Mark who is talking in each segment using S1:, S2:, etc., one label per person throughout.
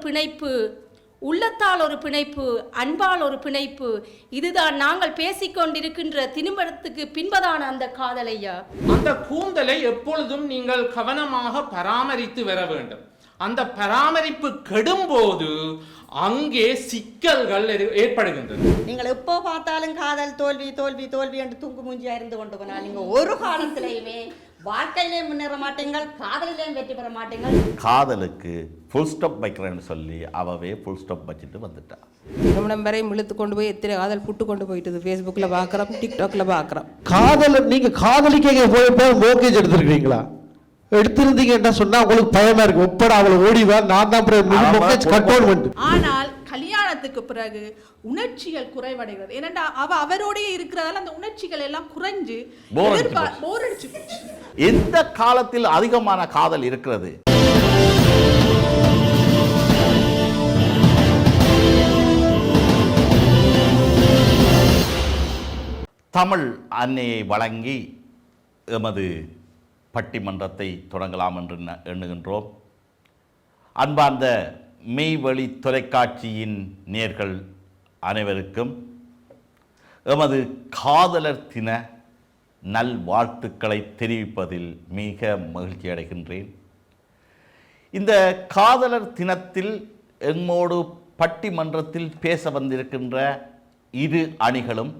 S1: பிணைப்பு, உள்ளத்தால் ஒரு பிணைப்பு, அன்பால் ஒரு பிணைப்பு. இதுதான் நாங்கள் பேசிக்கொண்டிருக்கின்ற திருமணத்துக்கு பின்பதான அந்த காதலையா.
S2: அந்த கூந்தலை எப்பொழுதும் நீங்கள் கவனமாக பராமரித்து வர வேண்டும். அந்த பராமரிப்பு கெடும்போது அங்கே சிக்கல்கள் ஏற்படுகின்றது.
S3: நீங்கள் எப்போ பார்த்தாலும் காதல் தோல்வி தோல்வி தோல்வி என்று தூங்கு மூஞ்சியா இருந்து கொண்டு போனால் நீங்கள் ஒரு காலத்திலேயுமே வாழ்க்கையிலே முன்னேற மாட்டீங்கள், காதலிலேயும் வெற்றி பெற மாட்டீங்கள்.
S4: காதலுக்கு ஃபுல் ஸ்டாப் வைக்கிறேன்னு சொல்லி அவவே ஃபுல் ஸ்டாப் வச்சுட்டு வந்துட்டா.
S5: திருமணம் வரை இழுத்து கொண்டு போய் எத்தனை காதல் புட்டு கொண்டு போயிட்டுது. ஃபேஸ்புக்கில் பார்க்குறோம், டிக்டாக்ல பார்க்குறோம்.
S6: காதல் நீங்கள் காதலிக்க போய் மோர்கேஜ் எடுத்துருக்கீங்களா? எடுத்திருந்தீங்கன்னா சொன்னா உங்களுக்கு பயமா இருக்கு. ஒப்படா அவளை ஓடிவா, நான் தான் கட்டோன்.
S7: ஆனால் கல்யாணத்துக்கு பிறகு உணர்ச்சிகள் குறைவடைகிறது. ஏனென்றா அவரோடய இருக்கிறதால அந்த உணர்ச்சிகள் எல்லாம் குறைஞ்சு போர் அடிச்சு.
S4: எந்த காலத்தில் அதிகமான காதல் இருக்கிறது? தமிழ் அன்னையை வழங்கி எமது பட்டிமன்றத்தை தொடங்கலாம் என்று எண்ணுகின்றோம். அன்பார்ந்த மெய்வழி தொலைக்காட்சியின் நேயர்கள் அனைவருக்கும் எமது காதலர் தின நல்வாழ்த்துக்களை தெரிவிப்பதில் மிக மகிழ்ச்சி அடைகின்றேன். இந்த காதலர் தினத்தில் எம்மோடு பட்டிமன்றத்தில் பேச வந்திருக்கின்ற இரு அணிகளும்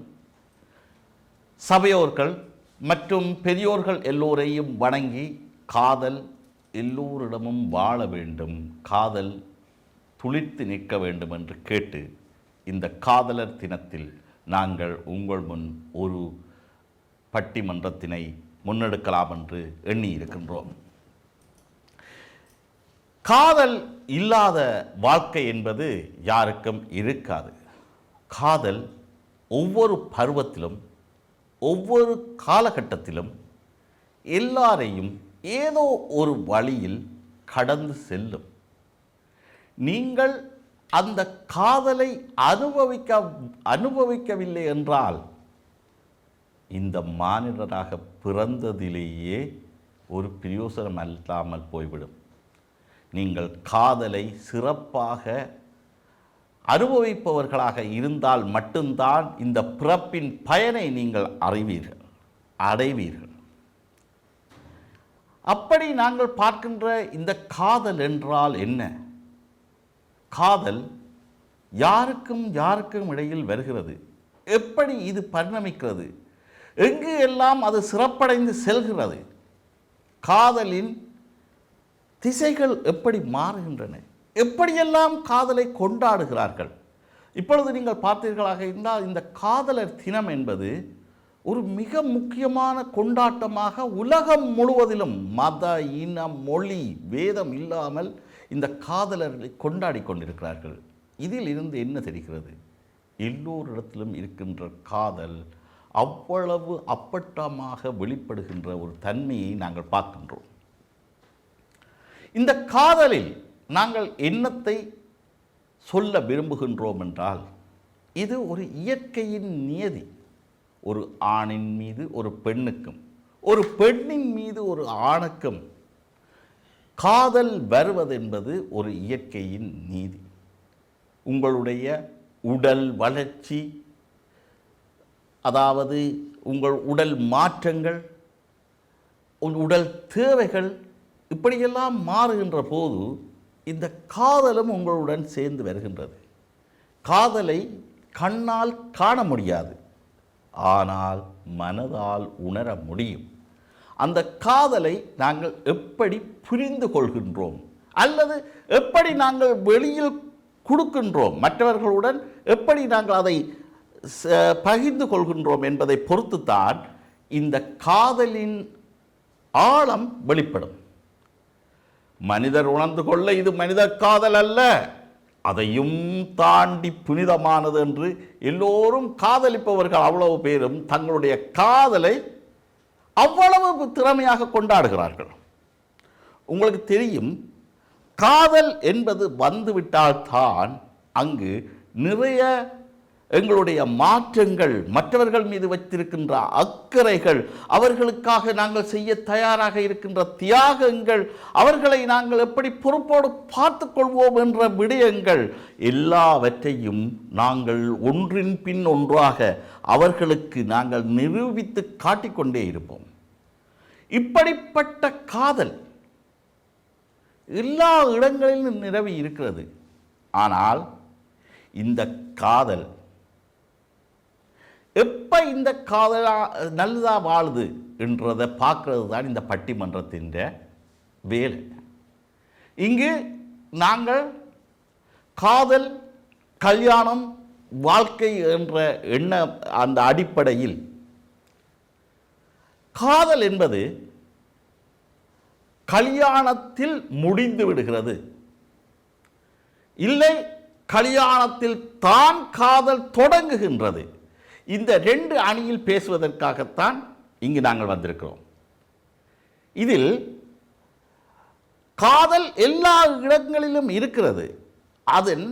S4: சபையோர்கள் மற்றும் பெரியோர்கள் எல்லோரையும் வணங்கி, காதல் எல்லோரிடமும் வாழ வேண்டும், காதல் துளிர்த்து நிற்க வேண்டும் என்று கேட்டு இந்த காதலர் தினத்தில் நாங்கள் உங்கள் முன் ஒரு பட்டிமன்றத்தினை முன்னெடுக்கலாம் என்று எண்ணி இருக்கின்றோம். காதல் இல்லாத வாழ்க்கை என்பது யாருக்கும் இருக்காது. காதல் ஒவ்வொரு பருவத்திலும் ஒவ்வொரு காலகட்டத்திலும் எல்லாரையும் ஏதோ ஒரு வழியில் கடந்து செல்லும். நீங்கள் அந்த காதலை அனுபவிக்கவில்லை என்றால் இந்த மானிடராக பிறந்ததிலேயே ஒரு பிரயோசனம் இல்லாமல் போய்விடும். நீங்கள் காதலை சிறப்பாக அனுபவிப்பவர்களாக இருந்தால் மட்டும்தான் இந்த பிறப்பின் பயனை நீங்கள் அடைவீர்கள். அப்படி நாங்கள் பார்க்கின்ற இந்த காதல் என்றால் என்ன? காதல் யாருக்கும் இடையில் வருகிறது. எப்படி இது பரிணமிக்கிறது? எங்கு எல்லாம் அது சிறப்படைந்து செல்கிறது? காதலின் திசைகள் எப்படி மாறுகின்றன? எப்படியெல்லாம் காதலை கொண்டாடுகிறார்கள்? இப்பொழுது நீங்கள் பார்த்தீர்களாக இருந்தால் இந்த காதலர் தினம் என்பது ஒரு மிக முக்கியமான கொண்டாட்டமாக உலகம் முழுவதிலும் மத, இனம், மொழி, வேதம் இல்லாமல் இந்த காதலர்களை கொண்டாடி கொண்டிருக்கிறார்கள். இதில் இருந்து என்ன தெரிகிறது? எல்லோரிடத்திலும் இருக்கின்ற காதல் அவ்வளவு அப்பட்டமாக வெளிப்படுகின்ற ஒரு தன்மையை நாங்கள் பார்க்கின்றோம். இந்த காதலில் நாங்கள் என்னத்தை சொல்ல விரும்புகின்றோம் என்றால், இது ஒரு இயற்கையின் நியதி. ஒரு ஆணின் மீது ஒரு பெண்ணுக்கும், ஒரு பெண்ணின் மீது ஒரு ஆணுக்கும் காதல் வருவதென்பது ஒரு இயற்கையின் நீதி. உங்களுடைய உடல் வளர்ச்சி, அதாவது உங்கள் உடல் மாற்றங்கள், உடல் தேவைகள் இப்படியெல்லாம் மாறுகின்ற போது இந்த காதலும் உங்களுடன் சேர்ந்து வருகின்றது. காதலை கண்ணால் காண முடியாது, ஆனால் மனதால் உணர முடியும். அந்த காதலை நாங்கள் எப்படி புரிந்து கொள்கின்றோம், அல்லது எப்படி நாங்கள் வெளியில் கொடுக்கின்றோம், மற்றவர்களுடன் எப்படி நாங்கள் அதை பகிர்ந்து கொள்கின்றோம் என்பதை பொறுத்துத்தான் இந்த காதலின் ஆழம் வெளிப்படும். மனிதர் உணர்ந்து கொள்ள இது மனித காதல் அல்ல, அதையும் தாண்டி புனிதமானது என்று எல்லோரும் காதலிப்பவர்கள் அவ்வளவு பேரும் தங்களுடைய காதலை அவ்வளவு திறமையாக கொண்டாடுகிறார்கள். உங்களுக்கு தெரியும், காதல் என்பது வந்துவிட்டால்தான் அங்கு நிறைய எங்களுடைய மாற்றங்கள், மற்றவர்கள் மீது வைத்திருக்கின்ற அக்கறைகள், அவர்களுக்காக நாங்கள் செய்ய தயாராக இருக்கின்ற தியாகங்கள், அவர்களை நாங்கள் எப்படி பொறுப்போடு பார்த்து கொள்வோம் என்ற விடயங்கள் எல்லாவற்றையும் நாங்கள் ஒன்றின் பின் ஒன்றாக அவர்களுக்கு நாங்கள் நிரூபித்து காட்டிக்கொண்டே இருப்போம். இப்படிப்பட்ட காதல் எல்லா இடங்களிலும் நிரவி இருக்கிறது. ஆனால் இந்த காதல் எப்போ இந்த காதலா நல்லதா வாழுது என்றதை பார்க்கறது தான் இந்த பட்டிமன்றத்தின் வேலை. இங்கு நாங்கள் காதல், கல்யாணம், வாழ்க்கை என்ற அந்த அடிப்படையில் காதல் என்பது கல்யாணத்தில் முடிந்து விடுகிறது, இல்லை கல்யாணத்தில் தான் காதல் தொடங்குகின்றது. இந்த ரெண்டு அணியில் பேசுவதற்காகத்தான் இங்கு நாங்கள் வந்திருக்கிறோம். இதில் காதல் எல்லா இடங்களிலும் இருக்கிறது. அதன்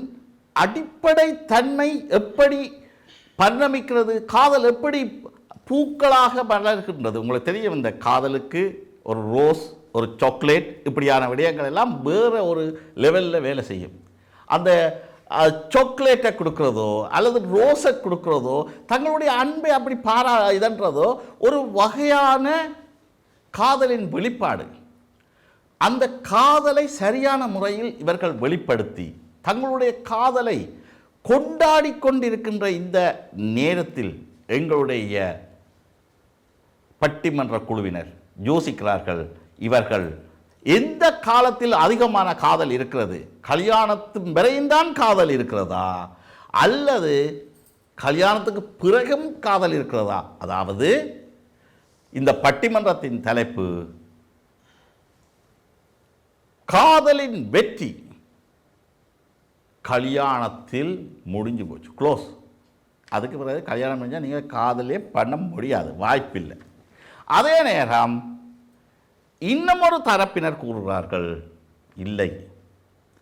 S4: அடிப்படை தன்மை எப்படி பரிணமிக்கிறது, காதல் எப்படி பூக்களாக வளர்கின்றது. உங்களுக்கு தெரியும், இந்த காதலுக்கு ஒரு ரோஸ், ஒரு சாக்லேட், இப்படியான விடயங்கள் எல்லாம் வேறு ஒரு லெவலில் வேலை செய்யும். அந்த சாக்லேட்டை கொடுக்குறதோ அல்லது ரோஸை கொடுக்குறதோ, தங்களுடைய அன்பை அப்படி இதன்றதோ ஒரு வகையான காதலின் வெளிப்பாடு. அந்த காதலை சரியான முறையில் இவர்கள் வெளிப்படுத்தி தங்களுடைய காதலை கொண்டாடி கொண்டிருக்கின்ற இந்த நேரத்தில் எங்களுடைய பட்டிமன்ற குழுவினர் யோசிக்கிறார்கள், இவர்கள் எந்த காலத்தில் அதிகமான காதல் இருக்கிறது, கல்யாணத்தின் வரையும்தான் காதல் இருக்கிறதா அல்லது கல்யாணத்துக்கு பிறகும் காதல் இருக்கிறதா? அதாவது இந்த பட்டிமன்றத்தின் தலைப்பு காதலின் வெற்றி கல்யாணத்தில் முடிஞ்சு போச்சு, க்ளோஸ். அதுக்கு பிறகு கல்யாணம் முடிஞ்சால் நீங்கள் காதலே பண்ண முடியாது, வாய்ப்பில்லை. அதே நேரம் இன்னமொரு தரப்பினர் கூறுகிறார்கள், இல்லை,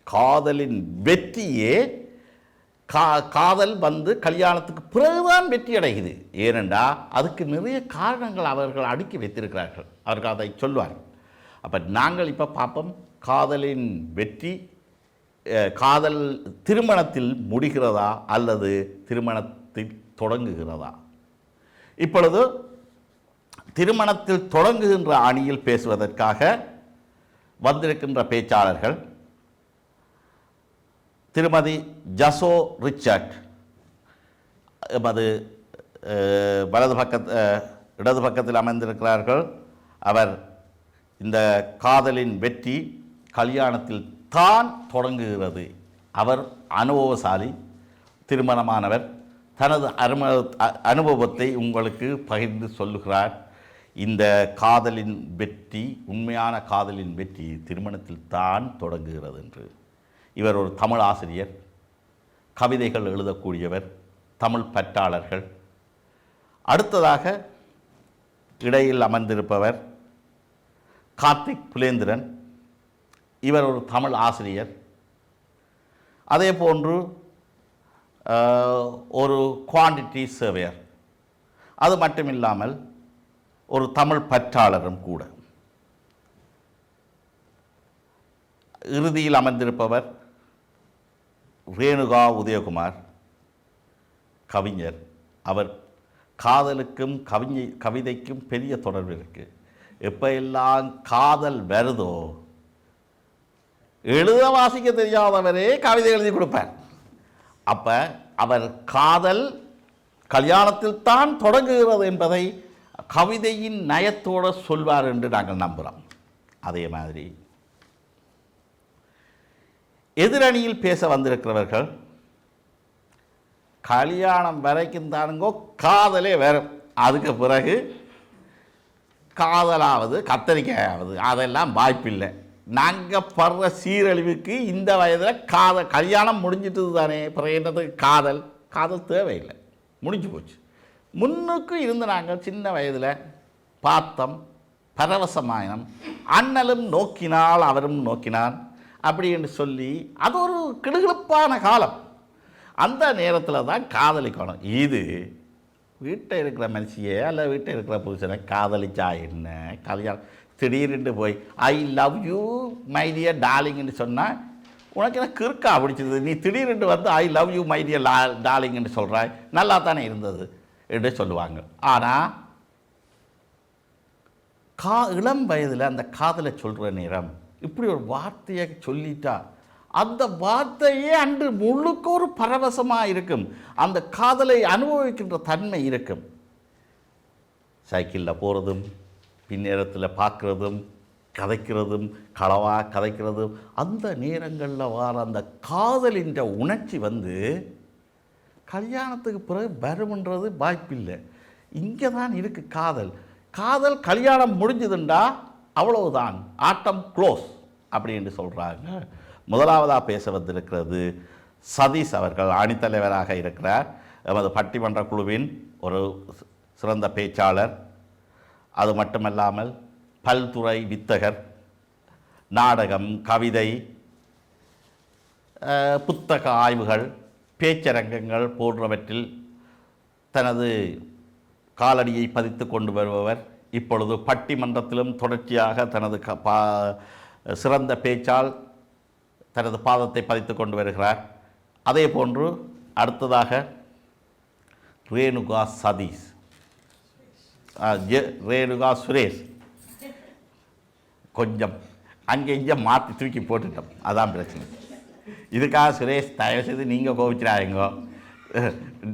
S4: காதலின் வெற்றியே காதல் கல்யாணத்துக்கு பிறகுதான் வெற்றி அடைகிறது. ஏனென்றா அதுக்கு நிறைய காரணங்கள் அவர்கள் அடுக்கி வைத்திருக்கிறார்கள். அவர்கள் அதை சொல்வார்கள். அப்போ நாங்கள் இப்போ பார்ப்போம், காதலின் வெற்றி காதல் திருமணத்தில் முடிகிறதா அல்லது திருமணத்தில் தொடங்குகிறதா? இப்பொழுது திருமணத்தில் தொடங்குகின்ற அணியில் பேசுவதற்காக வந்திருக்கின்ற பேச்சாளர்கள் திருமதி ஜசோ ரிச்சர்ட், அது இடது பக்கத்தில் அமைந்திருக்கிறார்கள். அவர் இந்த காதலின் வெற்றி கல்யாணத்தில் தான் தொடங்குகிறது. அவர் அனுபவசாலி, திருமணமானவர். தனது அனுபவத்தை உங்களுக்கு பகிர்ந்து சொல்லுகிறார். இந்த காதலின் வெற்றி, உண்மையான காதலின் வெற்றி திருமணத்தில் தான் தொடங்குகிறது என்று. இவர் ஒரு தமிழ் ஆசிரியர், கவிதைகள் எழுதக்கூடியவர், தமிழ் பற்றாளர்கள். அடுத்ததாக இடையில் அமர்ந்திருப்பவர் கார்த்திக் புலேந்திரன். இவர் ஒரு தமிழ் ஆசிரியர். அதே போன்று ஒரு குவான்டிட்டி சர்வேயர். அது மட்டுமில்லாமல் ஒரு தமிழ் பற்றாளரும் கூட. இறுதியில் அமர்ந்திருப்பவர் ரேணுகா உதயகுமார், கவிஞர். அவர் காதலுக்கும் கவிதைக்கும் பெரிய தொடர்பு இருக்குது. எப்போ எல்லாம் காதல் வருதோ, எழுத வாசிக்க தெரியாதவரே கவிதை எழுதி கொடுப்பார். அப்போ அவர் காதல் கல்யாணத்தில் தான் தொடங்குகிறது என்பதை கவிதையின் நயத்தோடு சொல்வார் என்று நாங்கள் நம்புகிறோம். அதே மாதிரி எதிரணியில் பேச வந்திருக்கிறவர்கள் கல்யாணம் வரைக்கும் தானுங்கோ காதலே வரும், அதுக்கு பிறகு காதலாவது கத்தரிக்காயாவது அதெல்லாம் வாய்ப்பில்லை. நாங்கள் படுற சீரழிவுக்கு இந்த வயதில் கல்யாணம் முடிஞ்சிட்டது தானே, பிறகு என்னதுக்கு காதல் தேவையில்லை, முடிஞ்சு போச்சு. முன்னுக்கு இருந்து நாங்கள் சின்ன வயதில் பார்த்தோம், பரவசமாயினம், அண்ணலும் நோக்கினால் அவரும் நோக்கினான் அப்படி என்று சொல்லி அது ஒரு கிடுகிடுப்பான காலம். அந்த நேரத்தில் தான் காதலிக்கணும். இது வீட்டை இருக்கிற மனுஷியே அல்ல வீட்டை இருக்கிற புருஷனை காதலிச்சா என்ன கல்யாணம் திடீர்னு போய் I love you my dear டார்லிங்னு சொன்னால் உனக்கு என்ன கிறுக்கா பிடிச்சது? நீ திடீர்னு வந்து I love you my dear டார்லிங்னு சொல்கிறாய், நல்லா தானே இருந்தது என்று சொல்லுவாங்க. ஆனால் இளம் வயதில் அந்த காதலை சொல்கிற நேரம் இப்படி ஒரு வார்த்தையை சொல்லிட்டா அந்த வார்த்தையே அன்று முழுக்க ஒரு பரவசமாக இருக்கும். அந்த காதலை அனுபவிக்கின்ற தன்மை இருக்கும். சைக்கிளில் போகிறதும் பின்னேரத்தில் பார்க்குறதும் கதைக்கிறதும் களவாக கதைக்கிறதும் அந்த நேரங்களில் வர அந்த காதலின்ற உணர்ச்சி வந்து கல்யாணத்துக்கு பிறகு வரும்ன்றது வாய்ப்பில்லை. இங்கே தான் இருக்குது காதல். காதல் கல்யாணம் முடிஞ்சதுண்டா அவ்வளவுதான், ஆட்டம் க்ளோஸ் அப்படின்னு சொல்கிறாங்க. முதலாவதாக பேச வந்திருக்கிறது சதீஷ் அவர்கள், அணித்தலைவராக இருக்கிறார். எமது பட்டிமன்ற குழுவின் ஒரு சிறந்த பேச்சாளர். அது மட்டுமல்லாமல் பல்துறை வித்தகர், நாடகம், கவிதை, புத்தக ஆய்வுகள், பேச்சரங்கங்கள் போன்றவற்றில் தனது காலடியை பதித்து கொண்டு வருபவர். இப்பொழுது பட்டிமன்றத்திலும் தொடர்ச்சியாக தனது சிறந்த பேச்சால் தனது பாதத்தை பதித்து கொண்டு வருகிறார். அதே போன்று அடுத்ததாக ரேணுகா சதீஷ், ரேணுகா சுரேஷ், கொஞ்சம் அங்கே இங்கே மாற்றி தூக்கி போட்டுட்டோம், அதான் பிரச்சனை. இதுக்காக சுரேஷ் தயவுசெய்து நீங்கள் கோபிச்சிடாதீங்க,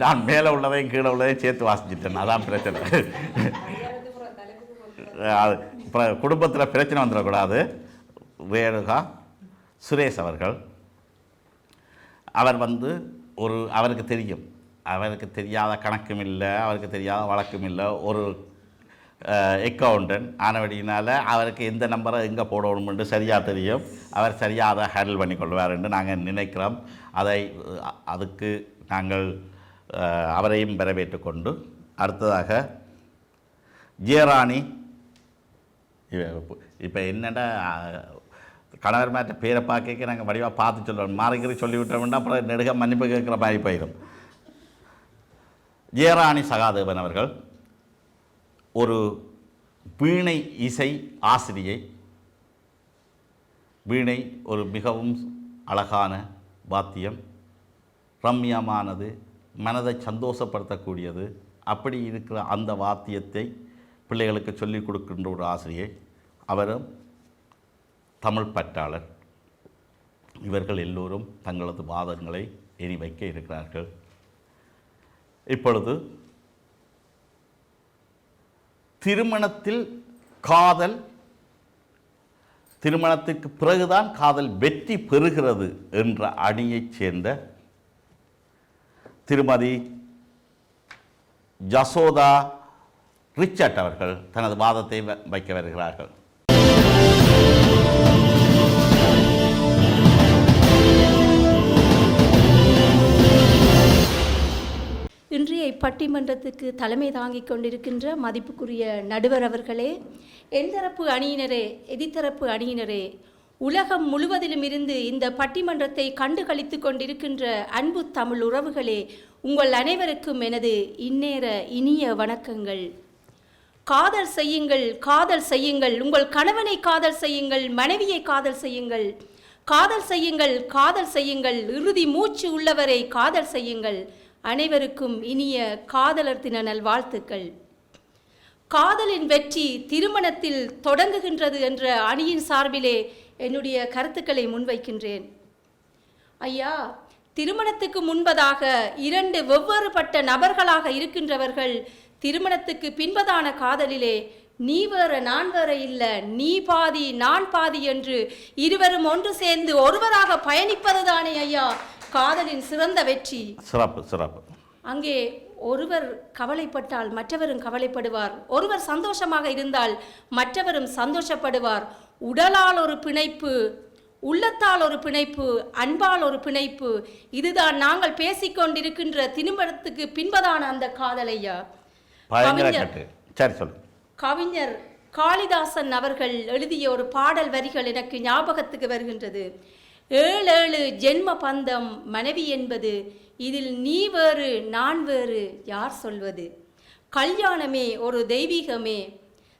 S4: நான் மேலே உள்ளதையும் கீழே உள்ளதையும் சேர்த்து வாசிச்சிட்டேன், அதான் பிரச்சனை. அப்புறம் குடும்பத்தில் பிரச்சனை வந்துடக்கூடாது. ரேணுகா சுரேஷ் அவர்கள், அவர் வந்து அவருக்கு தெரியும், அவருக்கு தெரியாத கணக்கும் இல்லை, அவருக்கு தெரியாத வழக்கும் இல்லை, ஒரு அக்கௌண்டன்ட் ஆனவடினால அவருக்கு எந்த நம்பரை எங்கே போடணுமென்று சரியாக தெரியும். அவர் சரியாக அதை ஹேண்டில் பண்ணி கொள்வார் என்று நாங்கள் நினைக்கிறோம். அதுக்கு நாங்கள் அவரையும் வரவேற்று கொண்டு அடுத்ததாக ஜெயராணி. இப்போ என்னென்னா கணவர் மாற்ற பேரை பார்க்க நாங்கள் வடிவாக பார்த்து சொல்லுவோம், மாறிக்கிற சொல்லிவிட்டோம்னா அப்புறம் நெடுக மன்னிப்பு கேட்குற மாதிரி போயிடும். ஜெயராணி சகாதேவன் அவர்கள் ஒரு வீணை இசை ஆசிரியை. வீணை ஒரு மிகவும் அழகான வாத்தியம், ரம்யமானது, மனதை சந்தோஷப்படுத்தக்கூடியது. அப்படி இருக்கிற அந்த வாத்தியத்தை பிள்ளைகளுக்கு சொல்லிக் கொடுக்கின்ற ஒரு ஆசிரியை. அவரும் தமிழ் பற்றாளர். இவர்கள் எல்லோரும் தங்களது வாதங்களை இனி வைக்க இருக்கிறார்கள். இப்பொழுது திருமணத்தில் காதல், திருமணத்திற்கு பிறகுதான் காதல் வெற்றி பெறுகிறது என்ற அணியைச் சேர்ந்த திருமதி ஜசோதா ரிச்சர்ட் அவர்கள் தனது வாதத்தை வைக்க வருகிறார்கள்.
S1: இன்றைய பட்டிமன்றத்துக்கு தலைமை தாங்கிக் கொண்டிருக்கின்ற மதிப்புக்குரிய நடுவர் அவர்களே, எந்தரப்பு அணியினரே, எதிர்த்தரப்பு அணியினரே, உலகம் முழுவதிலும் இருந்து இந்த பட்டிமன்றத்தை கண்டுகளித்து கொண்டிருக்கின்ற அன்பு தமிழ் உறவுகளே, உங்கள் அனைவருக்கும் எனது இந்நேர இனிய வணக்கங்கள். காதல் செய்யுங்கள், காதல் செய்யுங்கள், உங்கள் கணவனை காதல் செய்யுங்கள், மனைவியை காதல் செய்யுங்கள், காதல் செய்யுங்கள், காதல் செய்யுங்கள், இறுதி மூச்சு உள்ளவரை காதல் செய்யுங்கள். அனைவருக்கும் இனிய காதலர் தின நல்வாழ்த்துக்கள். காதலின் வெற்றி திருமணத்தில் தொடங்குகின்றது என்ற அணியின் சார்பிலே என்னுடைய கருத்துக்களை முன்வைக்கின்றேன். ஐயா, திருமணத்துக்கு முன்பதாக இரண்டு வெவ்வேறுபட்ட நபர்களாக இருக்கின்றவர்கள் திருமணத்துக்கு பின்பதான காதலிலே நீ வேற நான் வேற இல்லை, நீ பாதி நான் பாதி என்று இருவரும் ஒன்று சேர்ந்து ஒருவராக பயணிப்பதுதானே ஐயா காதலின் சிறந்த வெற்றி.
S4: சிறப்பு சிறப்பு.
S1: அங்கே ஒருவர் கவலைப்பட்டால் மற்றவரும் கவலைப்படுவார், ஒருவர் சந்தோஷமாக இருந்தால் மற்றவரும் சந்தோஷப்படுவார். உடலால் ஒரு பிணைப்பு, உள்ளத்தால் ஒரு பிணைப்பு, அன்பால் ஒரு பிணைப்பு, இதுதான் நாங்கள் பேசிக்கொண்டிருக்கின்ற திருமணத்துக்கு பின்பதான அந்த காதலையா. கவிஞர் காளிதாசன் அவர்கள் எழுதிய ஒரு பாடல் வரிகள் எனக்கு ஞாபகத்துக்கு வருகின்றது. 7 ஜென்ம பந்தம் மனைவி என்பது இதில் நீ வேறு நான் வேறு யார் சொல்வது? கல்யாணமே ஒரு தெய்வீகமே,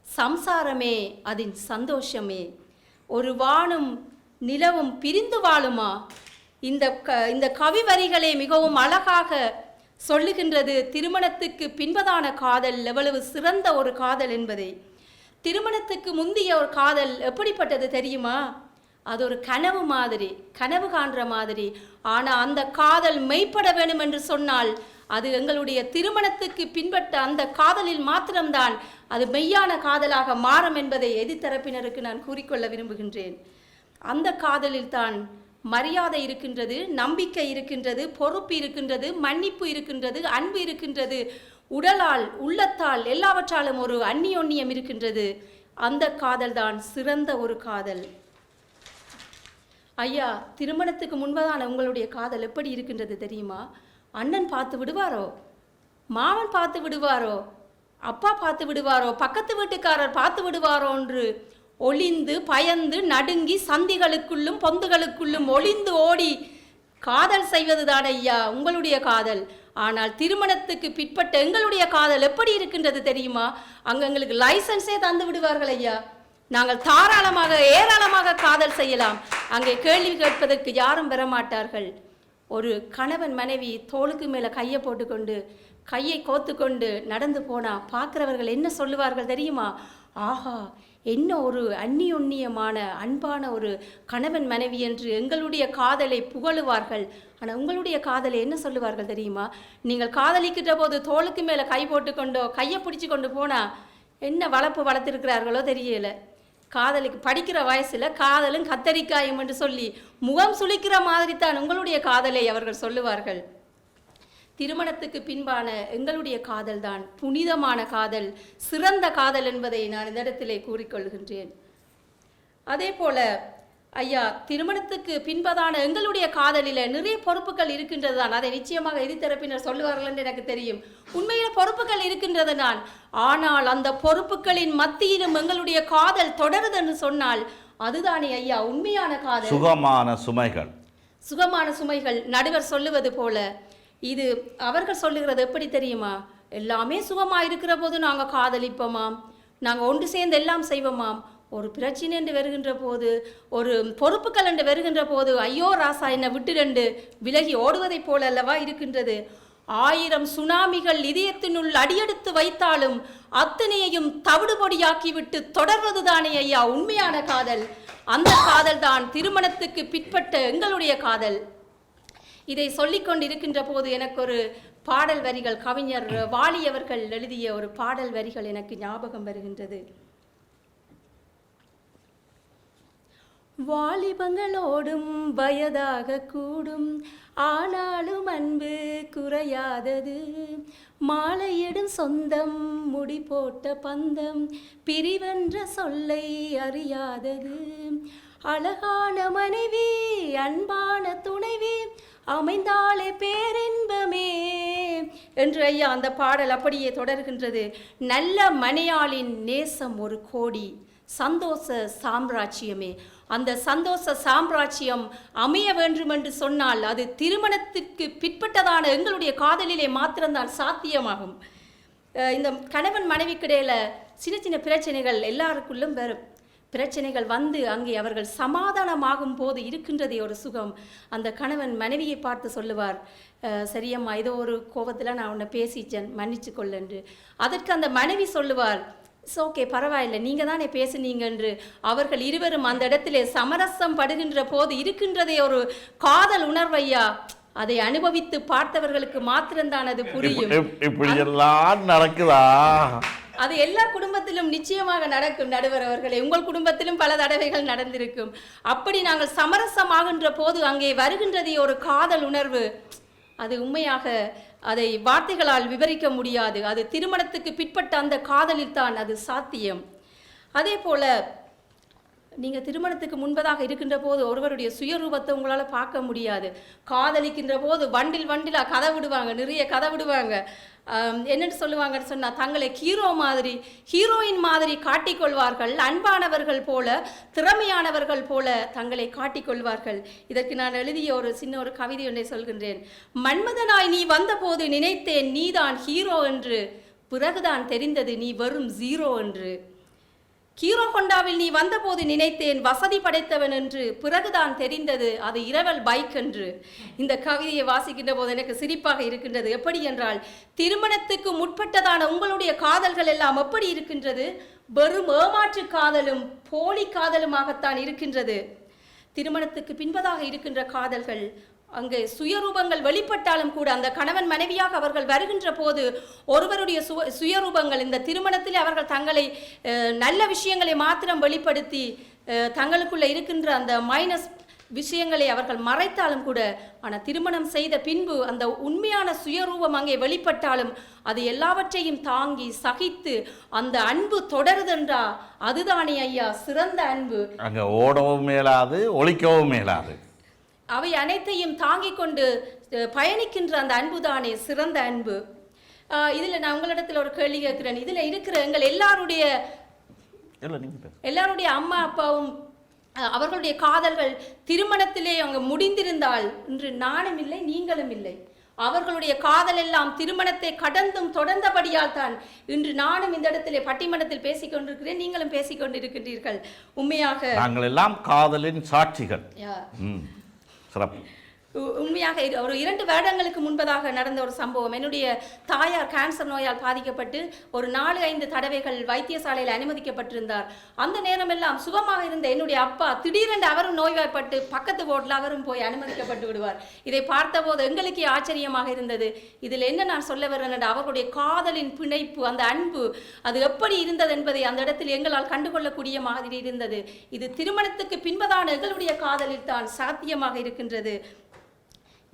S1: சம்சாரமே அதன் சந்தோஷமே, ஒரு வானும் நிலவும் பிரிந்து வாழுமா? இந்த கவி வரிகளை மிகவும் அழகாக சொல்லுகின்றது திருமணத்துக்கு பின்பதான காதல் எவ்வளவு சிறந்த ஒரு காதல் என்பதை. திருமணத்துக்கு முந்தைய ஒரு காதல் எப்படிப்பட்டது தெரியுமா? அது ஒரு கனவு மாதிரி, கனவு காண்ற மாதிரி. ஆனால் அந்த காதல் மெய்ப்பட வேண்டும் என்று சொன்னால் அது எங்களுடைய திருமணத்துக்கு பின்பற்ற அந்த காதலில் மாத்திரம்தான் அது மெய்யான காதலாக மாறும் என்பதை எதிர்த்தரப்பினருக்கு நான் கூறிக்கொள்ள விரும்புகின்றேன். அந்த காதலில் தான் மரியாதை இருக்கின்றது, நம்பிக்கை இருக்கின்றது, பொறுப்பு இருக்கின்றது, மன்னிப்பு இருக்கின்றது, அன்பு இருக்கின்றது, உடலால் உள்ளத்தால் எல்லாவற்றாலும் ஒரு அந்நியோன்னியம் இருக்கின்றது. அந்த காதல் தான் சிறந்த ஒரு காதல். ஐயா, திருமணத்துக்கு முன்பதான உங்களுடைய காதல் எப்படி இருக்கின்றது தெரியுமா? அண்ணன் பார்த்து விடுவாரோ, மாமன் பார்த்து விடுவாரோ, அப்பா பார்த்து விடுவாரோ, பக்கத்து வீட்டுக்காரர் பார்த்து விடுவாரோ என்று ஒளிந்து பயந்து நடுங்கி சந்திகளுக்குள்ளும் பொந்துகளுக்குள்ளும் ஒளிந்து ஓடி காதல் செய்வதுதான் ஐயா உங்களுடைய காதல். ஆனால் திருமணத்துக்கு பிற்பட்ட எங்களுடைய காதல் எப்படி இருக்கின்றது தெரியுமா? அங்கே எங்களுக்கு லைசன்ஸே தந்து விடுவார்கள் ஐயா. நாங்கள் தாராளமாக ஏராளமாக காதல் செய்யலாம். அங்கே கேள்வி கேட்பதற்கு யாரும் வரமாட்டார்கள். ஒரு கணவன் மனைவி தோளுக்கு மேலே கையை போட்டுக்கொண்டு கையை கோத்துக்கொண்டு நடந்து போனால் பார்க்குறவர்கள் என்ன சொல்லுவார்கள் தெரியுமா? ஆஹா, என்ன ஒரு அந்நியோன்னியமான அன்பான ஒரு கணவன் மனைவி என்று எங்களுடைய காதலை புகழுவார்கள். ஆனால் உங்களுடைய காதலை என்ன சொல்லுவார்கள் தெரியுமா? நீங்கள் காதலிக்கிட்ட போது தோளுக்கு மேலே கை போட்டுக்கொண்டோ கையை பிடிச்சி கொண்டு போனால் என்ன வளர்ப்பு வளர்த்துருக்கிறார்களோ தெரியல. காதலுக்கு படிக்கிற வயசில் காதலும் கத்தரிக்காயும் என்று சொல்லி முகம் சுளிக்கிற மாதிரி தான் உங்களுடைய காதலை அவர்கள் சொல்லுவார்கள். திருமணத்துக்கு பின்பான எங்களுடைய காதல் தான் புனிதமான காதல், சிறந்த காதல் என்பதை நான் இந்த இடத்திலே கூறிக்கொள்கின்றேன். அதே போல ஐயா, திருமணத்துக்கு பின்பதான எங்களுடைய காதலில் நிறைய பொறுப்புகள் இருக்கின்றது தான். அதை நிச்சயமாக எதிர்த்தரப்பினர் சொல்லுவார்கள் என்று எனக்கு தெரியும். உண்மையில பொறுப்புகள் இருக்கின்றது தான். ஆனால் அந்த பொறுப்புகளின் மத்தியிலும் எங்களுடைய காதல் தொடருது என்று சொன்னால் அதுதானே ஐயா உண்மையான காதல். சுகமான சுமைகள் நடுவர் சொல்லுவது போல இது அவர்கள் சொல்லுகிறது எப்படி தெரியுமா? எல்லாமே சுகமா இருக்கிற போது நாங்கள் காதலிப்போமாம், நாங்கள் ஒன்று சேர்ந்து எல்லாம் செய்வோமாம். ஒரு பிரச்சனை என்று வருகின்ற போது, ஒரு பொறுப்புகள் என்று வருகின்ற போது, ஐயோ ராசா என்னை விட்டுரெண்டு விலகி ஓடுவதைப் போல அல்லவா இருக்கின்றது. 1000 சுனாமிகள் இதயத்தினுள் அடியெடுத்து வைத்தாலும் அத்தனையையும் தவிடுபொடியாக்கிவிட்டு தொடர்வதுதானே ஐயா உண்மையான காதல். அந்த காதல் தான் திருமணத்துக்கு பிற்பட்ட எங்களுடைய காதல். இதை சொல்லிக்கொண்டிருக்கின்ற போது எனக்கு ஒரு பாடல் வரிகள், கவிஞர் வாலி அவர்கள் எழுதிய ஒரு பாடல் வரிகள் எனக்கு ஞாபகம் வருகின்றது. வாலிபங்களோடும் வயதாக கூடும், ஆனாலும் அன்பு குறையாதது, மாலையிடும் சொந்தம் முடி போட்ட பந்தம் பிரிவென்ற சொல்லை அறியாதது, அழகான மனைவி அன்பான துணைவி அமைந்தாலே பேரின்பமே என்று ஐயா அந்த பாடல் அப்படியே தொடர்கின்றது. நல்ல மனையாளின் நேசம் ஒரு கோடி, சந்தோஷ சாம்ராஜ்யமே. அந்த சந்தோஷ சாம்ராஜ்யம் அமைய வேண்டும் என்று சொன்னால் அது திருமணத்திற்கு பிற்பட்டதான எங்களுடைய காதலிலே மாத்திரம்தான் சாத்தியமாகும். இந்த கணவன் மனைவிக்கிடையில சின்ன சின்ன பிரச்சனைகள் எல்லாருக்குள்ளும் வரும். பிரச்சனைகள் வந்து அங்கே அவர்கள் சமாதானமாகும் போது இருக்கின்றதே ஒரு சுகம். அந்த கணவன் மனைவியை பார்த்து சொல்லுவார், சரியம்மா ஏதோ ஒரு கோபத்தில் நான் உன்னை பேசிச்சேன், மன்னிச்சு கொள்ளென்று. அதற்கு அந்த மனைவி சொல்லுவார், இட்ஸ் ஓகே, பரவாயில்லை, நீங்கள் தானே பேசுனீங்க என்று. அவர்கள் இருவரும் அந்த இடத்திலே சமரசம் படுகின்ற போது இருக்கின்றதே ஒரு காதல் உணர்வையா. அதை அனுபவித்து பார்த்தவர்களுக்கு மாத்திரம்தான் அது புரியும்.
S4: நடக்குதா?
S1: அது எல்லா குடும்பத்திலும் நிச்சயமாக நடக்கும் நடுவர் அவர்களே. உங்கள் குடும்பத்திலும் பல தடவைகள் நடந்திருக்கும். அப்படி நாங்கள் சமரசமாகின்ற போது அங்கே வருகின்றதே ஒரு காதல் உணர்வு. அது உண்மையாக அதை வார்த்தைகளால் விவரிக்க முடியாது. அது திருமணத்துக்கு பிற்பட்ட அந்த காதலில் தான் அது சாத்தியம். அதே போல நீங்கள் திருமணத்துக்கு முன்பதாக இருக்கின்ற போது ஒருவருடைய சுயரூபத்தை உங்களால் பார்க்க முடியாது. காதலிக்கின்ற போது வண்டிலாக கதை விடுவாங்க, நிறைய கதை விடுவாங்க. என்னென்னு சொல்லுவாங்கன்னு சொன்னால், தங்களை ஹீரோயின் மாதிரி காட்டிக்கொள்வார்கள், அன்பானவர்கள் போல, திறமையானவர்கள் போல தங்களை காட்டிக்கொள்வார்கள். இதற்கு நான் எழுதிய ஒரு சின்ன ஒரு கவிதை ஒன்றை சொல்கின்றேன். மன்மதனாய் நீ வந்தபோது நினைத்தேன் நீதான் ஹீரோ என்று, பிறகுதான் தெரிந்தது நீ வெறும் ஜீரோ என்று. ஹீரோ ஹோண்டாவில் நீ வந்தபோது நினைத்தேன் வசதி படைத்தவன் என்று, பிறகுதான் தெரிந்தது அது இரவல் பைக் என்று. இந்த கவிதையை வாசிக்கின்ற போது எனக்கு சிரிப்பாக இருக்கின்றது. எப்படி என்றால், திருமணத்துக்கு முற்பட்டதான உங்களுடைய காதல்கள் எல்லாம் எப்படி இருக்கின்றது? வெறும் ஏமாற்று காதலும் போலி காதலுமாகத்தான் இருக்கின்றது. திருமணத்துக்கு பின்பதாக இருக்கின்ற காதல்கள், அங்கே சுயரூபங்கள் வெளிப்பட்டாலும் கூட அந்த கணவன் மனைவியாக அவர்கள் வருகின்ற போது ஒருவருடைய சுயரூபங்கள் இந்த திருமணத்தில் அவர்கள் தங்களை நல்ல விஷயங்களை மாத்திரம் வெளிப்படுத்தி தங்களுக்குள்ள இருக்கின்ற அந்த மைனஸ் விஷயங்களை அவர்கள் மறைத்தாலும் கூட, ஆனால் திருமணம் செய்த பின்பு அந்த உண்மையான சுயரூபம் அங்கே வெளிப்பட்டாலும் அது எல்லாவற்றையும் தாங்கி சகித்து அந்த அன்பு தொடருதென்றா அதுதானே ஐயா சிறந்த அன்பு.
S4: அங்கே ஓடவும் மேலாது, ஒழிக்கவும் மேலாது.
S1: அவை அனைத்தையும் தாங்கிக் கொண்டு பயணிக்கின்ற அந்த அன்பு தானே சிறந்த அன்பு. இதில் நான் உங்களிடத்தில் ஒரு கேள்வி கேட்கிறேன். இதில் இருக்கிற எங்கள் எல்லாருடைய அம்மா அப்பாவும் அவர்களுடைய காதல்கள் திருமணத்திலே அவங்க முடிந்திருந்தால் இன்று நானும் இல்லை நீங்களும் இல்லை. அவர்களுடைய காதல் எல்லாம் திருமணத்தை கடந்தும் தொடர்ந்தபடியால் தான் இன்று நானும் இந்த இடத்திலே பட்டிமன்றத்தில் பேசிக்கொண்டிருக்கிறேன், நீங்களும் பேசிக்கொண்டிருக்கின்றீர்கள். உண்மையாக
S4: நாங்கள் எல்லாம் காதலின் சாட்சிகள். சிறப்பு.
S1: உண்மையாக ஒரு 2 வருடங்களுக்கு முன்பதாக நடந்த ஒரு சம்பவம். என்னுடைய தாயார் கேன்சர் நோயால் பாதிக்கப்பட்டு ஒரு 4-5 தடவைகள் வைத்தியசாலையில் அனுமதிக்கப்பட்டிருந்தார். அந்த நேரமெல்லாம் சுகமாக இருந்த என்னுடைய அப்பா திடீரென்று அவரும் நோய்வாய்ப்பட்டு பக்கத்து போர்டில் அவரும் போய் அனுமதிக்கப்பட்டு விடுவார். இதை பார்த்தபோது எங்களுக்கே ஆச்சரியமாக இருந்தது. இதில் என்ன நான் சொல்ல வரேன், அவர்களுடைய காதலின் பிணைப்பு, அந்த அன்பு அது எப்படி இருந்தது என்பதை அந்த இடத்தில் எங்களால் கண்டுகொள்ளக்கூடிய மாதிரி இருந்தது. இது திருமணத்துக்கு பின்பதான எங்களுடைய காதலில் தான் சாத்தியமாக இருக்கின்றது.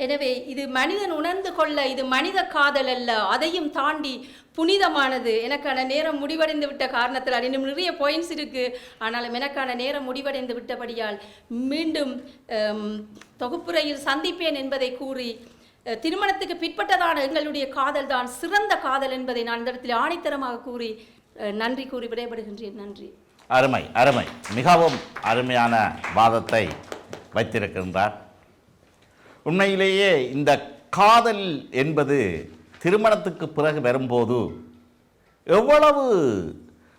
S1: எனவே இது மனிதன் உணர்ந்து கொள்ள இது மனித காதல் அல்ல, அதையும் தாண்டி புனிதமானது. எனக்கான நேரம் முடிவடைந்து விட்ட காரணத்தில் இன்னும் நிறைய பாயிண்ட்ஸ் இருக்கு, ஆனாலும் எனக்கான நேரம் முடிவடைந்து விட்டபடியால் மீண்டும் தொகுப்புரையில் சந்திப்பேன் என்பதை கூறி, திருமணத்துக்கு பிற்பட்டதான எங்களுடைய காதல் தான் சிறந்த காதல் என்பதை நான் இந்த இடத்தில் ஆணித்தரமாக கூறி நன்றி கூறி விடைபெறுகின்றேன். நன்றி.
S4: அருமை அருமை, மிகவும் அருமையான வாதத்தை வைத்திருக்கின்றார். உண்மையிலேயே இந்த காதல் என்பது திருமணத்துக்கு பிறகு வரும்போது எவ்வளவு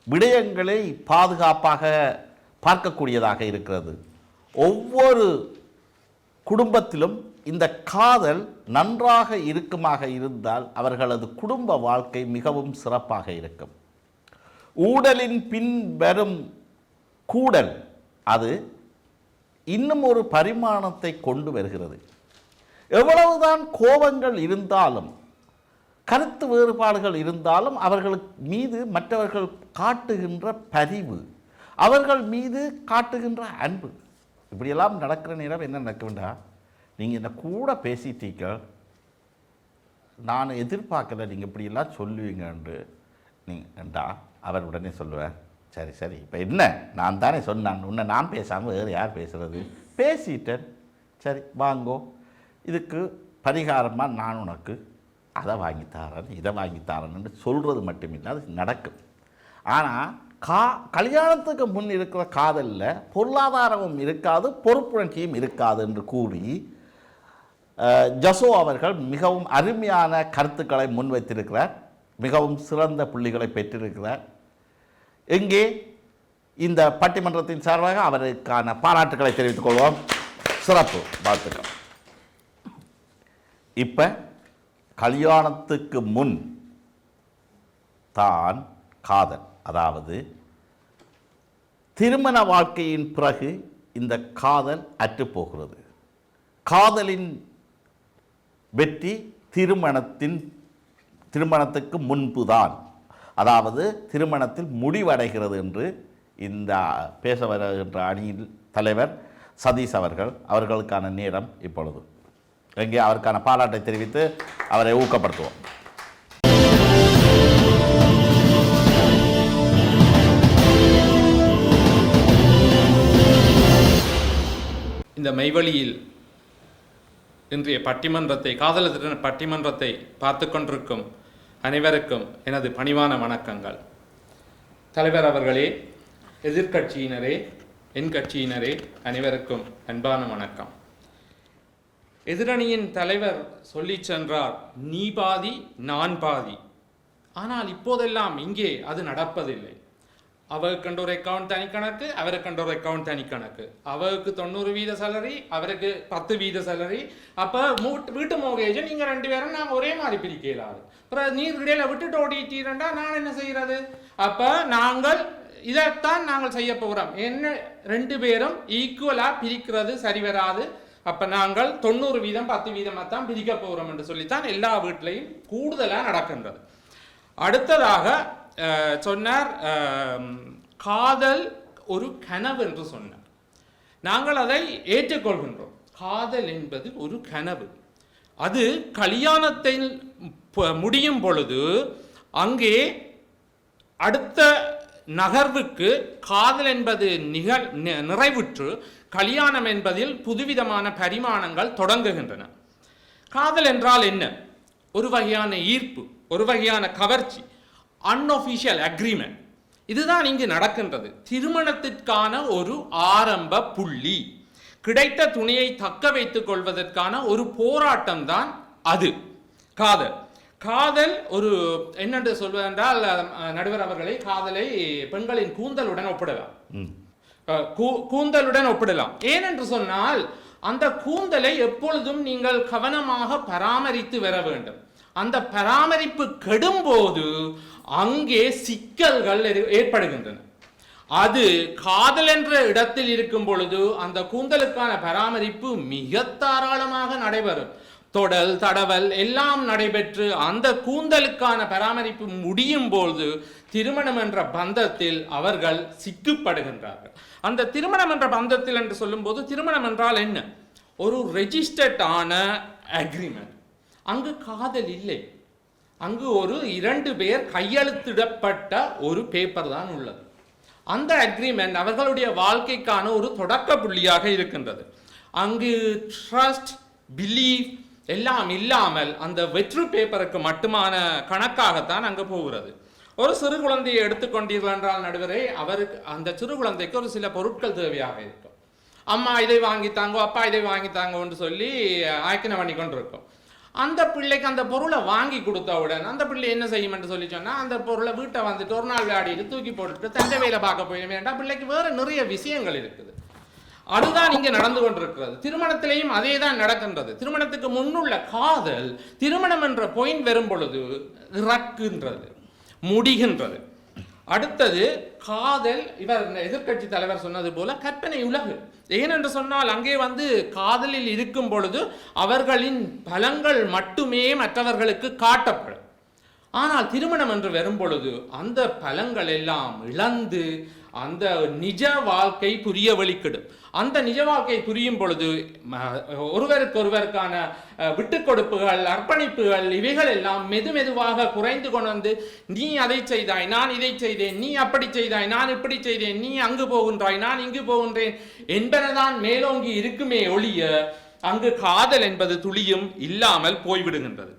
S4: விடயங்களை பாதுகாப்பாக பார்க்கக்கூடியதாக இருக்கிறது. ஒவ்வொரு குடும்பத்திலும் இந்த காதல் நன்றாக இருக்குமாக இருந்தால் அவர்களது குடும்ப வாழ்க்கை மிகவும் சிறப்பாக இருக்கும். ஊடலின் பின் வரும் கூடல் அது இன்னும் ஒரு பரிமாணத்தை கொண்டு வருகிறது. எவ்வளவுதான் கோபங்கள் இருந்தாலும், கருத்து வேறுபாடுகள் இருந்தாலும், அவர்களுக்கு மீது மற்றவர்கள் காட்டுகின்ற பரிவு, அவர்கள் மீது காட்டுகின்ற அன்பு, இப்படியெல்லாம் நடக்கிற நேரம் என்ன நடக்க வேண்டாம், நீங்கள் என்ன கூட பேசிட்டீங்க, நான் எதிர்பார்க்கல நீங்கள் இப்படியெல்லாம் சொல்லுவீங்கன்று நீங்கண்டா, அவர் உடனே சொல்லுவேன், சரி சரி இப்போ என்ன நான் தானே சொன்னான், உன்னை நான் பேசாமல் வேறு யார் பேசுகிறது, பேசிட்டேன், சரி வாங்கோ, இதுக்கு பரிகாரமாக நான் உனக்கு அதை வாங்கித்தாரன் இதை வாங்கித்தாரன்னு சொல்கிறது மட்டுமில்லை, அது நடக்கும். ஆனால் கல்யாணத்துக்கு முன் இருக்கிற காதலில் பொருளாதாரமும் இருக்காது, பொறுப்புணர்ச்சியும் இருக்காது என்று கூறி ஜசோ அவர்கள் மிகவும் அருமையான கருத்துக்களை முன்வைத்திருக்கிறார், மிகவும் சிறந்த புள்ளிகளை பெற்றிருக்கிறார். எங்கே இந்த பட்டிமன்றத்தின் சார்பாக அவருக்கான பாராட்டுக்களை தெரிவித்துக் கொள்வோம். சிறப்பு, வாழ்த்துக்கள். இப்போ கல்யாணத்துக்கு முன் தான் காதல், அதாவது திருமண வாழ்க்கையின் பிறகு இந்த காதல் அற்றுப்போகிறது. காதலின் வெற்றி திருமணத்துக்கு முன்புதான், அதாவது திருமணத்தில் முடிவடைகிறது என்று இந்த பேச வருகின்ற அணியின் தலைவர் சதீஷ் அவர்களுக்கான நேரம் இப்பொழுது. எங்கே அவருக்கான பாராட்டை தெரிவித்து அவரை ஊக்கப்படுத்துவோம்.
S2: மெய்வழியில் இன்றைய பட்டிமன்றத்தை காதலர் பட்டிமன்றத்தை பார்த்து கொண்டிருக்கும் அனைவருக்கும் எனது பணிவான வணக்கங்கள். தலைவர் அவர்களே, எதிர்கட்சியினரே, என் கட்சியினரே, அனைவருக்கும் அன்பான வணக்கம். எதிரணியின் தலைவர் சொல்லி சென்றார், நீ பாதி நான் பாதி. ஆனால் இப்போதெல்லாம் இங்கே அது நடப்பதில்லை. அவருக்கு கண்ட ஒரு அக்கௌண்ட் தனி கணக்கு, அவருக்கு கண்ட ஒரு அக்கௌண்ட் தனி கணக்கு. அவருக்கு 90% சேலரி, அவருக்கு 10% சேலரி. அப்போ வீட்டு மோகேஜை நீங்கள் 2 பேரும் நாங்கள் ஒரே மாதிரி பிரிக்கலாது. அப்புறம் நீர் இடையில விட்டுட்டு ஓடிட்டீரண்டா நான் என்ன செய்கிறது? அப்போ நாங்கள் இதைத்தான் நாங்கள் செய்ய போகிறோம். என்ன 2 பேரும் ஈக்குவலாக பிரிக்கிறது சரி வராது. அப்போ நாங்கள் 90% 10% தான் பிரிக்க போகிறோம் என்று சொல்லித்தான் எல்லா வீட்டிலையும் கூடுதலாக நடக்கின்றது. அடுத்ததாக சொன்னார், காதல் ஒரு கனவு என்று சொன்னார். நாங்கள் அதை ஏற்றுக்கொள்கின்றோம். காதல் என்பது ஒரு கனவு. அது கல்யாணத்தில் முடியும் பொழுது அங்கே அடுத்த நகர்வுக்கு காதல் என்பது நிறைவுற்று கல்யாணம் என்பதில் புதுவிதமான பரிமாணங்கள் தொடங்குகின்றன. காதல் என்றால் என்ன? ஒரு வகையான ஈர்ப்பு, ஒரு வகையான கவர்ச்சி, அன்ஒஃபிஷியல் அக்ரிமெண்ட். இதுதான் இங்கு நடக்கின்றது. திருமணத்திற்கான ஒரு ஆரம்ப புள்ளி, கிடைத்த துணையை தக்க வைத்துக் கொள்வதற்கான ஒரு போராட்டம் தான் அது காதல். காதல் ஒரு என்னென்று சொல்வதென்றால், நடுவர் அவர்களை காதலை பெண்களின் கூந்தலுடன் ஒப்பிடலாம். கூந்தலுடன் ஒப்பிடலாம். ஏனென்று சொன்னால், அந்த கூந்தலை எப்பொழுதும் நீங்கள் கவனமாக பராமரித்து வர வேண்டும். அந்த பராமரிப்பு கெடும்போது அங்கே சிக்கல்கள் ஏற்படுகின்றன. அது காதல் என்ற இடத்தில் இருக்கும் பொழுது அந்த கூந்தலுக்கான பராமரிப்பு மிக தாராளமாக நடைபெறும். தொடல் தடவல் எல்லாம் நடைபெற்று அந்த கூந்தலுக்கான பராமரிப்பு முடியும் போது திருமணம் என்ற பந்தத்தில் அவர்கள் சிக்கப்படுகின்றார்கள். அந்த திருமணம் என்ற பந்தத்தில் என்று சொல்லும்போது, திருமணம் என்றால் என்ன? ஒரு ரெஜிஸ்டர்ட் ஆன அக்ரிமெண்ட். அங்கு காதல் இல்லை. அங்கு ஒரு 2 பேர் கையெழுத்திடப்பட்ட ஒரு பேப்பர் தான் உள்ளது. அந்த அக்ரிமெண்ட் அவர்களுடைய வாழ்க்கைக்கான ஒரு தொடக்க புள்ளியாக இருக்கின்றது. அங்கு ட்ரஸ்ட், பிலீஃப் எல்லாம் இல்லாமல் அந்த வெற்று பேப்பருக்கு மட்டுமான கணக்காகத்தான் அங்கு போகிறது. ஒரு சிறு குழந்தையை எடுத்துக்கொண்டீர்கள் என்றால் நடுவரே, அவருக்கு அந்த சிறு குழந்தைக்கு ஒரு சில பொருட்கள் தேவையாக இருக்கும். அம்மா இதை வாங்கித்தாங்கோ, அப்பா இதை வாங்கித்தாங்கன்னு சொல்லி ஆயக்கனை பண்ணி கொண்டு இருக்கும். அந்த பிள்ளைக்கு அந்த பொருளை வாங்கி கொடுத்தவுடன் அந்த பிள்ளை என்ன செய்யும் என்று சொல்லி சொன்னால், அந்த பொருளை வீட்டை வந்துட்டு ஒரு நாள் விளையாடிட்டு தூக்கி போட்டுட்டு தண்டை வேலை பார்க்க போயிடும். வேண்டாம், பிள்ளைக்கு வேறு நிறைய விஷயங்கள் இருக்குது. அதுதான் இங்கே நடந்து கொண்டிருக்கிறது. திருமணத்திலையும் அதே தான் நடக்கின்றது. திருமணத்துக்கு முன்னுள்ள காதல் திருமணம் என்ற பாயிண்ட் வரும் பொழுது இறக்குகின்றது, முடிகின்றது. அடுத்தது காதல், இவர் எதிர்கட்சி தலைவர் சொன்னது போல கற்பனை உலகு. ஏனென்று சொன்னால், அங்கே காதலில் இருக்கும் பொழுது அவர்களின் பலங்கள் மட்டுமே மற்றவர்களுக்கு காட்டப்படும். ஆனால் திருமணம் என்று வரும் பொழுது அந்த பலங்கள் எல்லாம் இழந்து அந்த நிஜ வாழ்க்கை புரிய வழிக்கிடும். அந்த நிஜ வாழ்க்கை புரியும் பொழுது ஒருவருக்கு ஒருவருக்கான விட்டு கொடுப்புகள், அர்ப்பணிப்புகள் இவைகள் எல்லாம் மெதுவாக குறைந்து கொண்டு நீ அதை செய்தாய், நான் இதை செய்தேன், நீ அப்படி செய்தாய், நான் இப்படி செய்தேன், நீ அங்கு போகின்றாய், நான் இங்கு போகின்றேன் என்பதுதான் மேலோங்கி இருக்குமே ஒழிய அங்கு காதல் என்பது துளியும் இல்லாமல் போய்விடுகின்றது.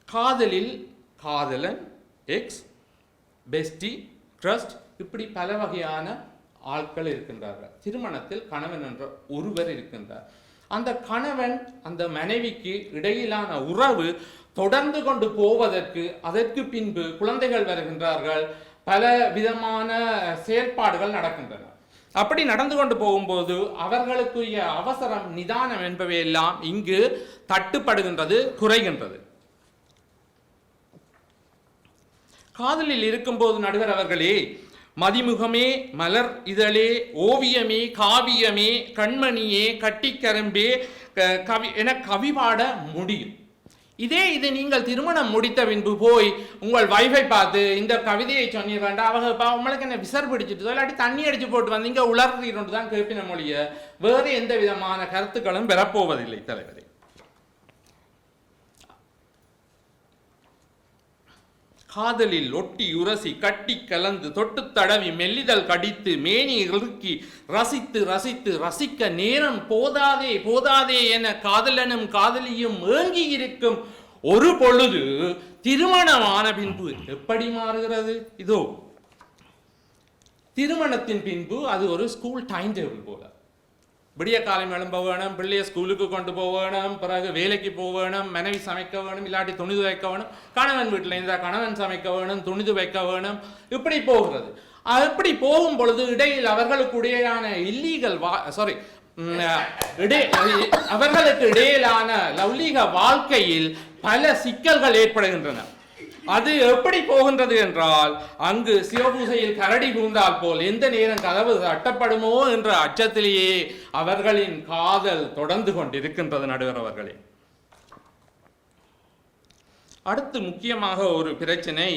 S2: காதலில் காதலன், எக்ஸ், பெஸ்டி, ட்ரஸ்ட், இப்படி பல வகையான ஆட்கள் இருக்கின்றார்கள். திருமணத்தில் கணவன் என்ற ஒருவர் இருக்கின்றார். அந்த கணவன் அந்த மனைவிக்கு இடையிலான உறவு தொடர்ந்து கொண்டு போவதற்கு அதற்கு பின்பு குழந்தைகள் வருகின்றார்கள், பல விதமான செயற்பாடுகள் நடக்கின்றன. அப்படி நடந்து கொண்டு போகும்போது அவர்களுக்குரிய அவசரம், நிதானம் என்பவையெல்லாம் இங்கு தட்டுப்படுகின்றது, குறைகின்றது. காதலில் இருக்கும்போது நடுவர் அவர்களே, மதிமுகமே, மலர் இதழே, ஓவியமே, காவியமே, கண்மணியே, கட்டிக்கரம்பே என கவி பாட முடியும். இது நீங்கள் திருமணம் முடித்த பின்பு போய் உங்கள் வைஃபை பார்த்து இந்த கவிதையை சொன்னீர்களா, அவங்க உங்களுக்கு என்ன விசர் பிடிச்சிட்டு இல்லாட்டி தண்ணி அடிச்சு போட்டு வந்தீங்க உலர்றீரோன்று தான் கேட்பின மொழிய, வேறு எந்த விதமான கருத்துக்களும் பெறப்போவதில்லை தலைவரே. காதலில் ஒட்டி உரசி கட்டி கலந்து தொட்டு தடவி மெல்லிதழ் கடித்து மேனி இறுக்கி ரசித்து ரசித்து ரசிக்க நேரம் போதாதே போதாதே என காதலனும் காதலியும் ஏங்கி இருக்கும் ஒரு பொழுது திருமணமான பின்பு எப்படி மாறுகிறது? இதோ திருமணத்தின் பின்பு அது ஒரு ஸ்கூல் டைம் டேபிள் போல. விடிய காலம் எழும்ப வேணும், பிள்ளைய ஸ்கூலுக்கு கொண்டு போக வேணும், பிறகு வேலைக்கு போக வேணும், மனைவி சமைக்க வேணும், இல்லாட்டி துணிது வைக்க வேணும், கணவன் வீட்டில் இருந்தால் கணவன் சமைக்க வேணும், துணிது வைக்க வேணும், இப்படி போகிறது. அப்படி போகும் பொழுது இடையில் அவர்களுக்குடையான இல்லீகல் அவர்களுக்கு இடையிலான லௌலீக வாழ்க்கையில் பல சிக்கல்கள் ஏற்படுகின்றன. அது எப்படி போகின்றது என்றால், அங்கு சிவபூசையில் கரடி பூந்தால் போல் எந்த நேரம் கதவு தட்டப்படுமோ என்ற அச்சத்திலேயே அவர்களின் காதல் தொடர்ந்து கொண்டிருக்கின்றது. நடுவர் அவர்களே, அடுத்து முக்கியமாக ஒரு பிரச்சனை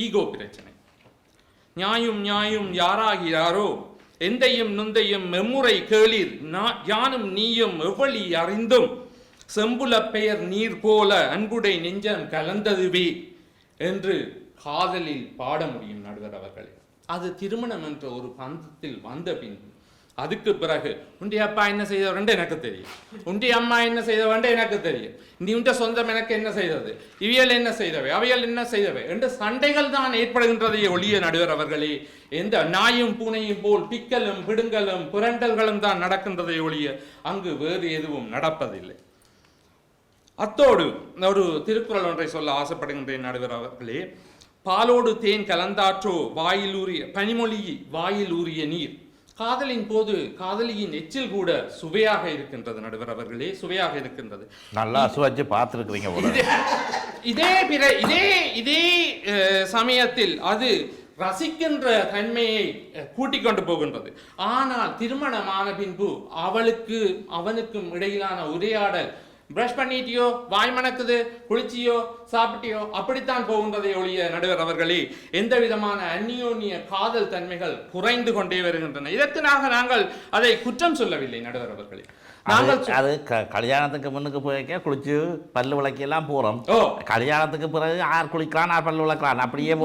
S2: ஈகோ பிரச்சனை. நியாயும் நியாயும் யாராகிறாரோ எந்தையும் நுந்தையும் மெம்முறை கேளீர் யானும் நீயும் எவ்வளி அறிந்தும் செம்புல பெயர் நீர் போல அன்புடை நெஞ்சம் கலந்ததுவே என்று காதலில் பாட முடியும் நடுவர் அவர்களே. அது திருமணம் என்ற ஒரு பந்தத்தில் வந்த பின்பு அதுக்கு பிறகு உண்டி அப்பா என்ன செய்தவரென்று எனக்கு தெரியும், உண்டி அம்மா என்ன செய்தவரென்று எனக்கு தெரியும், நீ உண்ட சொந்தம் எனக்கு என்ன செய்தது, இவியல் என்ன செய்தவை, அவையல் என்ன செய்தவை என்று சண்டைகள் தான் ஏற்படுகின்றதை ஒழிய நடுவர் அவர்களே, எந்த நாயும் பூனையும் போல் பிக்கலும் பிடுங்கலும் புரண்டல்களும் தான் நடக்கின்றதை ஒழிய அங்கு வேறு எதுவும் நடப்பதில்லை. அத்தோடு ஒரு திருக்குறள் ஒன்றை சொல்ல ஆசைப்படுகின்றேன் நடுவர் அவர்களே. பாலோடு தேன் கலந்தாற்றோ வாயிலூறிய பனிமொழி வாயில் ஊறிய நீர். காதலின் போது காதலியின் எச்சில் கூட சுவையாக இருக்கின்றது நடுவர் அவர்களே, சுவையாக இருக்கின்றது.
S4: நல்லா சுவைச்சு பார்த்துருக்கிறீங்க.
S2: இதே சமயத்தில் அது ரசிக்கின்ற தன்மையை கூட்டிக் கொண்டு போகின்றது. ஆனால் திருமணமான பின்பு அவனுக்கும் இடையிலான உரையாடல் பிரஷ் பண்ணிட்டியோ, வாய் மணக்குது, குளிச்சியோ, சாப்பிட்டியோ, அப்படித்தான் போகின்றதை ஒழிய நடுவர் அவர்களே, எந்த விதமான அந்நியோன்ய காதல் தன்மைகள் குறைந்து கொண்டே வருகின்றன. இதற்கு நாங்கள் அதை குற்றம் சொல்லவில்லை நடுவர் அவர்களே.
S4: அது கல்யாணத்துக்கு முன்னுக்கு போய்க்க குளிச்சு பல்லு விளக்கெல்லாம் போறோம். கல்யாணத்துக்கு பிறகு யார் குளிக்கலாம், யார் பல்லு விளக்கலாம், அப்படியே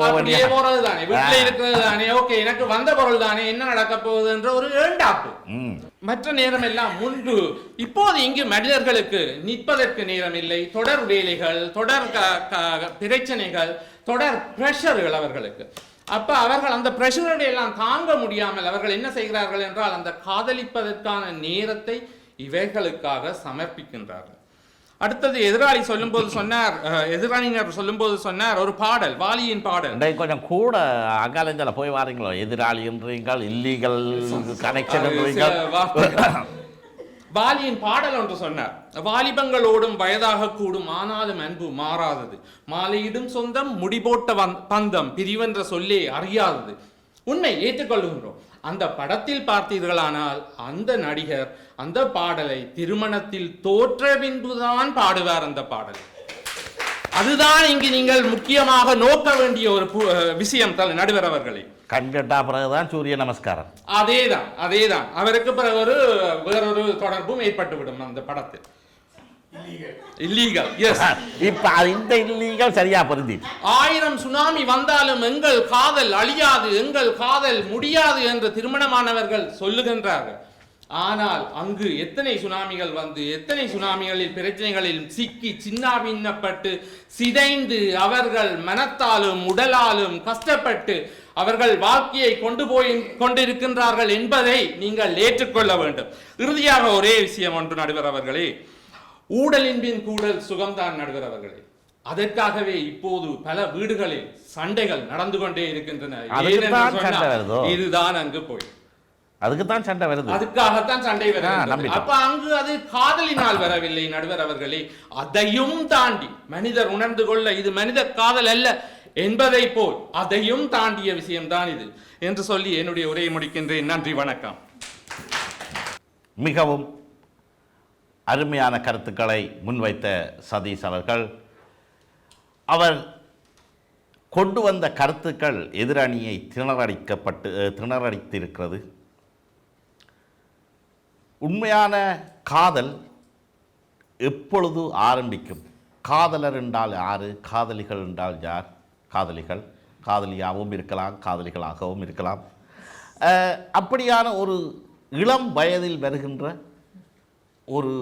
S2: போறது தானே, வீட்டுல இருக்கிறது தானே. ஓகே, எனக்கு வந்த பொருள் தானே, என்ன நடக்க போகுது என்ற ஒரு ஏண்டாப்பு. மற்ற நேரம் எல்லாம் முன்பு. இப்போது இங்கு மனிதர்களுக்கு நிற்பதற்கு நேரம் இல்லை. தொடர் வேலைகள், தொடர் பிரச்சனைகள், தொடர் பிரஷர்கள் அவர்களுக்கு. அப்ப அவர்கள் அந்த பிரஷர்களை எல்லாம் தாங்க முடியாமல் அவர்கள் என்ன செய்கிறார்கள் என்றால், அந்த காதலிப்பதற்கான நேரத்தை இவைகளுக்காக சமர்ப்பிக்கின்றார்கள். அடுத்தது எதிராளி சொல்லும்போது சொன்னார், எதிராளியினர் சொல்லும்போது சொன்னார் ஒரு பாடல், வாலியின் பாடல்.
S4: கொஞ்சம் கூட அங்காலஞ்சால போய் வாரீங்களோ, எதிராளி என்றீங்கள், இல்லீகல் கனெக்ஷன் என்றீங்கள்.
S2: வாலியின் பாடல் ஒன்று சொன்னார், வாலிபங்களோடும் வயதாக கூடும் ஆனாலும் அன்பு மாறாதது, மாலையிடும் சொந்தம் முடிபோட்ட பந்தம் பிரிவென்ற சொல்லே அறியாதது. உண்மை, ஏற்றுக்கொள்கின்றோம். அந்த படத்தில் பார்த்தீர்களானால் அந்த நடிகர் அந்த பாடலை திருமணத்தில் தோற்ற பின்புதான் பாடுவார். அந்த பாடலை அதுதான் இங்கு நீங்கள் முக்கியமாக நோக்க வேண்டிய ஒரு விஷயம் நடுவர் அவர்களை.
S4: கண்கட்டா பிறகுதான் சூரிய நமஸ்காரம்.
S2: அதேதான் அவருக்கு பிறகு வேறொரு தொடர்பும் ஏற்பட்டுவிடும் அந்த படத்தில். இல்லீகல். எஸ்,
S4: இப்ப இந்த இல்லீகல் சரியா பொருந்தி.
S2: 1000 சுனாமி வந்தாலும் எங்கள் காதல் அழியாது, எங்கள் காதல் முடியாது என்று திருமணமானவர்கள் சொல்லுகின்றார்கள். ஆனால் அங்கு எத்தனை சுனாமிகள் வந்து எத்தனை சுனாமிகளில் பிரச்சனைகளில் சிக்கி சின்னாபின்னப்பட்டு சிதைந்து அவர்கள் மனத்தாலும் உடலாலும் கஷ்டப்பட்டு அவர்கள் வாழ்க்கையை கொண்டிருக்கின்றார்கள் என்பதை நீங்கள் ஏற்றுக்கொள்ள வேண்டும். இறுதியாக ஒரே விஷயம் ஒன்று நடுவர் அவர்களே, ஊடலின் பின் கூடல் சுகம்தான் நடுவர் அவர்களே. அதற்காகவே இப்போது பல வீடுகளில் சண்டைகள் நடந்து கொண்டே இருக்கின்றன. இதுதான் அங்கு போய்
S4: அதுக்குத்தான் சண்டை வருது,
S2: அதுக்காகத்தான் சண்டை வருது. அப்ப அங்கு அது காதலினால் வரவில்லை நடுவர் அவர்களே. அதையும் தாண்டி மனிதர் உணர்ந்து கொள்ள இது மனித காதல் அல்ல என்பதை போல் அதையும் தாண்டிய விஷயம்தான் இது என்று சொல்லி என்னுடைய உரையை முடிக்கின்றேன். நன்றி, வணக்கம்.
S4: மிகவும் அருமையான கருத்துக்களை முன்வைத்த சதீஷ் அவர்கள். அவர் கொண்டு வந்த கருத்துக்கள் எதிரணியை திணறடித்திருக்கிறது. உண்மையான காதல் எப்பொழுது ஆரம்பிக்கும்? காதலர் என்றால் யாரு? காதலிகள் என்றால் யார்? காதலிகள் காதலியாகவும் இருக்கலாம், காதலிகளாகவும் இருக்கலாம். அப்படியான ஒரு இளம் வயதில் வருகின்ற ஒரு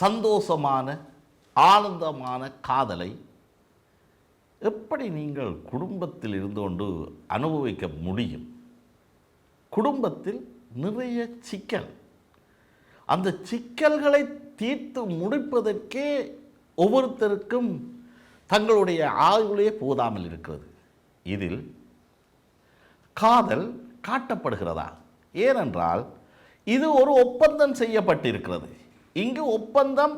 S4: சந்தோஷமான ஆனந்தமான காதலை எப்படி நீங்கள் குடும்பத்தில் இருந்து கொண்டு அனுபவிக்க முடியும்? குடும்பத்தில் நிறைய சிக்கல், அந்த சிக்கல்களை தீர்த்து முடிப்பதற்கே ஒவ்வொருத்தருக்கும் தங்களுடைய ஆயுளே போதாமல் இருக்கிறது. இதில் காதல் காட்டப்படுகிறதா? ஏனென்றால் இது ஒரு ஒப்பந்தம் செய்யப்பட்டிருக்கிறது. இங்கு ஒப்பந்தம்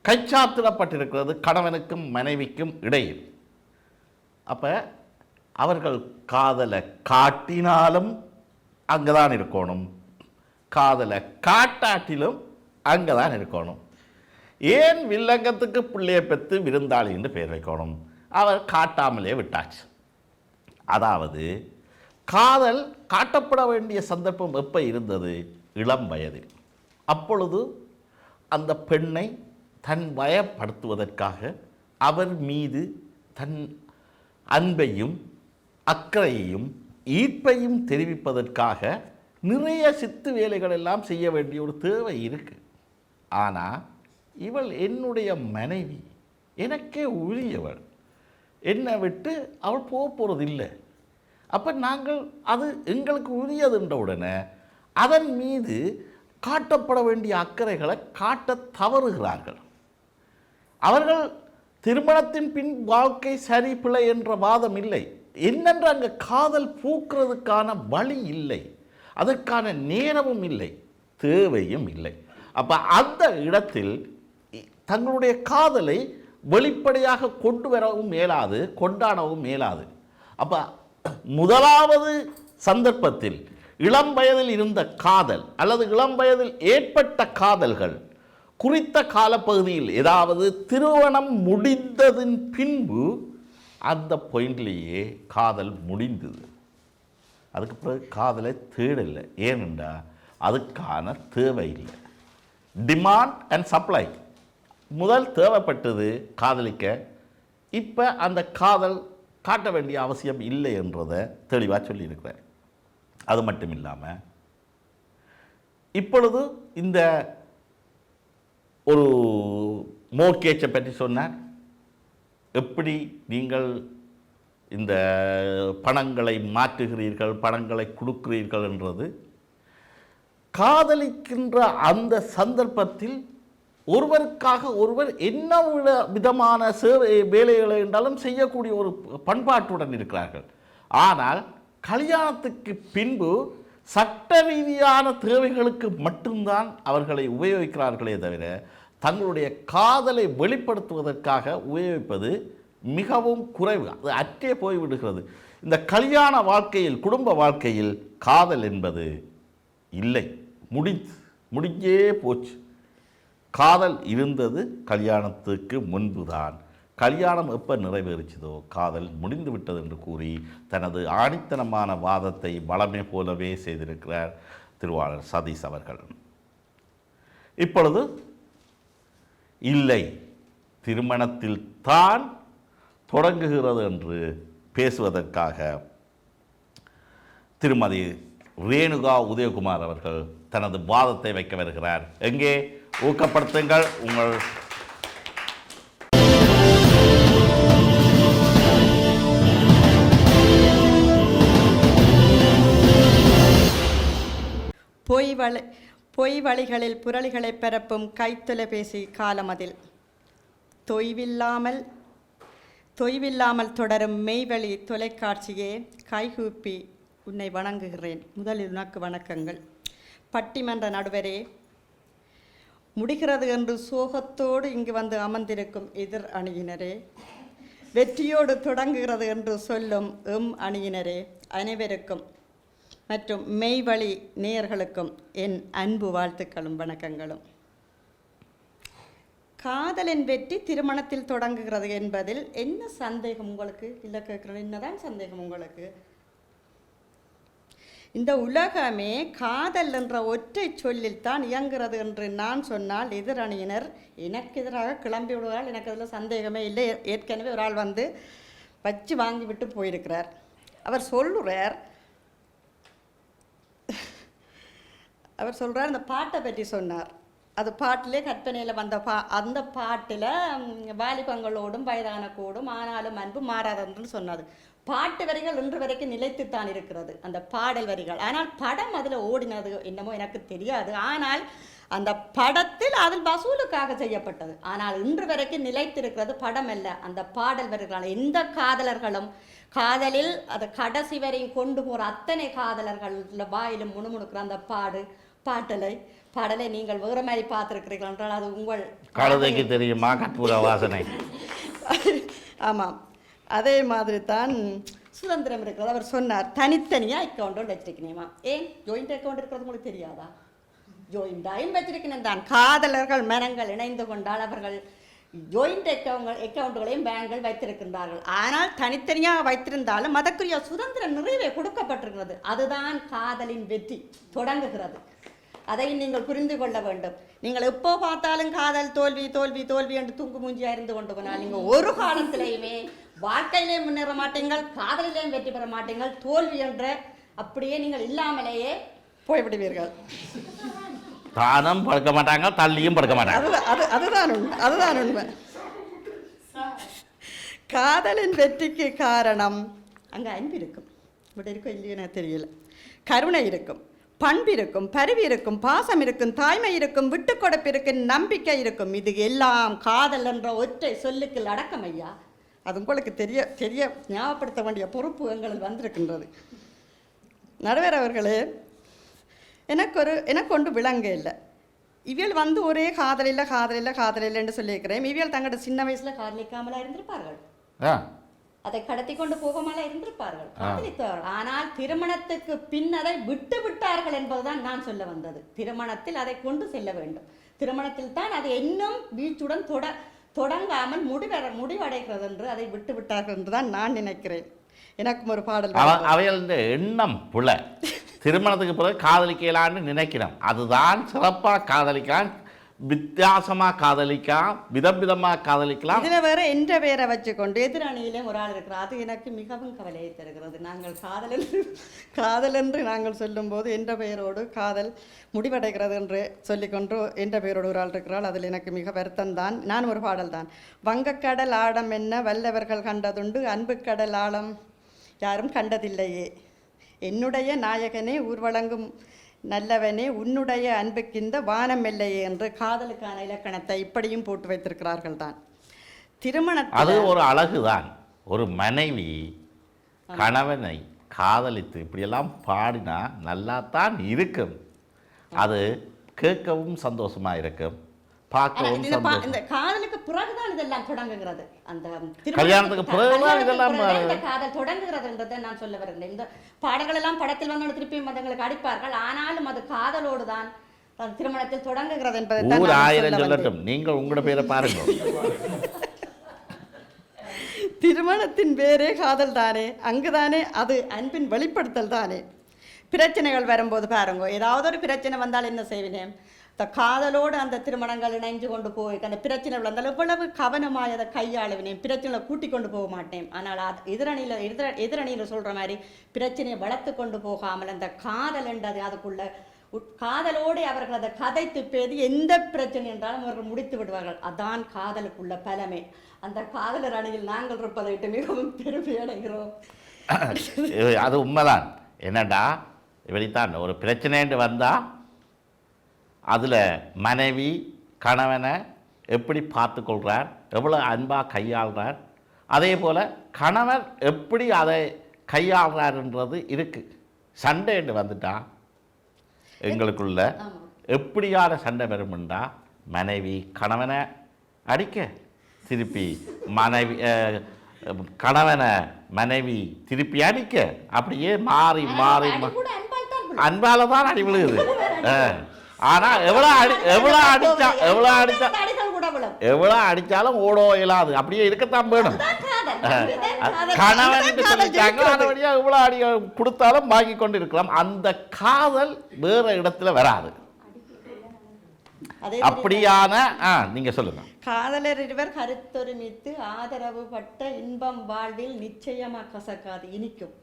S4: கைச்சாத்திடப்பட்டிருக்கிறது கணவனுக்கும் மனைவிக்கும் இடையில். அப்போ அவர்கள் காதலை காட்டினாலும் அங்கே தான் இருக்கணும், காதலை காட்டாட்டிலும் அங்கே தான் இருக்கணும். ஏன் வில்லங்கத்துக்கு பிள்ளையை பெற்று விருந்தாளி என்று பெயர் வைக்கணும்? அவர் காட்டாமலே விட்டாச்சு. அதாவது காதல் காட்டப்பட வேண்டிய சந்தர்ப்பம் எப்போ இருந்தது? இளம் வயதில். அப்பொழுது அந்த பெண்ணை தன் வயப்படுத்துவதற்காக அவர் மீது தன் அன்பையும் அக்கறையையும் ஈர்ப்பையும் தெரிவிப்பதற்காக நிறைய சித்து வேலைகள் எல்லாம் செய்ய வேண்டிய ஒரு தேவை இருக்கு. ஆனால் இவள் என்னுடைய மனைவி, எனக்கே உரியவள், என்னை விட்டு அவள் போக போகிறதில்லை. அப்போ நாங்கள் அது எங்களுக்கு உரியதுன்ற உடனே அதன் மீது காட்டப்பட வேண்டிய அக்கறைகளை காட்ட தவறுகிறார்கள். அவர்கள் திருமணத்தின் பின் வாழ்க்கை சரி பிழை என்ற வாதம் இல்லை. என்னென்று அங்கே காதல் பூக்கிறதுக்கான வழி இல்லை, அதற்கான நேரமும் இல்லை, தேவையும் இல்லை. அப்போ அந்த இடத்தில் தங்களுடைய காதலை வெளிப்படையாக கொண்டு வரவும் மேலாது, கொண்டாடவும் மேலாது. அப்போ முதலாவது சந்தர்ப்பத்தில் இளம் வயதில் இருந்த காதல் அல்லது இளம் வயதில் ஏற்பட்ட காதல்கள் குறித்த காலப்பகுதியில், ஏதாவது திருமணம் முடிந்ததின் பின்பு அந்த பாயிண்ட்லேயே காதல் முடிந்தது. அதுக்கு பிறகு காதலை தேடலை. ஏனென்றால் அதுக்கான தேவை இல்லை. டிமாண்ட் அண்ட் சப்ளை முதல் தேவைப்பட்டது காதலிக்க. இப்போ அந்த காதல் காட்ட வேண்டிய அவசியம் இல்லை என்றதை தெளிவாக சொல்லியிருக்கிறேன். அது மட்டும் இல்லாமல் இப்பொழுது இந்த ஒரு மோர்கேஜை பற்றி சொன்னார். எப்படி நீங்கள் இந்த பணங்களை மாற்றுகிறீர்கள், பணங்களை கொடுக்கிறீர்கள் என்றது காதலிக்கின்ற அந்த சந்தர்ப்பத்தில் ஒருவருக்காக ஒருவர் என்ன விதமான சேவை வேலைகளை என்றாலும் செய்யக்கூடிய ஒரு பண்பாட்டுடன் இருக்கிறார்கள். ஆனால் கல்யாணத்துக்கு பின்பு சட்ட ரீதியான தேவைகளுக்கு மட்டும்தான் அவர்களை உபயோகிக்கிறார்களே தவிர தங்களுடைய காதலை வெளிப்படுத்துவதற்காக உபயோகிப்பது மிகவும் குறைவு. அது அற்றே போய்விடுகிறது. இந்த கல்யாண வாழ்க்கையில், குடும்ப வாழ்க்கையில் காதல் என்பது இல்லை, முடிஞ்சே போச்சு. காதல் இருந்தது கல்யாணத்துக்கு முன்புதான். கல்யாணம் எப்போ நிறைவேறிச்சதோ காதல் முடிந்து விட்டது என்று கூறி தனது ஆணித்தனமான வாதத்தை வளமை போலவே செய்திருக்கிறார் திருவாளர் சதீஷ் அவர்கள். இப்பொழுது இல்லை, திருமணத்தில் தான் தொடங்குகிறது என்று பேசுவதற்காக திருமதி ரேணுகா உதயகுமார் அவர்கள் தனது வாதத்தை வைக்க வருகிறார். எங்கே ஊக்கப்படுத்துங்கள் உங்கள்
S3: பொய் வழிகளில் புரளிகளை பரப்பும் கைத்தொலைபேசி காலமதில் தொய்வில்லாமல் தொடரும் மெய்வழி தொலைக்காட்சியே, கைகூப்பி உன்னை வணங்குகிறேன். முதலில் உனக்கு வணக்கங்கள். பட்டிமன்ற நடுவரே, முடிகிறது என்று சோகத்தோடு இங்கு வந்து அமர்ந்திருக்கும் எதிர் அணியினரே, வெற்றியோடு தொடங்குகிறது என்று சொல்லும் அணியினரே அனைவருக்கும் மற்றும் மெய்வழி நேயர்களுக்கும் என் அன்பு வாழ்த்துக்களும் வணக்கங்களும். காதலின் வெற்றி திருமணத்தில் தொடங்குகிறது என்பதில் என்ன சந்தேகம் உங்களுக்கு? இல்லை கேட்குறது, என்னதான் சந்தேகம் உங்களுக்கு? இந்த உலகமே காதல் என்ற ஒற்றை சொல்லில் தான் இயங்குகிறது என்று நான் சொன்னால் எதிரணியினர் எனக்கு எதிராக கிளம்பி விடுவாள். எனக்கு அதில் சந்தேகமே இல்லை. ஏற்கனவே ஒரு ஆள் வந்து வச்சு வாங்கி விட்டு போயிருக்கிறார். அவர் சொல்கிறார் அந்த பாட்டை பற்றி சொன்னார். அது பாட்டிலே கற்பனையில் வந்த அந்த பாட்டில் வாலிபங்களோடும் வயதானக்கோடும் ஆனாலும் அன்பு மாறாதன்னு சொன்னது. பாட்டு வரிகள் இன்று வரைக்கும் நிலைத்துத்தான் இருக்கிறது, அந்த பாடல் வரிகள். ஆனால் படம் அதில் ஓடினது என்னமோ எனக்கு தெரியாது. ஆனால் அந்த படத்தில் அதில் வசூலுக்காக செய்யப்பட்டது. ஆனால் இன்று வரைக்கும் நிலைத்திருக்கிறது படம் அல்ல, அந்த பாடல் வரிகள். எந்த காதலர்களும் காதலில் அதை கடைசி வரையும் கொண்டு போகிற அத்தனை காதலர்கள் வாயிலும் முணுமுணுக்கிற அந்த பாடலை நீங்கள் வேறு மாதிரி பார்த்துருக்கிறீர்கள் என்றால் அது உங்கள்
S4: கழுதைக்கு தெரியுமா கற்பூர வாசனை.
S3: ஆமாம், அதே மாதிரி தான் சுதந்திரம் இருக்கிறது. அவர் சொன்னார் தனித்தனியாக அக்கௌண்ட்டோடு வச்சிருக்கணுமா. ஏன் ஜாயிண்ட் அக்கௌண்ட் இருக்கிறது உங்களுக்கு தெரியாதா? ஜாயிண்டாயும் வச்சிருக்கணும் தான். காதலர்கள் மனங்கள் இணைந்து கொண்டால் அவர்கள் ஜாயிண்ட் அக்கௌண்ட்டுகளையும் பேங்குகள் வைத்திருக்கின்றார்கள். ஆனால் தனித்தனியாக வைத்திருந்தாலும் அதற்குரிய சுதந்திர நிறைவே கொடுக்கப்பட்டிருக்கிறது. அதுதான் காதலின் வெற்றி தொடங்குகிறது. அதை நீங்கள் புரிந்து கொள்ள வேண்டும். நீங்கள் எப்போ பார்த்தாலும் காதல் தோல்வி தோல்வி தோல்வி என்று தூங்கு மூஞ்சியாக இருந்து கொண்டு போனால் நீங்கள் ஒரு காலத்திலேயுமே வாழ்க்கையிலே முன்னேற மாட்டீங்கள், காதலிலேயும் வெற்றி பெற மாட்டீங்கள். தோல்வி என்ற அப்படியே நீங்கள் இல்லாமலேயே போய்விடுவீர்கள்.
S4: தானும் படுக்க மாட்டாங்க, தள்ளியும் படுக்க மாட்டாங்க.
S3: அதுதான் உண்மை. காதலின் வெற்றிக்கு காரணம் அங்கே அன்பு இருக்கும். இப்படி இருக்கும் இல்லையோ எனக்கு தெரியல. கருணை இருக்கும், பண்பு இருக்கும், பரிவு இருக்கும், பாசம் இருக்கும், தாய்மை இருக்கும், விட்டு கொடுப்பு இருக்கும், நம்பிக்கை இருக்கும். இது எல்லாம் காதல் என்ற ஒற்றை சொல்லுக்கு அடக்கம் ஐயா. அது உங்களுக்கு தெரிய ஞாபகப்படுத்த வேண்டிய பொறுப்பு எங்களுக்கு வந்திருக்கின்றது. நடுவர் அவர்களே, எனக்கு ஒன்று விளங்க இல்லை. இவியல் வந்து ஒரே காதலில்லைன்னு சொல்லியிருக்கிறேன். இவியல் தங்களோட சின்ன வயசில் காதலிக்காமலா இருந்திருப்பார்கள், அதை கடத்தி கொண்டு போகாமல இருந்திருப்பார்கள், காதலித்தார்கள். ஆனால் திருமணத்துக்கு பின் அதை விட்டு விட்டார்கள் என்பதுதான் நான் சொல்ல வந்தது. திருமணத்தில் அதை கொண்டு செல்ல வேண்டும். திருமணத்தில் தான் அதை இன்னும் வீச்சுடன் தொடங்காமல் முடிவடைகிறது என்று அதை விட்டு விட்டார்கள் என்றுதான் நான் நினைக்கிறேன். எனக்கும் ஒரு பாடல்.
S4: அவைகள் இந்த எண்ணம் புல திருமணத்துக்கு பிறகு காதலிக்கலான்னு நினைக்கிறோம். அதுதான் சிறப்பாக காதலிக்கலாம், வித்தியாசமாக காதலிக்கலாம், விதமாக காதலிக்கலாம்.
S3: இதில் வேற என்ற பேரை வச்சுக்கொண்டு எதிரணியிலே ஒரு ஆள் இருக்கிறார். அது எனக்கு மிகவும் கவலையை தருகிறது. நாங்கள் காதல் என்று நாங்கள் சொல்லும்போது என்ற பெயரோடு காதல் முடிவடைகிறது என்று சொல்லிக்கொண்டு என்ற பெயரோடு ஒரு ஆள் இருக்கிறாள். அதில் எனக்கு மிக வருத்தம்தான். நான் ஒரு பாடல் தான். வங்கக்கடல் ஆழம் என்ன வல்லவர்கள் கண்டதுண்டு, அன்பு கடல் ஆழம் யாரும் கண்டதில்லையே, என்னுடைய நாயகனே ஊர்வலங்கும் நல்லவனே உன்னுடைய அன்புக்கிந்த வானம் இல்லையே என்று காதலுக்கான இலக்கணத்தை இப்படியும் போட்டு வைத்திருக்கிறார்கள் தான். திருமணத்தில்
S4: அது ஒரு அழகுதான். ஒரு மனைவி கணவனை காதலித்து இப்படியெல்லாம் பாடினா நல்லா தான் இருக்கும். அது கேட்கவும் சந்தோஷமாக இருக்கும், பார்க்கவும் சந்தோஷம்.
S3: இந்த காதலுக்கு பிறகுதான் இதெல்லாம் தொடங்குகிறது. அந்த
S4: கல்யாணத்துக்கு பிறகுதான் இதெல்லாம்
S3: காதல் தொடங்குகிறது என்றதை நான் சொல்ல வருகிறேன். இந்த பாடங்கள் எல்லாம் படத்தில் வந்து திருப்பி மதங்களுக்கு அடிப்பார்கள். ஆனாலும் அது காதலோடு தான் திருமணத்தில் தொடங்குகிறது என்பதை
S4: ஊர் ஆயிரம் சொல்லட்டும், நீங்கள் உங்களோட பேரை பாருங்க.
S3: திருமணத்தின் பேரே காதல் தானே, அங்குதானே அது அன்பின் வெளிப்படுத்தல் தானே. பிரச்சனைகள் வரும்போது பாருங்க, ஏதாவது ஒரு பிரச்சனை வந்தால் என்ன செய்வேன், இந்த காதலோடு அந்த திருமணங்கள் இணைஞ்சு கொண்டு போய் அந்த பிரச்சனை வந்தால் இவ்வளவு கவனமாக அதை கையாளுவேன், பிரச்சனைகளை கூட்டி கொண்டு போக மாட்டேன். ஆனால் எதிரணியில் சொல்கிற மாதிரி பிரச்சனையை வளர்த்து கொண்டு போகாமல் அந்த காதல் என்றது அதுக்குள்ள காதலோடு அவர்கள் அதை கதைத்து பேதி எந்த பிரச்சனை என்றாலும் அவர்கள் முடித்து விடுவார்கள். அதான் காதலுக்குள்ள பலமே. அந்த காதலர் அணியில் நாங்கள் இருப்பதை விட்டு மிகவும் பெருமை அடைகிறோம்.
S4: அது உண்மைதான். என்னடா இப்படித்தான் ஒரு பிரச்சனைன்னு வந்தால் அதில் மனைவி கணவனை எப்படி பார்த்து கொள்கிறார், எவ்வளோ அன்பாக கையாளுறார், அதே போல் கணவன் எப்படி அதை கையாளுறாருன்றது இருக்குது. சண்டைன்னு வந்துட்டா எங்களுக்குள்ள எப்படியான சண்டை வரும்ண்டா, மனைவி கணவனை அடிக்க, திருப்பி கணவனை மனைவி திருப்பி அடிக்க, அப்படியே மாறி மாறி அன்பால தான் அடி விழுகுது. ஆனால் எவ்வளோ அடித்தாலும் ஓடோ இயலாது, அப்படியே இருக்கத்தான் வேணும். கணவன் சொல்லிட்டாங்க, அதபடியா எவ்வளோ அடி கொடுத்தாலும் வாங்கி கொண்டு இருக்கலாம். அந்த காதல் வேற இடத்துல வராது.
S3: அதே
S4: அப்படியான நீங்க சொல்லுங்க.
S3: காதலர் இருவர் கருத்தொருமித்து ஆதரவு பட்ட இன்பம் வாழ்வில் நிச்சயமா கசக்காது இனிக்கும்.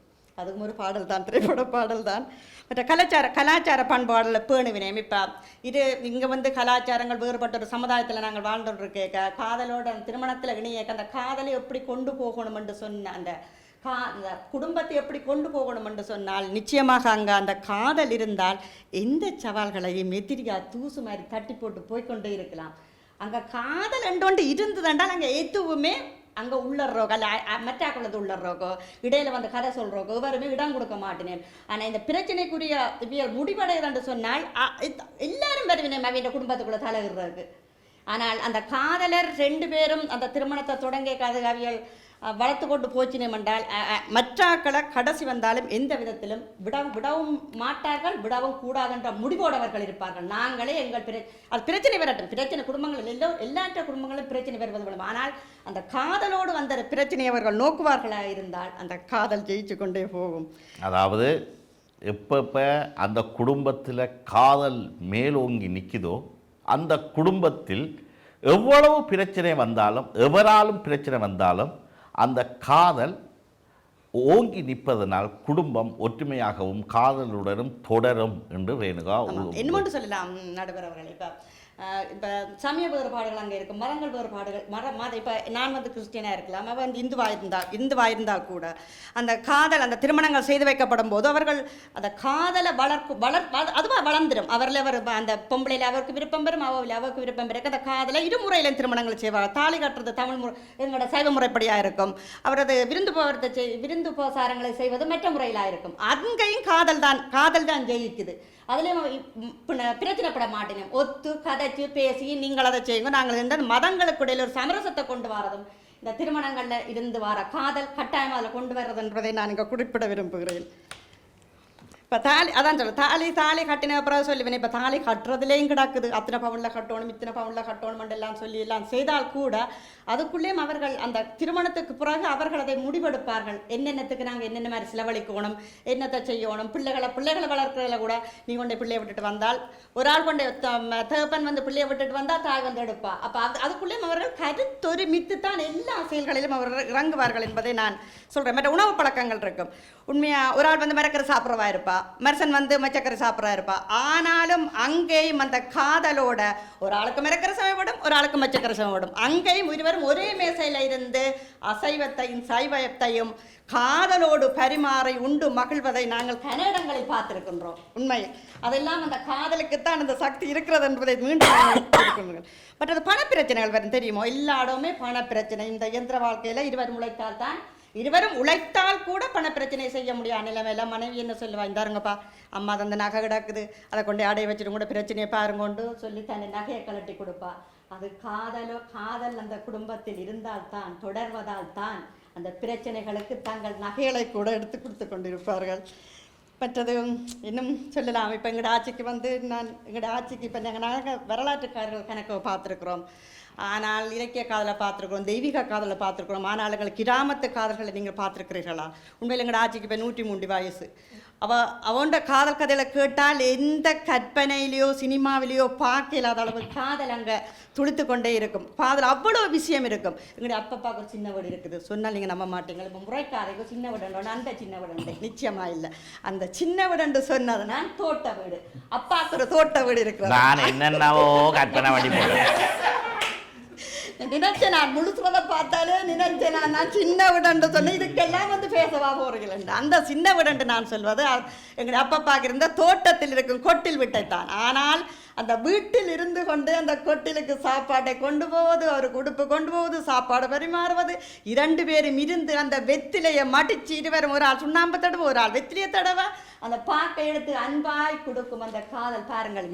S3: அதுவும் ஒரு பாடல் தான், திரைப்பட பாடல் தான். மற்ற கலாச்சார பண்பாடல பேணுவினேன். இப்போ இது இங்கே வந்து கலாச்சாரங்கள் வேறுபட்ட ஒரு சமுதாயத்தில் நாங்கள் வாழ்ந்துட்டு கேட்க காதலோட திருமணத்தில் இணையக்க அந்த காதலை எப்படி கொண்டு போகணும் என்று சொன்ன அந்த குடும்பத்தை எப்படி கொண்டு போகணும் என்று சொன்னால் நிச்சயமாக அங்கே அந்த காதல் இருந்தால் எந்த சவால்களையும் எதிரியா தூசு மாதிரி தட்டி போட்டு போய்கொண்டே இருக்கலாம். அங்கே காதல் என்றொன்று இருந்ததுன்றால் அங்கே எதுவுமே அங்கே உள்ளறோக்கோ அல்ல மற்றாக்குள்ளது உள்ளறோக்கோ இடையில வந்து கதை சொல்கிறோக்கோ எவருமே இடம் கொடுக்க மாட்டேனேன். ஆனால் இந்த பிரச்சனைக்குரிய முடிவடையதுன்னு சொன்னால் எல்லாரும் வருவினேன் அவங்க குடும்பத்துக்குள்ளே தலையிடுறதுக்கு. ஆனால் அந்த காதலர் 2 பேரும் அந்த திருமணத்தை தொடங்கிய கதைகள் வளர்த்து கொண்டு போச்சினோம் என்றால் மற்றாக்களை கடைசி வந்தாலும் எந்த விதத்திலும் விடவும் மாட்டார்கள், விடவும் கூடாதுன்ற முடிவோடவர்கள் இருப்பார்கள். நாங்களே எங்கள் அது பிரச்சனை வரட்டும், பிரச்சனை குடும்பங்கள் எல்லாற்ற குடும்பங்களும் பிரச்சனை வருவது மூலம். ஆனால் அந்த காதலோடு வந்த பிரச்சனையை அவர்கள் நோக்குவார்களாக இருந்தால் அந்த காதல் ஜெயிச்சு கொண்டே போகும்.
S4: அதாவது எப்போ அந்த குடும்பத்தில் காதல் மேலோங்கி நிற்குதோ அந்த குடும்பத்தில் எவ்வளவு பிரச்சனை வந்தாலும் எவராலும் பிரச்சனை வந்தாலும் அந்த காதல் ஓங்கி நிற்பதனால் குடும்பம் ஒற்றுமையாகவும் காதலுடனும் தொடரும் என்று ரேணுகா
S3: என்னமொன்று சொல்லலாம். நடுவர் அவர்கள் இப்போ சமய வேறுபாடுகள் அங்கே இருக்கும், மதங்கள் வேறுபாடுகள் இப்போ நான் வந்து கிறிஸ்டியனாக இருக்கலாம், அவன் வந்து இந்துவாக இருந்தால் கூட அந்த காதல் அந்த திருமணங்கள் செய்து வைக்கப்படும் போது அவர்கள் அந்த காதலை அதுவாக வளர்ந்துடும். அவர் அந்த பொம்பளையில் அவருக்கு விருப்பம் பெறும், அவருக்கு விருப்பம் பெறும். அந்த காதலை இருமுறையிலும் திருமணங்கள் செய்வாங்க. தாலி கட்டுறது தமிழ் முறை எங்களோட சைவ முறைப்படியாக இருக்கும். அவரது விருந்து உபசாரங்களை செய்வது மற்ற முறையிலாக இருக்கும். அங்கேயும் காதல் தான் ஜெயிக்குது. அதுலேயும் பிரச்சனைப்பட மாட்டேன். ஒத்து கதைச்சு பேசி நீங்கள் அதை செய்யுங்க நாங்கள் இருந்தால் மதங்களுக்கு இடையில் ஒரு சமரசத்தை கொண்டு வரதும் இந்த திருமணங்களில் இருந்து வர காதல் கட்டாயம் அதில் கொண்டு வர்றது என்பதை நான் இங்கே குறிப்பிட விரும்புகிறேன். இப்போ அதான் சொல்ல தாலி கட்டின பிறகு சொல்லுவேன். இப்போ தாலி கட்டுறதுலேயும் கிடக்குது, அத்தனை பவுனில் கட்டணும் இத்தனை பவுனில் கட்டணும் எல்லாம் சொல்லி எல்லாம் செய்தால் கூட அதுக்குள்ளேயும் அவர்கள் அந்த திருமணத்துக்கு பிறகு அவர்கள் அதை முடிவெடுப்பார்கள். என்னென்னத்துக்கு நாங்கள் என்னென்ன மாதிரி செலவழிக்கணும், என்னத்தை செய்யணும். பிள்ளைகளை வளர்க்குறதுல கூட நீ கொண்டே பிள்ளையை விட்டுட்டு வந்தால் ஒரு ஆள் கொண்டே தேப்பன் வந்து பிள்ளையை விட்டுட்டு வந்தால் தாய் வந்து எடுப்பா. அப்போ அதுக்குள்ளேயும் அவர்கள் கருத்தொருமித்து தான் எல்லா செயல்களிலும் அவர்கள் இறங்குவார்கள் என்பதை நான் சொல்கிறேன். மற்ற உணவு பழக்கங்கள் இருக்கும். உண்மையாக ஒரு ஆள் வந்து மரக்கரை சாப்பிட்றவா இருப்பா, மனுஷன் வந்து மச்சக்கரை சாப்பிட்றா இருப்பா. ஆனாலும் அங்கேயும் அந்த காதலோட ஒரு ஆளுக்கு மரக்கரை சமைப்படும், ஒரு ஆளுக்கு மச்சக்கரை சமைப்படும். அங்கேயும் இருவரும் ஒரே மேசையில் இருந்து அசைவத்தையும் சைவத்தையும் காதலோடு பரிமாறி உண்டு மகிழ்வதை நாங்கள் கன்னடங்களில் பார்த்திருக்கின்றோம். உண்மையில் அதெல்லாம் அந்த காதலுக்குத்தான் அந்த சக்தி இருக்கிறது என்பதை மீண்டும் மற்றது பணப்பிரச்சனைகள் வரும் தெரியுமோ. எல்லா இடமே பணப்பிரச்சனை. இந்த இயந்திர வாழ்க்கையில் இருவரும் உழைத்தால் கூட பண பிரச்சனை செய்ய முடியாது நிலைமையில மனைவி என்ன சொல்லுவா, இந்தாருங்கப்பா அம்மா அந்த நகை கிடக்குது அதை கொண்டு அடைய வச்சுட்டு கூட பிரச்சனையை பாருங்கொண்டு சொல்லி தன்னை நகையை கலட்டி கொடுப்பா. அது காதல் அந்த குடும்பத்தில் இருந்தால்தான் தொடர்வதால் தான் அந்த பிரச்சனைகளுக்கு தங்கள் நகைகளை கூட எடுத்து கொடுத்து கொண்டிருப்பார்கள். மற்றது இன்னும் சொல்லலாம். இப்போ எங்களோட ஆட்சிக்கு வந்து எங்களோட ஆட்சிக்கு இப்போ நாங்கள் வரலாற்றுக்காரர்கள் கணக்கு பார்த்துருக்குறோம். ஆனால் இலக்கிய காதலை பார்த்துருக்குறோம், தெய்வீக காதலை பார்த்துருக்குறோம். ஆனால் எங்கள் கிராமத்து காதல்களை நீங்கள் பார்த்துருக்கிறீர்களா? உண்மையில் எங்களோட ஆட்சிக்கு இப்போ 103 வயசு. அவனோட காதல் கதையில் கேட்டால் எந்த கற்பனையிலையோ சினிமாவிலையோ பார்க்க இல்லாத அளவு காதல் அங்கே துளித்து கொண்டே இருக்கும். காதல் அவ்வளோ விஷயம் இருக்கும். எங்களுடைய அப்பாவுக்கு ஒரு சின்ன வீடு இருக்குது சொன்னால் நீங்கள் நம்ப மாட்டீங்க. இப்போ முறைக்காரைக்கும் சின்ன வீடு அந்த சின்ன வீடு நிச்சயமாக இல்லை. அந்த சின்ன வீடு சொன்னது நான் தோட்ட வீடு, அப்பாவுக்கு ஒரு தோட்ட வீடு இருக்கிறது.
S4: நான் என்னென்னவோ கற்பனை பண்ணி
S3: நினைச்சேன். நான் முழுசுறதை பார்த்தாலே நினைச்சேன் நான் சின்ன விடன்று சொன்னேன். இதுக்கெல்லாம் வந்து பேசவா போறீர்கள். அந்த சின்ன விடன்று நான் சொல்வது எங்கள் அப்பப்பாக்கு இருந்த தோட்டத்தில் இருக்கும் கொட்டில் விட்டைத்தான். ஆனால் அந்த வீட்டில் இருந்து கொண்டு அந்த கொட்டிலுக்கு சாப்பாட்டை கொண்டு போவது, அவருக்கு உடுப்பு கொண்டு போவது, சாப்பாடு பரிமாறுவது, 2 பேரும் இருந்து அந்த வெத்திலையை மடிச்சு இருவரும் ஒரு ஆள் சுண்ணாம்பு தடவை ஒரு ஆள் வெத்திலையை தடவை அந்த பாக்கை எடுத்து அன்பாய் கொடுக்கும் அந்த காதல் பாருங்கள்.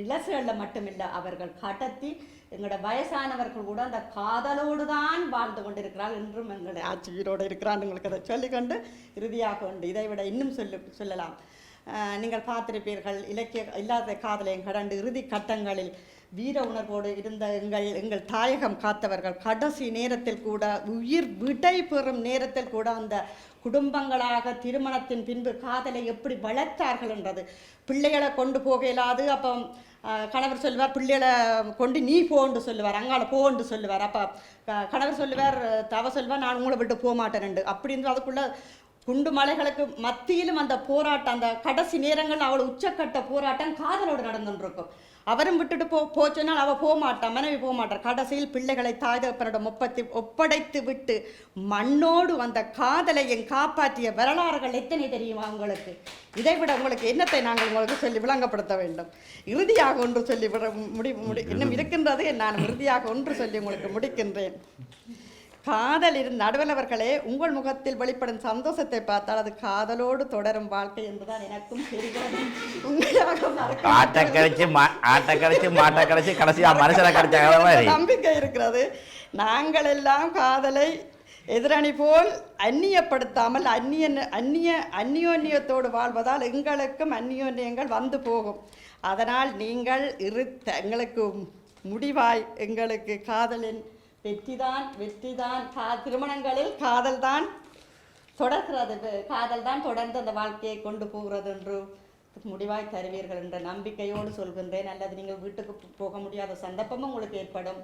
S3: இலசுகளில் மட்டுமில்லை, அவர்கள் கடத்தி எங்களோட வயசானவர்கள் கூட அந்த காதலோடு தான் வாழ்ந்து கொண்டிருக்கிறார். என்றும் எங்களுடைய ஆட்சியரோடு இருக்கிறான். உங்களுக்கு அதை சொல்லிக்கொண்டு இறுதியாக உண்டு. இதை விட இன்னும் சொல்லலாம். நீங்கள் பார்த்திருப்பீர்கள், இலக்கிய இல்லாத காதலையும் கடந்து இறுதி கட்டங்களில் வீர உணர்வோடு இருந்த எங்கள் தாயகம் காத்தவர்கள் கடைசி நேரத்தில் கூட, உயிர் விடை பெறும் நேரத்தில் கூட அந்த குடும்பங்களாக திருமணத்தின் பின்பு காதலை எப்படி வளர்த்தார்கள் என்றது. பிள்ளைகளை கொண்டு போக இயலாது. அப்போ கணவர் சொல்லுவார், பிள்ளைகளை கொண்டு நீ போன்னு சொல்லுவார், அங்கால போன்னு சொல்லுவார். அப்போ கணவர் சொல்லுவார், தவ சொல்லுவார், நான் உங்களை விட்டு போக மாட்டேன். அப்படி இருந்து அதுக்குள்ள குண்டு மலைகளுக்கு மத்தியிலும் அந்த போராட்டம், அந்த கடைசி நேரங்கள் அவள் உச்சக்கட்ட போராட்டம் காதலோடு நடந்துருக்கும். அவரும் விட்டுட்டு போச்சோன்னால் அவள் போக மாட்டான், மனைவி போக மாட்டார். கடைசியில் பிள்ளைகளை தாய் தகப்பனிடம் ஒப்படைத்து விட்டு மண்ணோடு வந்த காதலையும் காப்பாற்றிய வரலாறுகள் எத்தனை தெரியுமா உங்களுக்கு? இதைவிட உங்களுக்கு என்னத்தை நாங்கள் உங்களுக்கு சொல்லி விளங்கப்படுத்த வேண்டும்? இறுதியாக ஒன்று சொல்லி இன்னும் இருக்கின்றது. நான் இறுதியாக ஒன்று சொல்லி உங்களுக்கு முடிக்கின்றேன். காதல் இருந்த நடுவலவர்களே, உங்கள் முகத்தில் வெளிப்படும் சந்தோஷத்தை பார்த்தால் அது காதலோடு தொடரும் வாழ்க்கை என்றுதான் எனக்கும் தெரிகிறது. நம்பிக்கை இருக்கிறது. நாங்கள் எல்லாம் காதலை எதிரணி போல் அந்நியப்படுத்தாமல் அந்நியோன்யத்தோடு வாழ்வதால் எங்களுக்கும் அந்நியோன்யங்கள் வந்து போகும். அதனால் நீங்கள் எங்களுக்கு முடிவாய் எங்களுக்கு காதலின் வெற்றிதான் திருமணங்களில் காதல் தான் தொடர்கிறது, காதல் தான் தொடர்ந்து அந்த வாழ்க்கையை கொண்டு போகிறது என்று முடிவாய் தருவீர்கள் என்ற நம்பிக்கையோடு சொல்கின்றேன். அல்லது நீங்கள் வீட்டுக்கு போக முடியாத சந்தர்ப்பமும் உங்களுக்கு ஏற்படும்.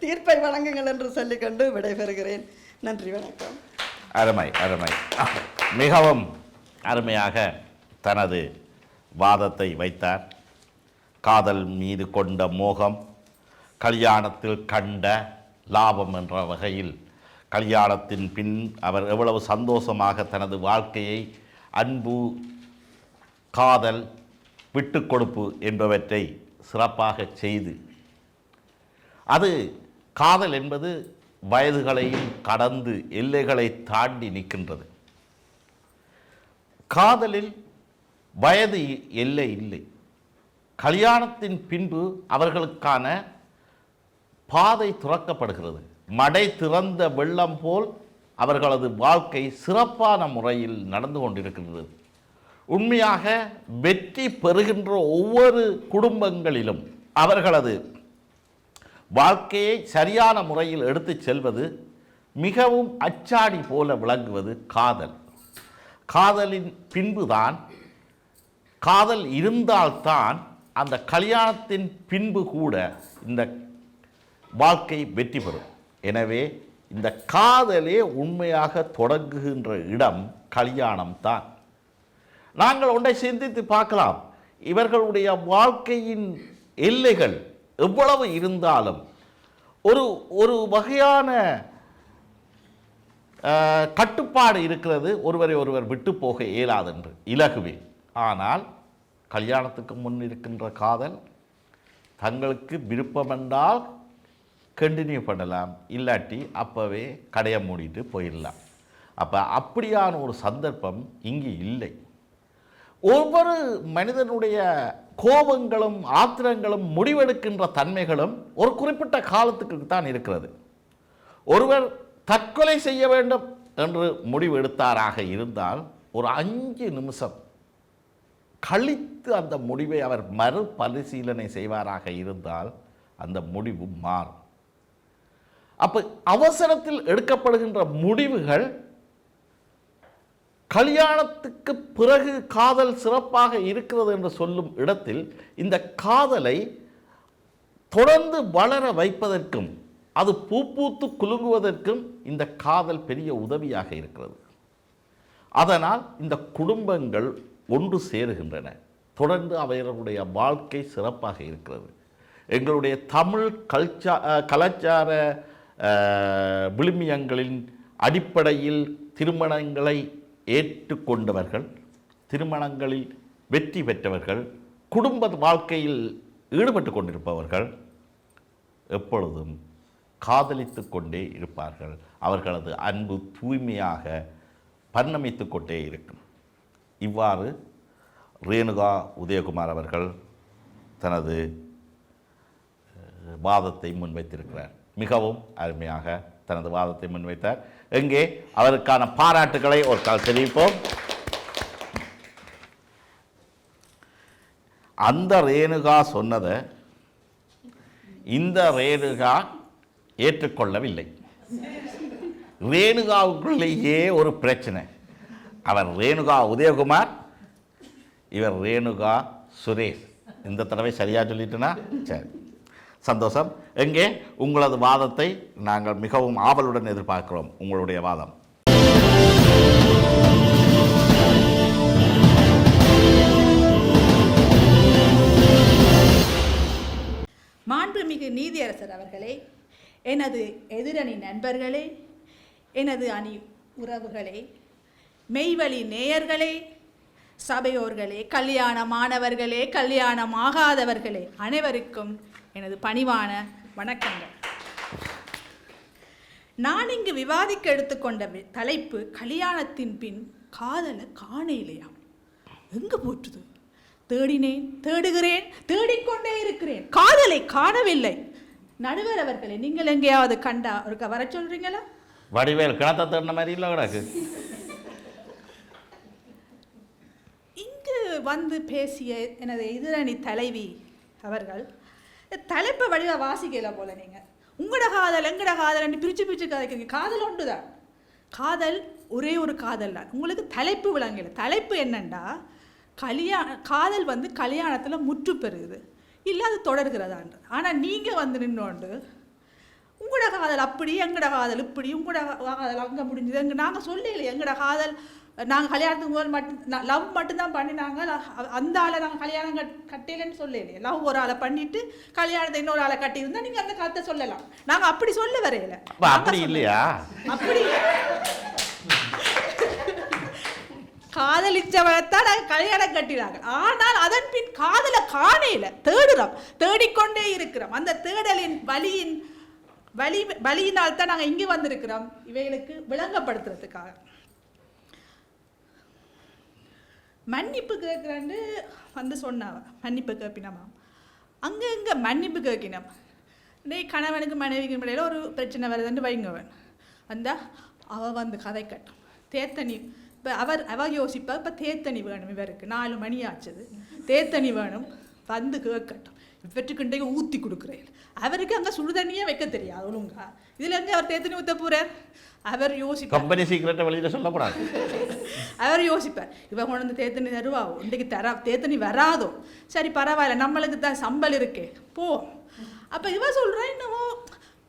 S3: தீர்ப்பை வழங்குங்கள் என்று சொல்லிக்கொண்டு விடைபெறுகிறேன். நன்றி, வணக்கம்.
S4: அருமை அருமை, மிகவும் அருமையாக தனது வாதத்தை வைத்தார். காதல் மீது கொண்ட மோகம், கல்யாணத்தில் கண்ட லாபம் என்ற வகையில் கல்யாணத்தின் பின் அவர் எவ்வளவு சந்தோஷமாக தனது வாழ்க்கையை அன்பு, காதல், விட்டு கொடுப்பு என்பவற்றை சிறப்பாக செய்து, அது காதல் என்பது வயதுகளையும் கடந்து எல்லைகளை தாண்டி நிற்கின்றது. காதலில் வயது எல்லை இல்லை. கல்யாணத்தின் பின்பு அவர்களுக்கான பாதை துறக்கப்படுகிறது. மடை திறந்த வெள்ளம் போல் அவர்களது வாழ்க்கை சிறப்பான முறையில் நடந்து கொண்டிருக்கின்றது. உண்மையாக வெற்றி பெறுகின்ற ஒவ்வொரு குடும்பங்களிலும் அவர்களது வாழ்க்கையை சரியான முறையில் எடுத்து செல்வது மிகவும் அச்சாடி போல விளங்குவது காதல். காதலின் பின்புதான், காதல் இருந்தால்தான் அந்த கல்யாணத்தின் பின்பு கூட இந்த வாழ்க்கை வெற்றி பெறும். எனவே இந்த காதலே உண்மையாக தொடங்குகின்ற இடம் கல்யாணம்தான். நாங்கள் ஒன்றை சிந்தித்து பார்க்கலாம். இவர்களுடைய வாழ்க்கையின் எல்லைகள் எவ்வளவு இருந்தாலும் ஒரு வகையான கட்டுப்பாடு இருக்கிறது. ஒருவரை ஒருவர் விட்டு போக இயலாதென்று இலகுவே. ஆனால் கல்யாணத்துக்கு முன் இருக்கின்ற காதல் தங்களுக்கு விருப்பமென்றால் கண்டினியூ பண்ணலாம், இல்லாட்டி அப்போவே கடையை மூடிட்டு போயிடலாம். அப்போ அப்படியான ஒரு சந்தர்ப்பம் இங்கு இல்லை. ஒவ்வொரு மனிதனுடைய கோபங்களும் ஆத்திரங்களும் முடிவெடுக்கின்ற தன்மைகளும் ஒரு குறிப்பிட்ட காலத்துக்கு தான் இருக்கிறது. ஒருவர் தற்கொலை செய்ய வேண்டும் என்று முடிவு எடுத்தாராக இருந்தால் ஒரு 5 நிமிஷம் கழித்து அந்த முடிவை அவர் மறுபரிசீலனை செய்வாராக இருந்தால் அந்த முடிவு மாறும். அப்போ அவசரத்தில் எடுக்கப்படுகின்ற முடிவுகள், கல்யாணத்துக்கு பிறகு காதல் சிறப்பாக இருக்கிறது என்று சொல்லும் இடத்தில் இந்த காதலை தொடர்ந்து வளர வைப்பதற்கும் அது பூத்து குலுங்குவதற்கும் இந்த காதல் பெரிய உதவியாக இருக்கிறது. அதனால் இந்த குடும்பங்கள் ஒன்று சேருகின்றன. தொடர்ந்து அவர்களுடைய வாழ்க்கை சிறப்பாக இருக்கிறது. எங்களுடைய தமிழ் கலாச்சார விழுமியங்களின் அடிப்படையில் திருமணங்களை ஏற்றுக்கொண்டவர்கள், திருமணங்களில் வெற்றி பெற்றவர்கள், குடும்ப வாழ்க்கையில் ஈடுபட்டு கொண்டிருப்பவர்கள் எப்பொழுதும் காதலித்து கொண்டே இருப்பார்கள். அவர்களது அன்பு தூய்மையாக பரிணமித்து கொண்டே இருக்கும். இவ்வாறு ரேணுகா உதயகுமார் அவர்கள் தனது வாதத்தை முன்வைத்திருக்கிறார். மிகவும் அருமையாக தனது வாதத்தை முன்வைத்தார். எங்கே அவருக்கான பாராட்டுக்களை ஒரு கால் தெரிவிப்போம். அந்த ரேணுகா சொன்னதை இந்த ரேணுகா ஏற்றுக்கொள்ளவில்லை. ரேணுகாவுக்குள்ளேயே ஒரு பிரச்சனை. அவர் ரேணுகா உதயகுமார், இவர் ரேணுகா சுரேஷ். இந்த தடவை சரியாக சொல்லிட்டேனா? சரி, சந்தோஷம். எங்கே உங்களது வாதத்தை நாங்கள் மிகவும் ஆவலுடன் எதிர்பார்க்கிறோம். உங்களுடைய வாதம்.
S7: மாண்புமிகு நீதியரசர் அவர்களே, எனது எதிரணி நண்பர்களே, எனது அணி உறவுகளே, மெய்வழி நேயர்களே, சபையோர்களே, கல்யாண மாணவர்களே, கல்யாணம் ஆகாதவர்களே, அனைவருக்கும் எனது பணிவான வணக்கங்கள். நான் இங்கு விவாதிக்க எடுத்துக்கொண்ட தலைப்பு கல்யாணத்தின் பின் காதலை காணலையாம். எங்க போற்றுது? தேடினேன், தேடுகிறேன், தேடிக்கொண்டே இருக்கிறேன், காதலை காணவில்லை. நடுவர் அவர்களே, நீங்கள் எங்கேயாவது கண்டா ஒருக்க வர சொல்றீங்களா?
S4: வடிவேல் கிணத்த தேடின மாதிரி இல்லை கிடக்கு.
S7: இங்கு வந்து பேசிய எனது எதிரணி தலைவி அவர்கள் தலைப்பை வடிவா வாசிக்கல போல. நீங்க உங்களோட காதல் எங்கட காதல் பிரிச்சு பிரிச்சு கதைக்கிறீங்க. காதல் ஒன்றுதான், காதல் ஒரே ஒரு காதல் தான். உங்களுக்கு தலைப்பு விளங்கல. தலைப்பு என்னண்டா, காதல் வந்து கல்யாணத்தில் முற்று பெறுகுது, இல்லை அது தொடர்கிறதான்ற. ஆனால் நீங்கள் வந்து நின்னோண்டு உங்களோட காதல் அப்படி, எங்கட காதல் இப்படி, உங்களோட காதல் அங்கே முடிஞ்சுது, எங்கே நாங்கள் சொல்லலையே எங்கட காதல் நாங்கள் கல்யாணத்துக்கு முதல் மட்டும் லவ் மட்டும்தான் பண்ணினாங்க, அந்த ஆளை நாங்கள் கல்யாணம் கட்டலைன்னு சொல்லலையே. லவ் ஒரு ஆளை பண்ணிட்டு கல்யாணத்தை இன்னொரு ஆளை கட்டியிருந்தா நீங்கள் அந்த கருத்தை சொல்லலாம். நாங்கள் அப்படி சொல்ல வரையில.
S4: அப்படி இல்லையா?
S7: அப்படி காதலிச்சவளைத்தான் நாங்கள் கல்யாணம் கட்டினாங்க. ஆனால் அதன் பின் காதலை காணையில தேடுறோம், தேடிக்கொண்டே இருக்கிறோம். அந்த தேடலின் வலியினால் தான் நாங்கள் இங்கே வந்திருக்கிறோம், இவைகளுக்கு விளங்கப்படுத்துறதுக்காக. மன்னிப்பு கேட்குறேன்னு வந்து சொன்னாவ, மன்னிப்பு கேட்பினமா அங்கே இங்கே மன்னிப்பு கேட்கினோம். கணவனுக்கு மனைவிக்கு இடையில ஒரு பிரச்சனை வருதுன்னு வைங்கவன் வந்தா அவள் வந்து கதை கட்டும். தேத்தனி இப்போ அவ யோசிப்பா, இப்போ தேத்தனி வேணும், இவருக்கு 4 மணி ஆச்சுது, தேத்தனி வேணும், வந்து கேட்கட்டும். இவற்றுக்கிண்டே ஊற்றி கொடுக்குறேன். அவருக்கு அங்கே சுடுதண்ணியே வைக்க தெரியாது ஒழுங்கா. இதில் இருந்து அவர் தேத்தனி ஊற்ற போகிறார். அவர் யோசிப்பார்,
S4: கம்பெனி சீக்கிரட்டை வெளியில் சொல்லக்கூடாது.
S7: அவர் யோசிப்பார், இவன் கொண்டு வந்து தேத்தனி தருவாவோ, இன்றைக்கு தேத்தனி வராதோ, சரி பரவாயில்ல, நம்மளுக்கு தான் சம்பள் இருக்கே போ. அப்போ இவன் சொல்கிறான், இன்னமோ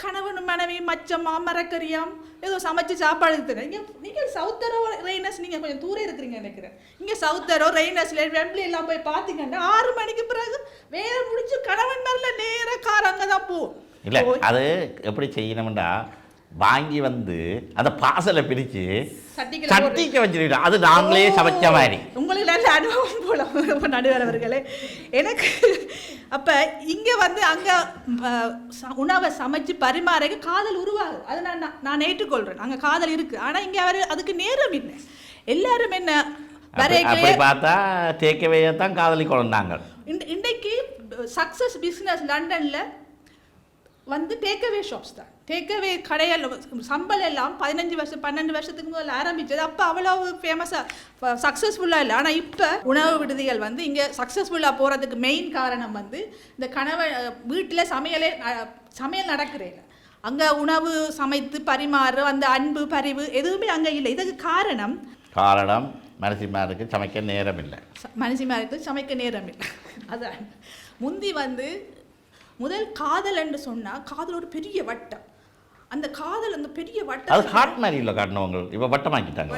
S7: கணவன் மனைவி மச்சம்மா மரக்கறியாம் ஏதோ சமைச்சு சாப்பாடு எடுத்துறேன். நீங்கள் சவுத்தரோ ரெய்னஸ், நீங்கள் கொஞ்சம் தூரம் இருக்கிறீங்க நினைக்கிறேன். இங்கே சவுத்தரோ ரெய்னஸ்ல வெம்பிளி எல்லாம் போய் பார்த்தீங்கன்னா 6 மணிக்கு பிறகு வேலை முடிச்சு கணவன் மேல நேர காரங்க தான் போகும்.
S4: இல்லை, அது எப்படி செய்யணும்டா, வாங்கி வந்து அந்த பாசலை பிரித்து சட்டிக்க வச்சிருக்கோம். அது நாங்களே சமைச்ச மாதிரி.
S7: உங்களுக்கு நல்ல அனுபவம் போல நடுவர் அவர்களே. எனக்கு அப்போ இங்கே வந்து அங்கே உணவை சமைச்சு பரிமாறக்கு காதல் உருவாகுது. அதை நான் ஏற்றுக்கொள்கிறேன், அங்கே காதல் இருக்குது. ஆனால் இங்கே அவர் அதுக்கு நேரம் இல்லை. எல்லாரும் என்ன
S4: அப்படி பார்த்தா டேக்அவேயை தான் காதலிக்கணும் நாங்கள்.
S7: இன்றைக்கு சக்ஸஸ் பிஸ்னஸ் லண்டனில் வந்து டேக்அவே ஷாப்ஸ் தான். டேக்அவே கடையில் சம்பளம் எல்லாம் 15 வருஷம் 12 வருஷத்துக்கு முதல்ல ஆரம்பித்தது. அப்போ அவ்வளோ ஃபேமஸாக சக்ஸஸ்ஃபுல்லாக இல்லை. ஆனால் இப்போ உணவு விடுதிகள் வந்து இங்கே சக்ஸஸ்ஃபுல்லாக போகிறதுக்கு மெயின் காரணம் வந்து இந்த வீட்டில் சமையல் நடக்கிறேன். அங்கே உணவு சமைத்து பரிமாறு அந்த அன்பு பரிவு எதுவுமே அங்கே இல்லை. இதுக்கு காரணம்
S4: மனசிமாருக்கு சமைக்க நேரம் இல்லை.
S7: மனசிமாருக்கு சமைக்க நேரம் இல்லை. அதான் முந்தி வந்து முதல் காதல் என்று சொன்னால் காதல் ஒரு பெரிய வட்டம். அந்த காதல் அந்த பெரிய வட்டம்
S4: அது ஹார்ட் மாதிரி இல்லை காட்டினவங்க இப்போ வட்டமாக்கிட்டாங்க.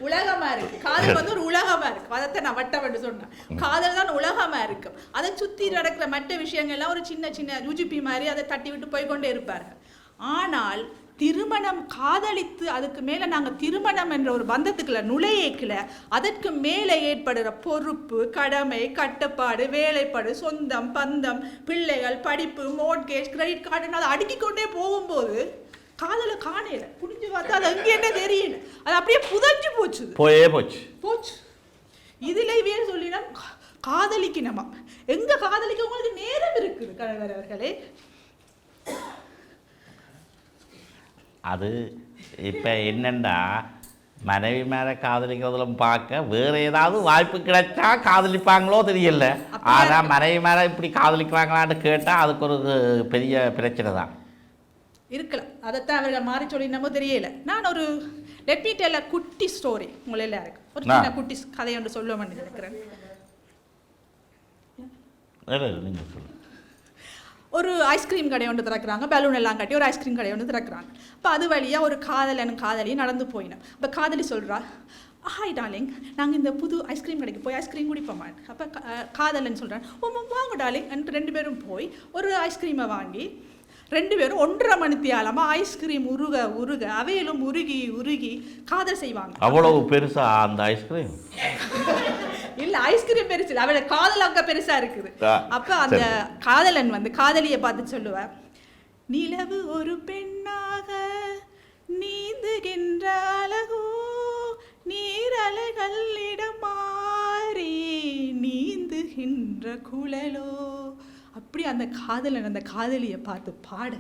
S7: உலகமா இருக்கு காதல் வந்து ஒரு உலகமா இருக்கு. அதை நான் வட்டம் என்று சொன்னேன். காதல் தான் உலகமா இருக்கும். அதை சுற்றி நடக்கிற மற்ற விஷயங்கள்லாம் ஒரு சின்ன சின்ன யுஜிபி மாதிரி அதை தட்டி விட்டு போய்கொண்டே இருப்பார்கள். ஆனால் திருமணம் காதலித்து அதுக்கு மேலே நாங்கள் திருமணம் என்ற ஒரு பந்தத்துக்குள்ள நுழையேக்கல, அதற்கு மேலே ஏற்படுகிற பொறுப்பு, கடமை, கட்டுப்பாடு, வேலைப்பாடு, சொந்தம், பந்தம், பிள்ளைகள், படிப்பு, மோட்கேஜ், கிரெடிட் கார்டுன்னு அதை அடுக்கிக்கொண்டே போகும்போது காதலை காணல. புரிஞ்சு பார்த்தா அது அங்கே என்ன தெரியல, அது அப்படியே புதஞ்சு போச்சு. இதுல இவையே சொல்லினா காதலிக்கணுமா? எங்க காதலிக்க உங்களுக்கு நேரம் இருக்குது கணவர் அவர்களே?
S4: அது இப்போ என்னென்னா மனைவி மேலே காதலிக்கிறதுல பார்க்க வேறு ஏதாவது வாய்ப்பு கிடைச்சா காதலிப்பாங்களோ தெரியல. ஆனால் மனைவி மேலே இப்படி காதலிக்கிறாங்களான்னு கேட்டால் அதுக்கு ஒரு பெரிய பிரச்சனை தான்
S7: இருக்கலாம். அதைத்தான் அவர்கள் மாறி சொல்லினமோ தெரியல. நான் ஒரு லெட் மீ டெல் குட்டி ஸ்டோரி உங்களை எல்லாருக்கும் ஒரு சின்ன குட்டி கதை ஒன்று சொல்லுவேன் நினைக்கிறேன்.
S4: நீங்கள் சொல்லுங்கள்.
S7: ஒரு ஐஸ்கிரீம் கடை ஒன்று திறக்கிறாங்க, பலூன் எல்லாம் கட்டி ஒரு ஐஸ்கிரீம் கடை ஒன்று திறக்கிறாங்க. அப்போ அது வழியாக ஒரு காதலியும் நடந்து போயினோம். அப்போ காதலி சொல்கிறா, ஹாய் டார்லிங், நாங்கள் இந்த புது ஐஸ்கிரீம் கடைக்கு போய் ஐஸ்கிரீம் குடிப்போமா. அப்போ காதலன்னு சொல்கிறேன், ஓ வாங்க டார்லிங் என்று 2 பேரும் போய் ஒரு ஐஸ்கிரீமை வாங்கி 2 பேரும் 1.5 மணித்தியாலமாக ஐஸ்கிரீம் உருக அவையிலும் உருகி காதல் செய்வாங்க.
S4: அவ்வளவு பெருசா அந்த ஐஸ்கிரீம்?
S7: இல்லை, ஐஸ்கிரீம் பெருசு இல்லை, அவளோட காதல் அங்கே பெருசாக இருக்குது. அப்போ அந்த காதலன் வந்து காதலியை பார்த்து சொல்லுவார், நிலவு ஒரு பெண்ணாக நீந்துகின்ற அழகோ நீரலைகள் இடம் மாறி நீந்துகின்ற குழலோ. அப்படி அந்த காதலன் அந்த காதலியை பார்த்து பாட,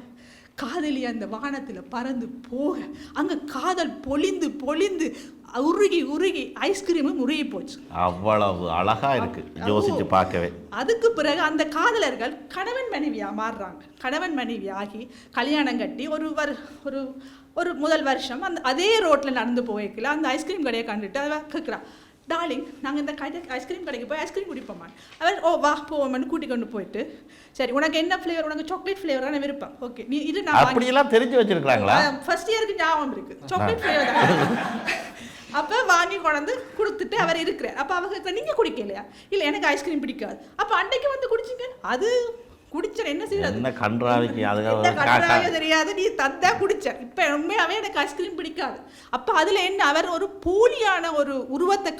S7: காதலி அந்த வானத்தில் பறந்து போக, அங்கே காதல் பொழிந்து உருகி ஐஸ்கிரீமும் உருகி போச்சு.
S4: அவ்வளவு அழகா இருக்கு யோசிச்சு பார்க்கவே.
S7: அதுக்கு பிறகு அந்த காதலர்கள் கணவன் மனைவியா மாறுறாங்க. கணவன் மனைவி ஆகி கல்யாணம் கட்டி ஒரு முதல் வருஷம் அதே ரோட்டில் நடந்து போய்க்கல அந்த ஐஸ்கிரீம் கடையை கண்டுட்டு அதை கேட்குறான், டார்லிங் நாங்கள் இந்த ஐஸ்கிரீம் கடைக்கு போய் ஐஸ்கிரீம் குடிப்போமா. அவர் ஓ வா போவோம்னு கூட்டி கொண்டு போயிட்டு, சரி உனக்கு என்ன ஃப்ளேவர், உனக்கு சாக்லேட் ஃப்ளேவரான விருப்பம், ஓகே நீ இது நான்
S4: அப்படியெல்லாம் தெரிஞ்சு வச்சிருக்காங்களா?
S7: ஃபர்ஸ்ட் இயருக்கு ஞாபகம் இருக்கு, சாக்லேட் ஃப்ளேவர் தான். அப்போ வாங்கி கொண்டு கொடுத்துட்டு அவர் இருக்கிறார். அப்போ அவங்க நீங்கள் குடிக்கலையா, இல்லை எனக்கு ஐஸ்கிரீம் பிடிக்காது. அப்போ அன்னைக்கு வந்து குடிச்சிங்க, அது குடிச்ச என்ன செய்யறது,
S4: என்ன கன்றாவிக்கு
S7: கன்றாவிய தெரியாது, நீ தந்தா குடிச்ச. இப்போ உண்மையாவே எனக்கு ஐஸ்கிரீம் பிடிக்காது. அப்போ அதில் என்ன, அவர் ஒரு போலியான ஒரு உருவத்தை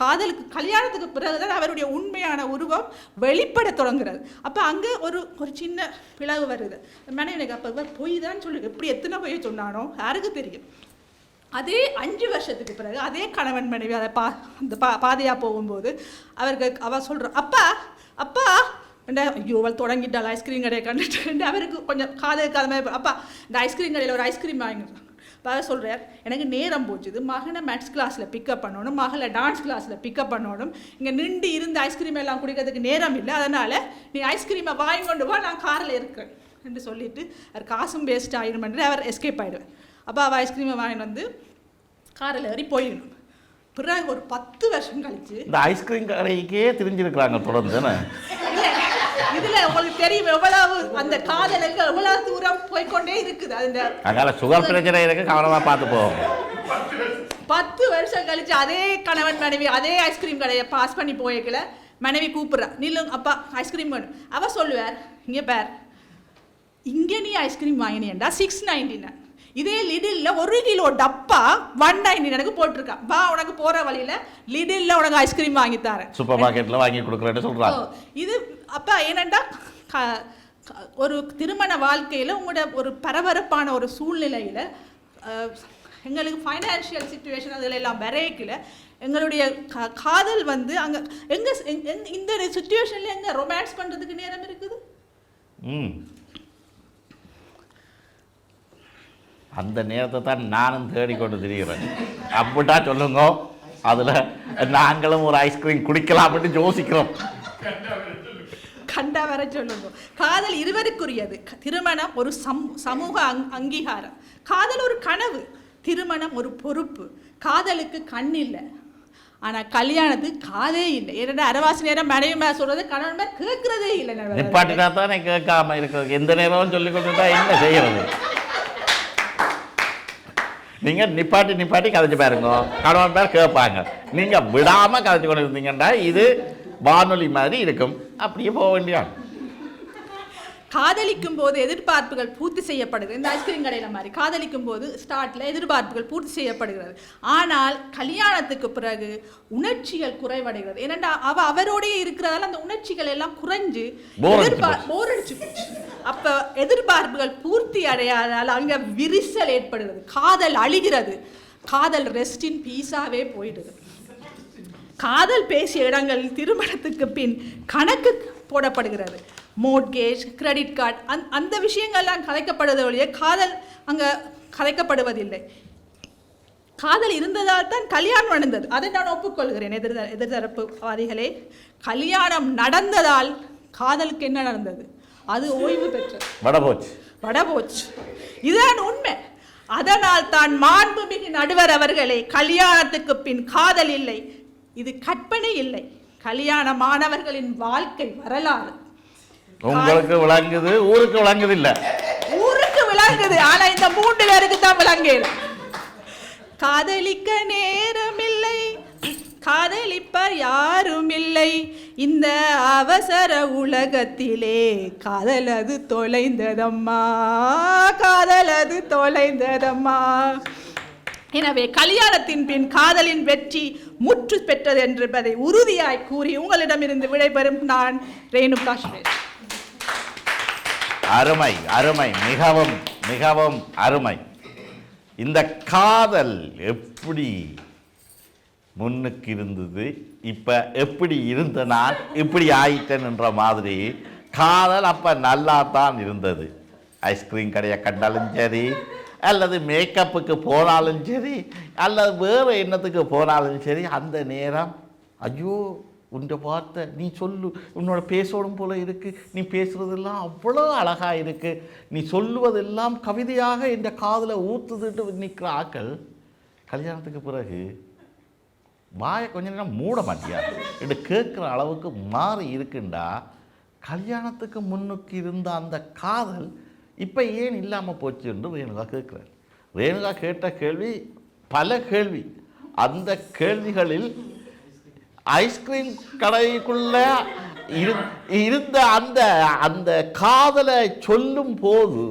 S7: காதலுக்கு கல்யாணத்துக்கு பிறகுதான் அவருடைய உண்மையான உருவம் வெளிப்பட தொடங்குறது. அப்போ அங்கே ஒரு சின்ன பிளவு வருது. மனைவிக்கு அப்போ பொய் தான் சொல்லுங்க, எப்படி எத்தனை பொய்யை சொன்னானோ யாருக்கு தெரியும். அதே 5 வருஷத்துக்கு பிறகு அதே கணவன் மனைவி அதை அந்த பாதையாக போகும்போது அவள் சொல்கிறான், அப்பா ஐயோ அவள் தொடங்கிட்டாள் ஐஸ்கிரீம் கடையை கண்டுட்டு. அவருக்கு கொஞ்சம் காதல் மாதிரி, அப்பா இந்த ஐஸ்கிரீம் கடையில் ஒரு ஐஸ்கிரீம் வாங்கிடுறாங்க. இப்போ அவர் சொல்கிறார், எனக்கு நேரம் போச்சுது, மகனை மேத்ஸ் கிளாஸில் பிக்கப் பண்ணணும், மகளை டான்ஸ் கிளாஸில் பிக்கப் பண்ணணும், இங்கே நின்று இருந்து ஐஸ்கிரீம் எல்லாம் குடிக்கிறதுக்கு நேரம் இல்லை, அதனால் நீ ஐஸ்கிரீமை வாங்கி கொண்டு வா, நான் காரில் இருக்கிறேன் என்று சொல்லிவிட்டு அவர் காசும் வேஸ்ட் ஆகிடுமென்று அவர் எஸ்கேப் ஆகிடுவேன். அப்போ அவள் ஐஸ்கிரீமை வாங்கிட்டு வந்து காரில் ஏறி போயிடணும். பிறகு ஒரு 10 வருஷம் கழிச்சு
S4: இந்த ஐஸ்கிரீம் கடைக்கே தெரிஞ்சிருக்கிறாங்க தொடர்ந்து.
S7: இதுல உங்களுக்கு தெரியும் எவ்வளவு அந்த காதலுக்கு எவ்வளவு தூரம் போய்கொண்டே இருக்குது.
S4: அதனால சுகர் பிரச்சனை இருக்கு, கவனமா பார்த்து போவோம்.
S7: 10 வருஷம் கழிச்சு அதே கணவன் மனைவி அதே ஐஸ்கிரீம் கடையை பாஸ் பண்ணி போய்க்கல, மனைவி கூப்பிடுறா, நில்லுங்க அப்பா ஐஸ்கிரீம் வேணும். அவ சொல்லுவார், இங்கே பேர் இங்கே நீ ஐஸ்கிரீம் வாங்கினேன்டா 6.99, இதே லிடில்ல 1 கிலோ டப்பா 1.99 போட்டிருக்கா, வா உனக்கு போற வழியில லிடில்ல உனக்கு ஐஸ்கிரீம் வாங்கி தரேன்,
S4: சூப்பர் மார்க்கெட்ல வாங்கி கொடுக்குறேன்னு சொல்றாங்க.
S7: இது அப்ப ஏனண்டா ஒரு திருமண வாழ்க்கையில உங்களோட ஒரு பரபரப்பான ஒரு சூழ்நிலையில எங்களுக்கு ஃபைனான்ஷியல் சிச்சுவேஷன் அதில் எல்லாம் வரைக்கல எங்களுடைய காதல் வந்து அங்கே இந்த சிச்சுவேஷன்ல எங்க ரொமான்ஸ் பண்றதுக்கு நேரம் இருக்குது.
S4: அந்த நேரத்தை தான் நானும் தேடிக்கொண்டு திரிகிறேன். அப்படிட்டா சொல்லுங்க, அதில் நாங்களும் ஒரு ஐஸ்கிரீம் குடிக்கலாம் அப்படின்னு யோசிக்கிறோம்.
S7: கண்டா வர சொல்லுங்க. காதல் இருவருக்குரியது. திருமணம் ஒரு சமூக அங்கீகாரம். காதல் ஒரு கனவு, திருமணம் ஒரு பொறுப்பு. காதலுக்கு கண் இல்லை, ஆனால் கல்யாணத்துக்கு காதே இல்லை. ஏன்னா அரவாசி நேரம் மனைவி மேலே சொல்றது கணவன் மேலே கேட்கறதே இல்லை.
S4: நிப்பாட்டினா தானே கேட்காம இருக்கிறது, எந்த நேரமும் சொல்லி கொடுத்துட்டா என்ன செய்யறது? நீங்கள் நிப்பாட்டி கதைச்சு பாருங்க, கணவன் பேர் கேட்பாங்க. நீங்கள் விடாமல் கதைச்சு கொண்டு இருந்தீங்கன்னா இது வானொலி மாதிரி இருக்கும், அப்படியே போக வேண்டியான்.
S7: காதலிக்கும் போது எதிர்பார்ப்புகள் பூர்த்தி செய்யப்படுகிறது. இந்த ஐஸ்கிரீம் கடையில் மாதிரி காதலிக்கும் போது ஸ்டார்ட்ல எதிர்பார்ப்புகள் பூர்த்தி செய்யப்படுகிறது. ஆனால் கல்யாணத்துக்கு பிறகு உணர்ச்சிகள் குறைவடைகிறது. ஏனென்றா அவரோடய இருக்கிறதால அந்த உணர்ச்சிகள் எல்லாம் குறைஞ்சு போர் அடிச்சு போச்சு. அப்ப எதிர்பார்ப்புகள் பூர்த்தி அடையாதால் அங்க விரிசல் ஏற்படுகிறது, காதல் அழிகிறது, காதல் ரெஸ்டின் பீஸாவே போயிடுது. காதல் பேசிய இடங்களில் திருமணத்துக்கு பின் கணக்கு போடப்படுகிறது. மோட்கேஜ், கிரெடிட் கார்டு, அந்த விஷயங்கள்லாம் கதைக்கப்படுவதை ஒழிய காதல் அங்கே கதைக்கப்படுவதில்லை. காதல் இருந்ததால் தான் கல்யாணம் நடந்தது. அதை நான் ஒப்புக்கொள்கிறேன். எதிர்தரப்புவாதிகளே, கல்யாணம் நடந்ததால் காதலுக்கு என்ன நடந்தது? அது ஓய்வு பெற்றது, வடபோச்சு. இதுதான் உண்மை. அதனால் தான் மாண்புமிகு நடுவர் அவர்களே, கல்யாணத்துக்கு பின் காதல் இல்லை, இது கற்பனை இல்லை, கல்யாணமானவர்களின் வாழ்க்கை வரலாறு.
S4: உங்களுக்கு விளங்குது, ஊருக்கு விளங்குது இல்ல?
S7: ஊருக்கு விளங்குது, ஆனா இந்த 3 பேருக்கு தான் விளங்கல. காதலிக்க நேரமில்லை, காதலிப்பர் யாரும் இல்லை, இந்த அவசர உலகத்திலே காதலது தொலைந்ததம்மா, காதலது தொலைந்ததம்மா. எனவே கல்யாணத்தின் பின் காதலின் வெற்றி முற்று பெற்றது என்பதை உறுதியாய் கூறி உங்களிடமிருந்து விடைபெறும் நான் ரேணுகா சுரேஷ்.
S4: அருமை அருமை, மிகவும் மிகவும் அருமை. இந்த காதல் எப்படி முன்னுக்கு இருந்தது, இப்போ எப்படி இருந்த நான் இப்படி ஆயிட்டேன்ன்ற மாதிரி காதல் அப்போ நல்லா தான் இருந்தது. ஐஸ்கிரீம் கடையை கண்டாலும் சரி, அல்லது மேக்கப்புக்கு போனாலும் சரி, அல்லது வேறு எண்ணத்துக்கு போனாலும் சரி, அந்த நேரம் ஐயோ உன்னை பார்த்த நீ சொல்லு, உன்னோட பேசோடும் போல இருக்கு, நீ பேசுறதெல்லாம் அவ்வளோ அழகா இருக்கு, நீ சொல்லுவதெல்லாம் கவிதையாக இந்த காதில் ஊத்துதுட்டு நிற்கிற ஆக்கள் கல்யாணத்துக்கு பிறகு வாயை கொஞ்ச நேரம் மூட மாட்டியா என்று கேட்குற அளவுக்கு மாறி இருக்குண்டா. கல்யாணத்துக்கு முன்னுக்கு இருந்த அந்த காதல் இப்போ ஏன் இல்லாமல் போச்சு என்று ரேணுகா கேட்குறார். ரேணுகா கேட்ட கேள்வி பல கேள்வி. அந்த கேள்விகளில் ஐஸ்கிரீம் கடைக்குள்ள இருந்த அந்த அந்த காதலை சொல்லும் போது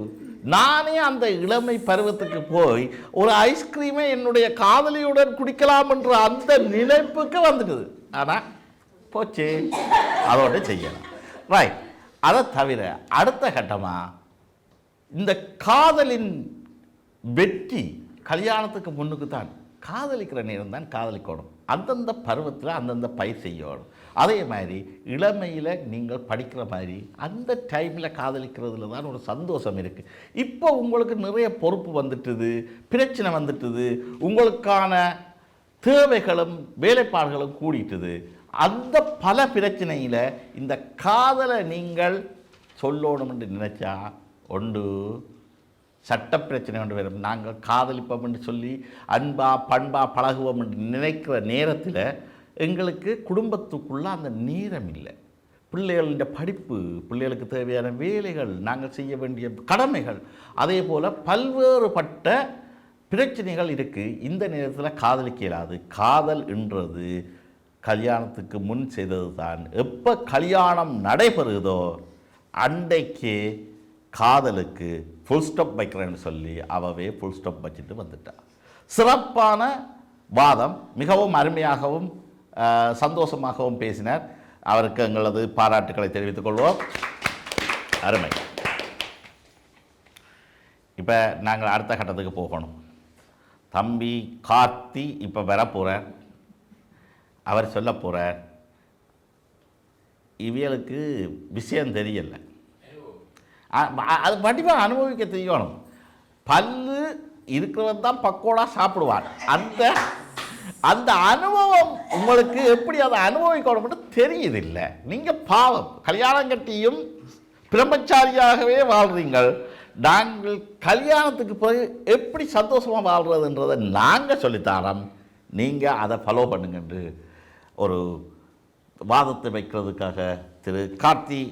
S4: நானே அந்த இளமை பருவத்துக்கு போய் ஒரு ஐஸ்கிரீமை என்னுடைய காதலியுடன் குடிக்கலாம் என்ற அந்த நினைப்புக்கு வந்துடுது. ஆனால் போச்சு, அதோட செய்யலாம். ரைட். அதை தவிர அடுத்த கட்டமாக இந்த காதலின் வெற்றி கல்யாணத்துக்கு முன்னுக்கு தான். காதலிக்கிற நேரம் தான் காதலிக்கணும், அந்தந்த பருவத்தில் அந்தந்த பயிர் செய்யணும். அதே மாதிரி இளமையில் நீங்கள் படிக்கிற மாதிரி அந்த டைமில் காதலிக்கிறதுல தான் ஒரு சந்தோஷம் இருக்குது. இப்போ உங்களுக்கு நிறைய பொறுப்பு வந்துட்டுது, பிரச்சனை வந்துட்டுது, உங்களுக்கான தேவைகளும் வேலைப்பாடுகளும் கூடிட்டுது. அந்த பல பிரச்சனையில் இந்த காதலை நீங்கள் சொல்லணும் என்று நினச்சா ஒன்று சட்ட பிரச்சனை கொண்டு வரும். நாங்கள் காதலிப்போம் என்று சொல்லி அன்பா பண்பா பழகுவோம் என்று நினைக்கிற நேரத்தில் எங்களுக்கு குடும்பத்துக்குள்ளே அந்த நேரம் இல்லை. பிள்ளைகளின் படிப்பு, பிள்ளைகளுக்கு தேவையான வேலைகள், நாங்கள் செய்ய வேண்டிய கடமைகள், அதே போல் பல்வேறுபட்ட பிரச்சனைகள் இருக்குது. இந்த நேரத்தில் காதலிக்க இயலாது. காதல் என்றது கல்யாணத்துக்கு முன் செய்தது தான். எப்போ கல்யாணம் நடைபெறுதோ அன்றைக்கே காதலுக்கு ஃபுல் ஸ்டாப் வைக்கிறேன்னு சொல்லி அவவே ஃபுல் ஸ்டாப் வச்சுட்டு வந்துட்டா. சிறப்பான வாதம், மிகவும் அருமையாகவும் சந்தோஷமாகவும் பேசினார். அவருக்கு எங்களது பாராட்டுக்களை தெரிவித்துக் கொள்வோம். அருமை. இப்போ நாங்கள் அடுத்த கட்டத்துக்கு போகணும். தம்பி கார்த்தி இப்போ வரப்போகிறார். அவர் சொல்ல போகிறார். இவர்களுக்கு விஷயம் தெரியலை, அது வடிவாக அனுபவிக்க தெரியணும். பல்லு இருக்கிறவன் தான் பக்கோடா சாப்பிடுவான். அந்த அனுபவம் உங்களுக்கு எப்படி அதை அனுபவிக்கணும்னு தெரியுதில்லை. நீங்கள் பாவம் கல்யாணம் கட்டியும் பிரம்மச்சாரியாகவே வாழ்கிறீங்கள். நாங்கள் கல்யாணத்துக்கு போய் எப்படி சந்தோஷமாக வாழ்கிறதுன்றதை நாங்கள் சொல்லித்தரோம், நீங்கள் அதை ஃபாலோ பண்ணுங்கன்று ஒரு வாதத்தை வைக்கிறதுக்காக திரு கார்த்தி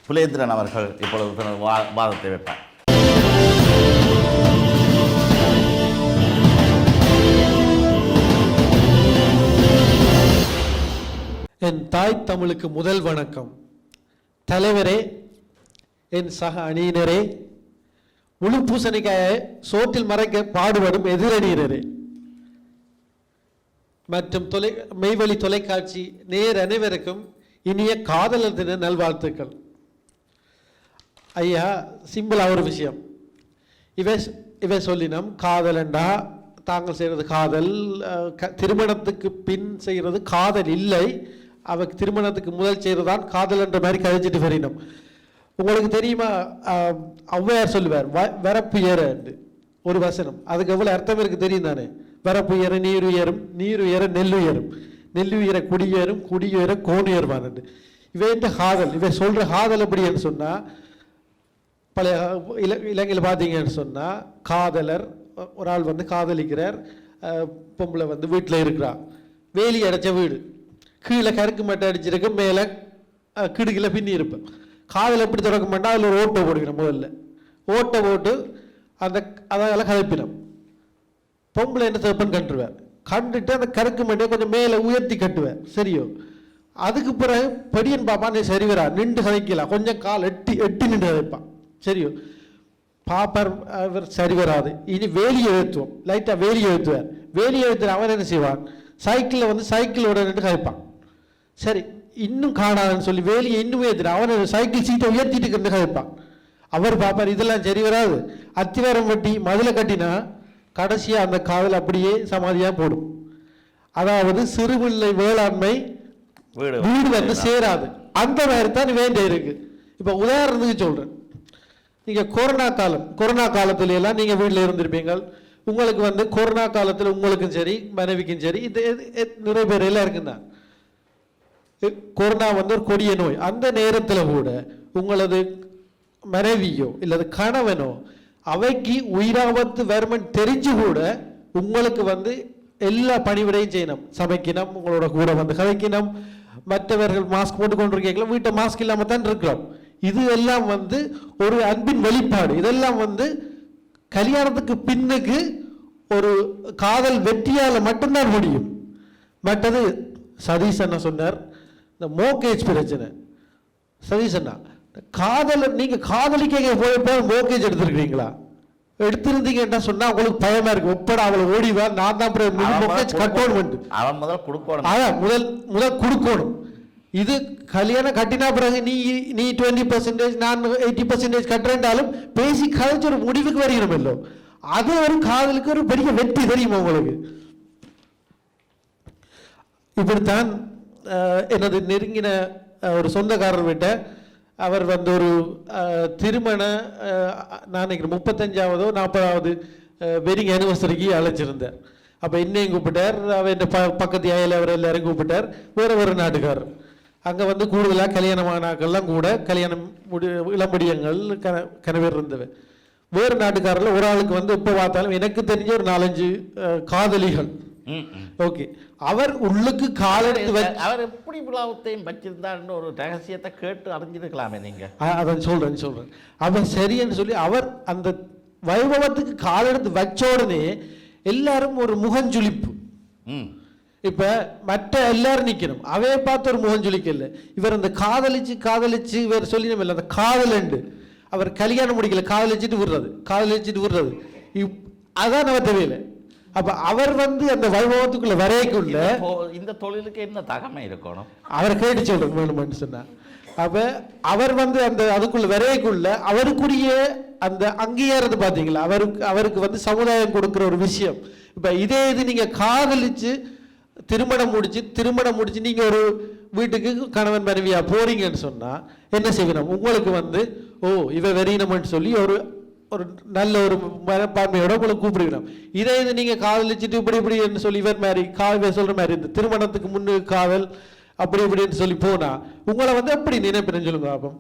S4: புலேந்திரன் அவர்கள் இப்பொழுது வாதத்தை வைப்பார்.
S6: என் தாய் தமிழுக்கு முதல் வணக்கம். தலைவரே, என் சக அணியினரே, முழு பூசணிக்காயை சோற்றில் மறைக்க பாடுபடும் எதிரணியினரே மற்றும் மெய்வழி தொலைக்காட்சி நேர் அனைவருக்கும் இனிய காதலர் தின நல்வாழ்த்துக்கள். ஐயா, சிம்பிளாக ஒரு விஷயம். இவை சொல்லினோம், காதலண்டா தாங்கள் செய்கிறது காதல், திருமணத்துக்கு பின் செய்கிறது காதல் இல்லை, அவ திருமணத்துக்கு முதல் செய்கிறதான் காதல் என்ற மாதிரி கழிச்சிட்டு வரினோம். உங்களுக்கு தெரியுமா, ஔவையார் சொல்லுவார் வரப்பு ஏற ஒரு வசனம், அதுக்கு எவ்வளோ அர்த்தம் இருக்குது தெரியும் தானே. வரப்பு உயர நீர் உயரும், நீர் உயர நெல் உயரும், நெல் உயர குடியேறும், குடியுயர கோணுயர்வான். இவன் காதல், இவன் சொல்கிற காதல் எப்படின்னு சொன்னால், பழைய இலங்கையில் பார்த்தீங்கன்னு சொன்னால் காதலர் ஒரு ஆள் வந்து காதலிக்கிறார், பொம்பளை வந்து வீட்டில் இருக்கிறான், வேலி அடைச்ச வீடு, கீழே கருக்கு மட்டை அடிச்சிருக்கு, மேலே கிடுக்கில் பின்னி இருப்பேன். காதல் எப்படி திறக்க மாட்டா, அதில் ஒரு ஓட்டை போடுகிறேன், முதல்ல ஓட்டை போட்டு அதெல்லாம் கதைப்பினோம். பொம்பளை என்ன தப்புன்னு கட்டுருவேன், கண்டுட்டு அந்த கருக்கு மட்டையை கொஞ்சம் மேலே உயர்த்தி கட்டுவேன், சரியோ? அதுக்கு பிறகு பெடியன் பாப்பா நீ சரி வரா, நின்று கதைக்கலாம், கொஞ்சம் கால் எட்டி நின்று கதைப்பான், சரியோ? பாப்பர் அவர் சரி வராது, இனி வேலியை ஏற்றுவோம், லைட்டாக வேலியை ஏற்றுவார். வேலியை ஏற்றுற அவன் என்ன செய்வான், சைக்கிளில் வந்து சைக்கிளோட நின்று கதைப்பான். சரி, இன்னும் காணாதுன்னு சொல்லி வேலியை இன்னும் ஏற்றுறான், அவன் சைக்கிள் சீட்டை உயர்த்திட்டு நின்று கதைப்பான். அவர் பாப்பார் இதெல்லாம் சரி வராது, அத்திவாரம் வெட்டி மதில கட்டினா கடைசியாக அந்த காதல் அப்படியே சமாதியாக போடும். அதாவது சிறுபிள்ளை வேளாண்மை வீடு வந்து சேராது. அந்த மாதிரி தான் வேண்டிய இருக்கு. இப்போ உதாரணத்துக்கு சொல்கிறேன், நீங்கள் கொரோனா காலத்துல எல்லாம் நீங்கள் வீட்டில் இருந்திருப்பீங்க. உங்களுக்கு வந்து கொரோனா காலத்தில் உங்களுக்கும் சரி மனைவிக்கும் சரி இது நிறைய பேர் எல்லாம் இருக்குதான். கொரோனா வந்து ஒரு கொடிய நோய். அந்த நேரத்தில் கூட உங்களது மனைவியோ இல்லது கணவனோ அவைக்கு உயிராபத்து வருமன் தெரிஞ்சு கூட உங்களுக்கு வந்து எல்லா பணிவிடையும் செய்யணும், சமைக்கணும், உங்களோட கூட வந்து கதைக்கணும், மற்றவர்கள் மாஸ்க் போட்டு கொண்டிருக்கீங்களா, வீட்டை மாஸ்க் இல்லாமல் தான் இருக்கலாம். இது எல்லாம் வந்து ஒரு அன்பின் வெளிப்பாடு. இதெல்லாம் வந்து கல்யாணத்துக்கு பின்னுக்கு ஒரு காதல் வெற்றியால் மட்டும்தான் முடியும். மற்றது சதீஷ் அண்ணா சொன்னார், இந்த மோகேஜ் பிரச்சனை. சதீஷ் அண்ணா, காதல் நீங்கள் காதலிக்க போயப்போ மோகேஜ் எடுத்துருக்கீங்களா? எடுத்திருந்தீங்கன்னா சொன்னா உங்களுக்கு பயமா இருக்கு, ஒப்பட அவளை ஓடிவா, நான் தான் கட்டணும்,
S4: அவன் முதல் கொடுக்கணும்,
S6: அதான் முதல் கொடுக்கணும். இது கல்யாணம் கட்டினா பிறகு நீ 20%, நான் 80% கட்டுறேன்டாலும் பேசி கழிச்சு ஒரு முடிவுக்கு வருகிறோம் இல்லோ, அது ஒரு காதலுக்கு ஒரு பெரிய வெற்றி தெரியுமா உங்களுக்கு? இப்படித்தான் எனது நெருங்கின ஒரு சொந்தக்காரர் விட்ட அவர் வந்து ஒரு திருமண நான் நினைக்கிறேன் 35வது 40வது வெட்டிங் ஆனிவர்சரிக்கு அழைச்சிருந்தார். அப்போ என்னையும் கூப்பிட்டார், அவன் பக்கத்து அயல் அவர் எல்லாரும் கூப்பிட்டார். வேறு நாட்டுக்காரர் அங்கே வந்து கூடுதலாக கல்யாணமானாக்கள்லாம் கூட கல்யாணம் இளம்படியங்கள் கனவேர் இருந்தவன். வேறு நாட்டுக்காரில் ஒரு ஆளுக்கு வந்து இப்போ பார்த்தாலும் எனக்கு தெரிஞ்ச ஒரு 4-5 காதலிகள். ஓகே, அவர் உள்ளுக்கு காலெடுத்து
S4: அவர் எப்படி விழாவத்தையும் வச்சிருந்தாருன்னு ஒரு ரகசியத்தை கேட்டு அறிஞ்சிருக்கலாமே நீங்க.
S6: அதான் சொல்றேன். அவர் சரின்னு சொல்லி அவர் அந்த வைபவத்துக்கு காலெடுத்து வச்ச உடனே எல்லாரும் ஒரு முகஞ்சுளிப்பு. இப்ப மற்ற எல்லாரும் நிக்கணும், அவைய பார்த்து ஒரு முகஞ்சுளிக்க இல்லை. இவர் அந்த காதலிச்சு இவர் சொல்லி நம்ம இல்லை, அந்த காதலண்டு அவர் கல்யாணம் முடிக்கல, காதலிச்சுட்டு விடுறது அதான் நம்ம தேவையில்லை. அப்ப அவர் வந்து அந்த வைபவத்துக்குள்ள வரைக்குள்ள
S4: இந்த தொழிலுக்கு என்ன தகமை இருக்கணும்
S6: அவரை கேட்டு சொல்றேன் வேணும்னு சொன்னா. அப்ப அவர் வந்து அந்த அதுக்குள்ள வரைக்குள்ள அவருக்குரிய அந்த அங்கீகாரத்தை பார்த்தீங்களா, அவருக்கு வந்து சமுதாயம் கொடுக்குற ஒரு விஷயம். இப்ப இதே இது நீங்க காதலிச்சு திருமணம் முடிச்சு நீங்க ஒரு வீட்டுக்கு கணவன் மனைவியா போறீங்கன்னு சொன்னா என்ன செய்யணும், உங்களுக்கு வந்து இவ வெறியினம்னு சொல்லி ஒரு நல்ல ஒரு மனப்பான்மையோட உங்களை கூப்பிடுகிறோம். இதே இது நீங்க காதலிச்சுட்டு இப்படின்னு சொல்லி இவர் மாதிரி காதல் சொல்ற மாதிரி இந்த திருமணத்துக்கு முன்னு காதல் இப்படின்னு சொல்லி போனா உங்களை வந்து எப்படி நினைப்பேன்னு சொல்லுங்க பாப்போம்.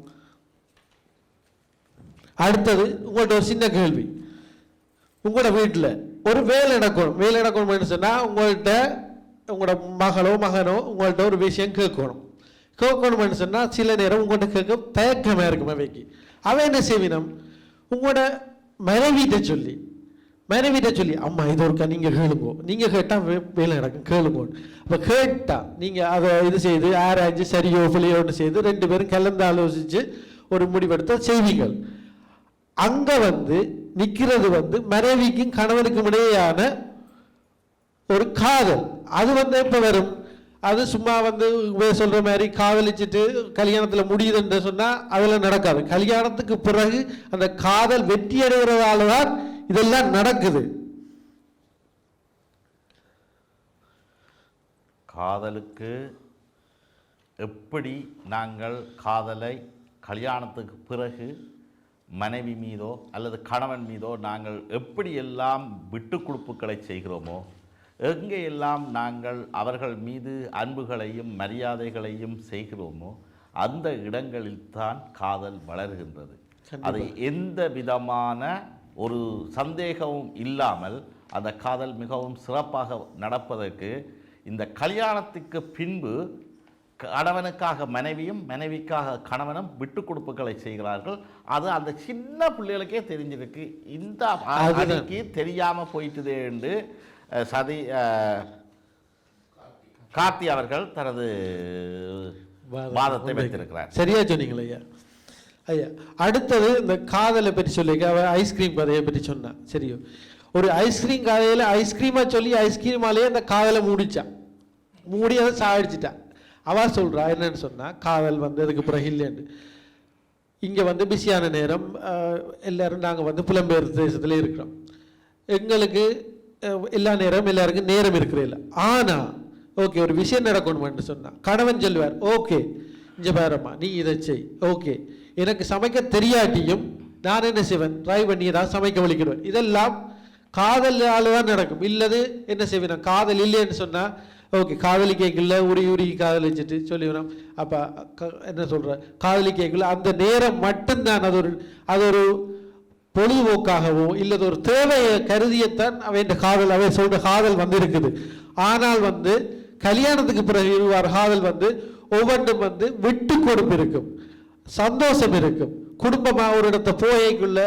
S6: அடுத்தது உங்கள்ட்ட ஒரு சின்ன கேள்வி, உங்களோட வீட்டில் ஒரு வேலை நடக்கணும்னு சொன்னா உங்களோட மகளோ மகனோ உங்கள்ட்ட ஒரு விஷயம் கேட்கணும்னு சொன்னா சில நேரம் உங்கள்கிட்ட கேட்க தயக்கமா இருக்கும். அவைக்கு அவன் என்ன செய்வினம், உங்களோட மனைவிட்ட சொல்லி அம்மா இது ஒருக்கா நீங்கள் கேளுங்கோ, நீங்கள் கேட்டால் வேலை நடக்கும் கேளுங்கோ. அப்போ கேட்டால் நீங்கள் அதை இது செய்து ஆராய்ச்சி சரியோ பிள்ளையோன்னு செய்து 2 பேரும் கலந்து ஆலோசித்து ஒரு முடிவெடுத்த செய்வீங்கள். அங்கே வந்து நிற்கிறது வந்து மனைவிக்கும் கணவனுக்கும் இடையேயான ஒரு காதல். அது வந்து எப்போ வரும், அது சும்மா வந்து சொல்ற மாதிரி காதலிச்சுட்டு கல்யாணத்தில் முடியுதுன்னு சொன்னா அதெல்லாம் நடக்காது. கல்யாணத்துக்கு பிறகு அந்த காதல் வெற்றி அடைகிறதால தான் இதெல்லாம் நடக்குது.
S4: காதலுக்கு எப்படி நாங்கள் காதலை கல்யாணத்துக்கு பிறகு மனைவி மீதோ அல்லது கணவன் மீதோ நாங்கள் எப்படி எல்லாம் விட்டு கொடுப்புகளை செய்கிறோமோ எங்கெல்லாம் நாங்கள் அவர்கள் மீது அன்புகளையும் மரியாதைகளையும் செய்கிறோமோ அந்த இடங்களில்தான் காதல் வளர்கின்றது. அது எந்த விதமான ஒரு சந்தேகமும் இல்லாமல் அந்த காதல் மிகவும் சிறப்பாக நடப்பதற்கு இந்த கல்யாணத்துக்கு பின்பு கணவனுக்காக மனைவியும் மனைவிக்காக கணவனும் விட்டு கொடுப்புகளை செய்கிறார்கள். அது அந்த சின்ன பிள்ளைகளுக்கே தெரிஞ்சிருக்கு. இந்த அன்னைக்கு தெரியாமல் போயிட்டுதே என்று கார்த்தி அவர்கள் தனது வாதத்தை வைத்திருக்கிறார்.
S6: சரியா சொன்னீங்களா ஐயா? ஐயா அடுத்தது இந்த காதலை பற்றி சொல்லிக்க ஐஸ்கிரீம் கதையை பற்றி சொன்னான். சரியோ, ஒரு ஐஸ்கிரீம் கதையில் ஐஸ்கிரீமாக சொல்லி ஐஸ்கிரீமாலேயே அந்த காதலை மூடி அதை சாடிச்சிட்டான். அவள் சொல்கிறா என்னன்னு சொன்னால், காதல் அதுக்கு பிறகு இல்லைன்னு. இங்கே பிஸியான நேரம், எல்லோரும் நாங்கள் புலம்பெயர் தேசத்தில் இருக்கிறோம். எங்களுக்கு எல்லா நேரம் எல்லாருக்கும் நேரம் இருக்கிறதில்ல. ஆனால் ஓகே ஒரு விஷயம் நடக்கணும்னு சொன்னால் கணவன் சொல்லுவார், ஓகே இங்கே பாரம்மா நீ இதை செய், ஓகே எனக்கு சமைக்க தெரியாட்டியும் நான் என்ன செய்வேன், ட்ரை பண்ணி தான் சமைக்க வலிக்கிடுவேன். இதெல்லாம் காதலால் தான் நடக்கும். இல்லது என்ன செய்வேன், நான் காதல் இல்லைன்னு சொன்னால் ஓகே காதலிக்கல உருகி காதலிச்சுட்டு சொல்லிவிடும். அப்போ என்ன சொல்கிற காதலிக்கல அந்த நேரம் மட்டும்தான் அது ஒரு பொழுதுபோக்காகவோ இல்லது ஒரு தேவையை கருதியத்தான் அவன் காதல் அவன் சொல்கிற காதல் இருக்குது. ஆனால் கல்யாணத்துக்கு பிறகு இருவார் காதல் ஒவ்வொன்றும் விட்டு கொடுப்பு இருக்கும், சந்தோஷம் இருக்கும். குடும்பமாக ஒரு இடத்த போயக்குள்ள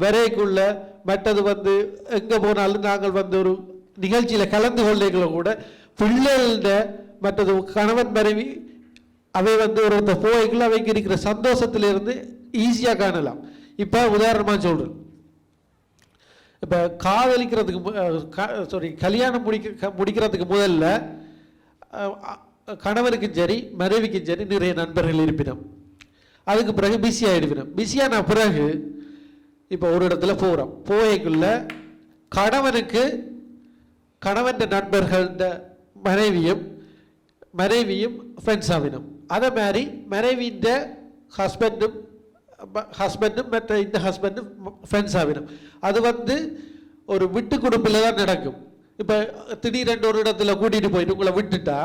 S6: வரைக்குள்ள மற்றது எங்கே போனாலும் நாங்கள் ஒரு நிகழ்ச்சியில் கலந்து கொள்ளைகளை கூட பிள்ளைகள மற்றது கணவன் மனைவி அவை ஒரு இடத்த போய்க்குள்ள அவைக்கு இருக்கிற சந்தோஷத்திலிருந்து ஈஸியாக காணலாம். இப்போ உதாரணமாக சொல்கிறேன், இப்போ காதலிக்கிறதுக்கு கல்யாணம் முடிக்கிறதுக்கு முதல்ல கணவனுக்கும் சரி மனைவிக்கும் சரி நிறைய நண்பர்கள் இருப்பினோம். அதுக்கு பிறகு பிஸி ஆகிடுப்பினோம். பிஸியான பிறகு இப்போ ஒரு இடத்துல போகிறோம், போய்க்குள்ள கணவன் நண்பர்கள் மனைவியும் ஃப்ரெண்ட்ஸ் ஆகினோம். அதே மாதிரி மனைவியின் ஹஸ்பண்டும் மற்ற இந்த ஹஸ்பண்டும் ஃப்ரெண்ட்ஸ் ஆகிடும். அது ஒரு விட்டு கொடுப்பில் தான் நடக்கும். இப்போ திடீரென்று ஒரு இடத்துல கூட்டிகிட்டு போயிட்டு உங்களை விட்டுட்டா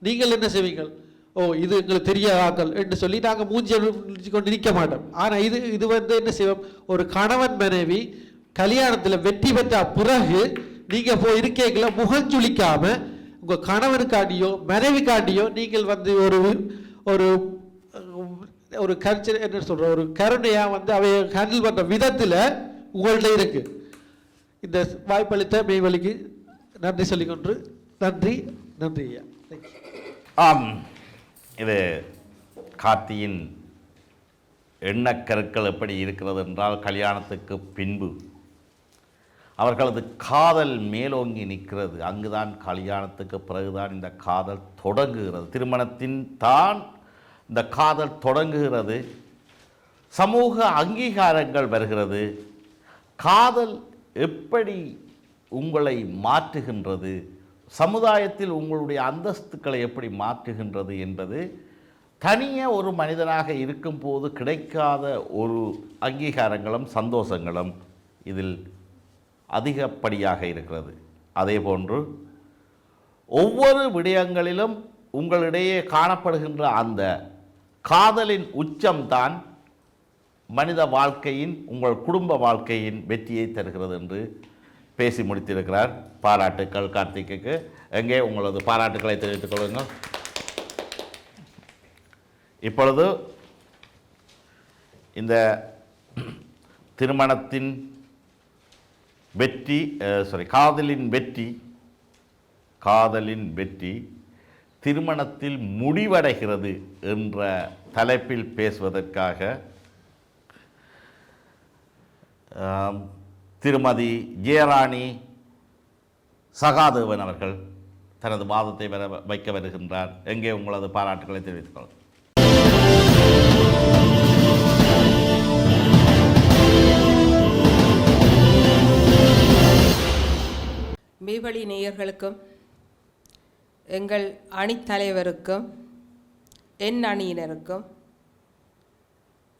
S6: நீங்கள் என்ன செய்வீங்கள், ஓ இது எங்களுக்கு தெரியாத ஆக்கள் என்று சொல்லி நாங்கள் மூஞ்சி கொண்டு நிற்க மாட்டோம். ஆனால் இது என்ன செய்வோம், ஒரு கணவன் மனைவி கல்யாணத்தில் வெற்றி பெற்ற பிறகு நீங்கள் போய் இருக்கைகளை முகஞ்சுளிக்காமல் உங்கள் கணவனுக்காண்டியோ மனைவிக்காண்டியோ நீங்கள் ஒரு ஒரு ஒரு கல்ச்சர் என்ன சொல்கிற ஒரு கருணையாக அவையை ஹேண்டில் பண்ணுற விதத்தில் உங்கள்கிட்ட இருக்குது. இந்த வாய்ப்பளித்த மெய்வழிக்கு நன்றி சொல்லிக்கொண்டு நன்றி ஐயா.
S4: ஆம், இது கார்த்தியின் எண்ணக்கருக்கள் எப்படி இருக்கிறது என்றால், கல்யாணத்துக்கு பின்பு அவர்களது காதல் மேலோங்கி நிற்கிறது. அங்குதான் கல்யாணத்துக்கு பிறகுதான் இந்த காதல் தொடங்குகிறது. திருமணத்தின் தான் இந்த காதல் தொடங்குகிறது. சமூக அங்கீகாரங்கள் வருகிறது. காதல் எப்படி உங்களை மாற்றுகின்றது, சமுதாயத்தில் உங்களுடைய அந்தஸ்துக்களை எப்படி மாற்றுகின்றது என்பது தனியாக ஒரு மனிதனாக இருக்கும்போது கிடைக்காத ஒரு அங்கீகாரங்களும் சந்தோஷங்களும் இதில் அதிகப்படியாக இருக்கிறது. அதே போன்று ஒவ்வொரு விடயங்களிலும் உங்களிடையே காணப்படுகின்ற அந்த காதலின் உச்சம்தான் மனித வாழ்க்கையின் உங்கள் குடும்ப வாழ்க்கையின் வெற்றியை தருகிறது என்று பேசி முடித்திருக்கிறார். பாராட்டுக்கள் கார்த்திக்கு. எங்கே உங்களது பாராட்டுக்களை தெரிவித்துக் கொள்ளுங்கள். இப்பொழுது இந்த திருமணத்தின் வெற்றி காதலின் வெற்றி திருமணத்தில் முடிவடைகிறது என்ற தலைப்பில் பேசுவதற்காக திருமதி ஜெயராணி சகாதேவன் அவர்கள் தனது வாதத்தை வைக்க வருகின்றார். எங்கே உங்களது பாராட்டுக்களை தெரிவித்துக் கொள்ளுங்கள்.
S5: மெய்வழி நேயர்களுக்கும் எங்கள் அணித்தலைவருக்கும் என் அணியினருக்கும்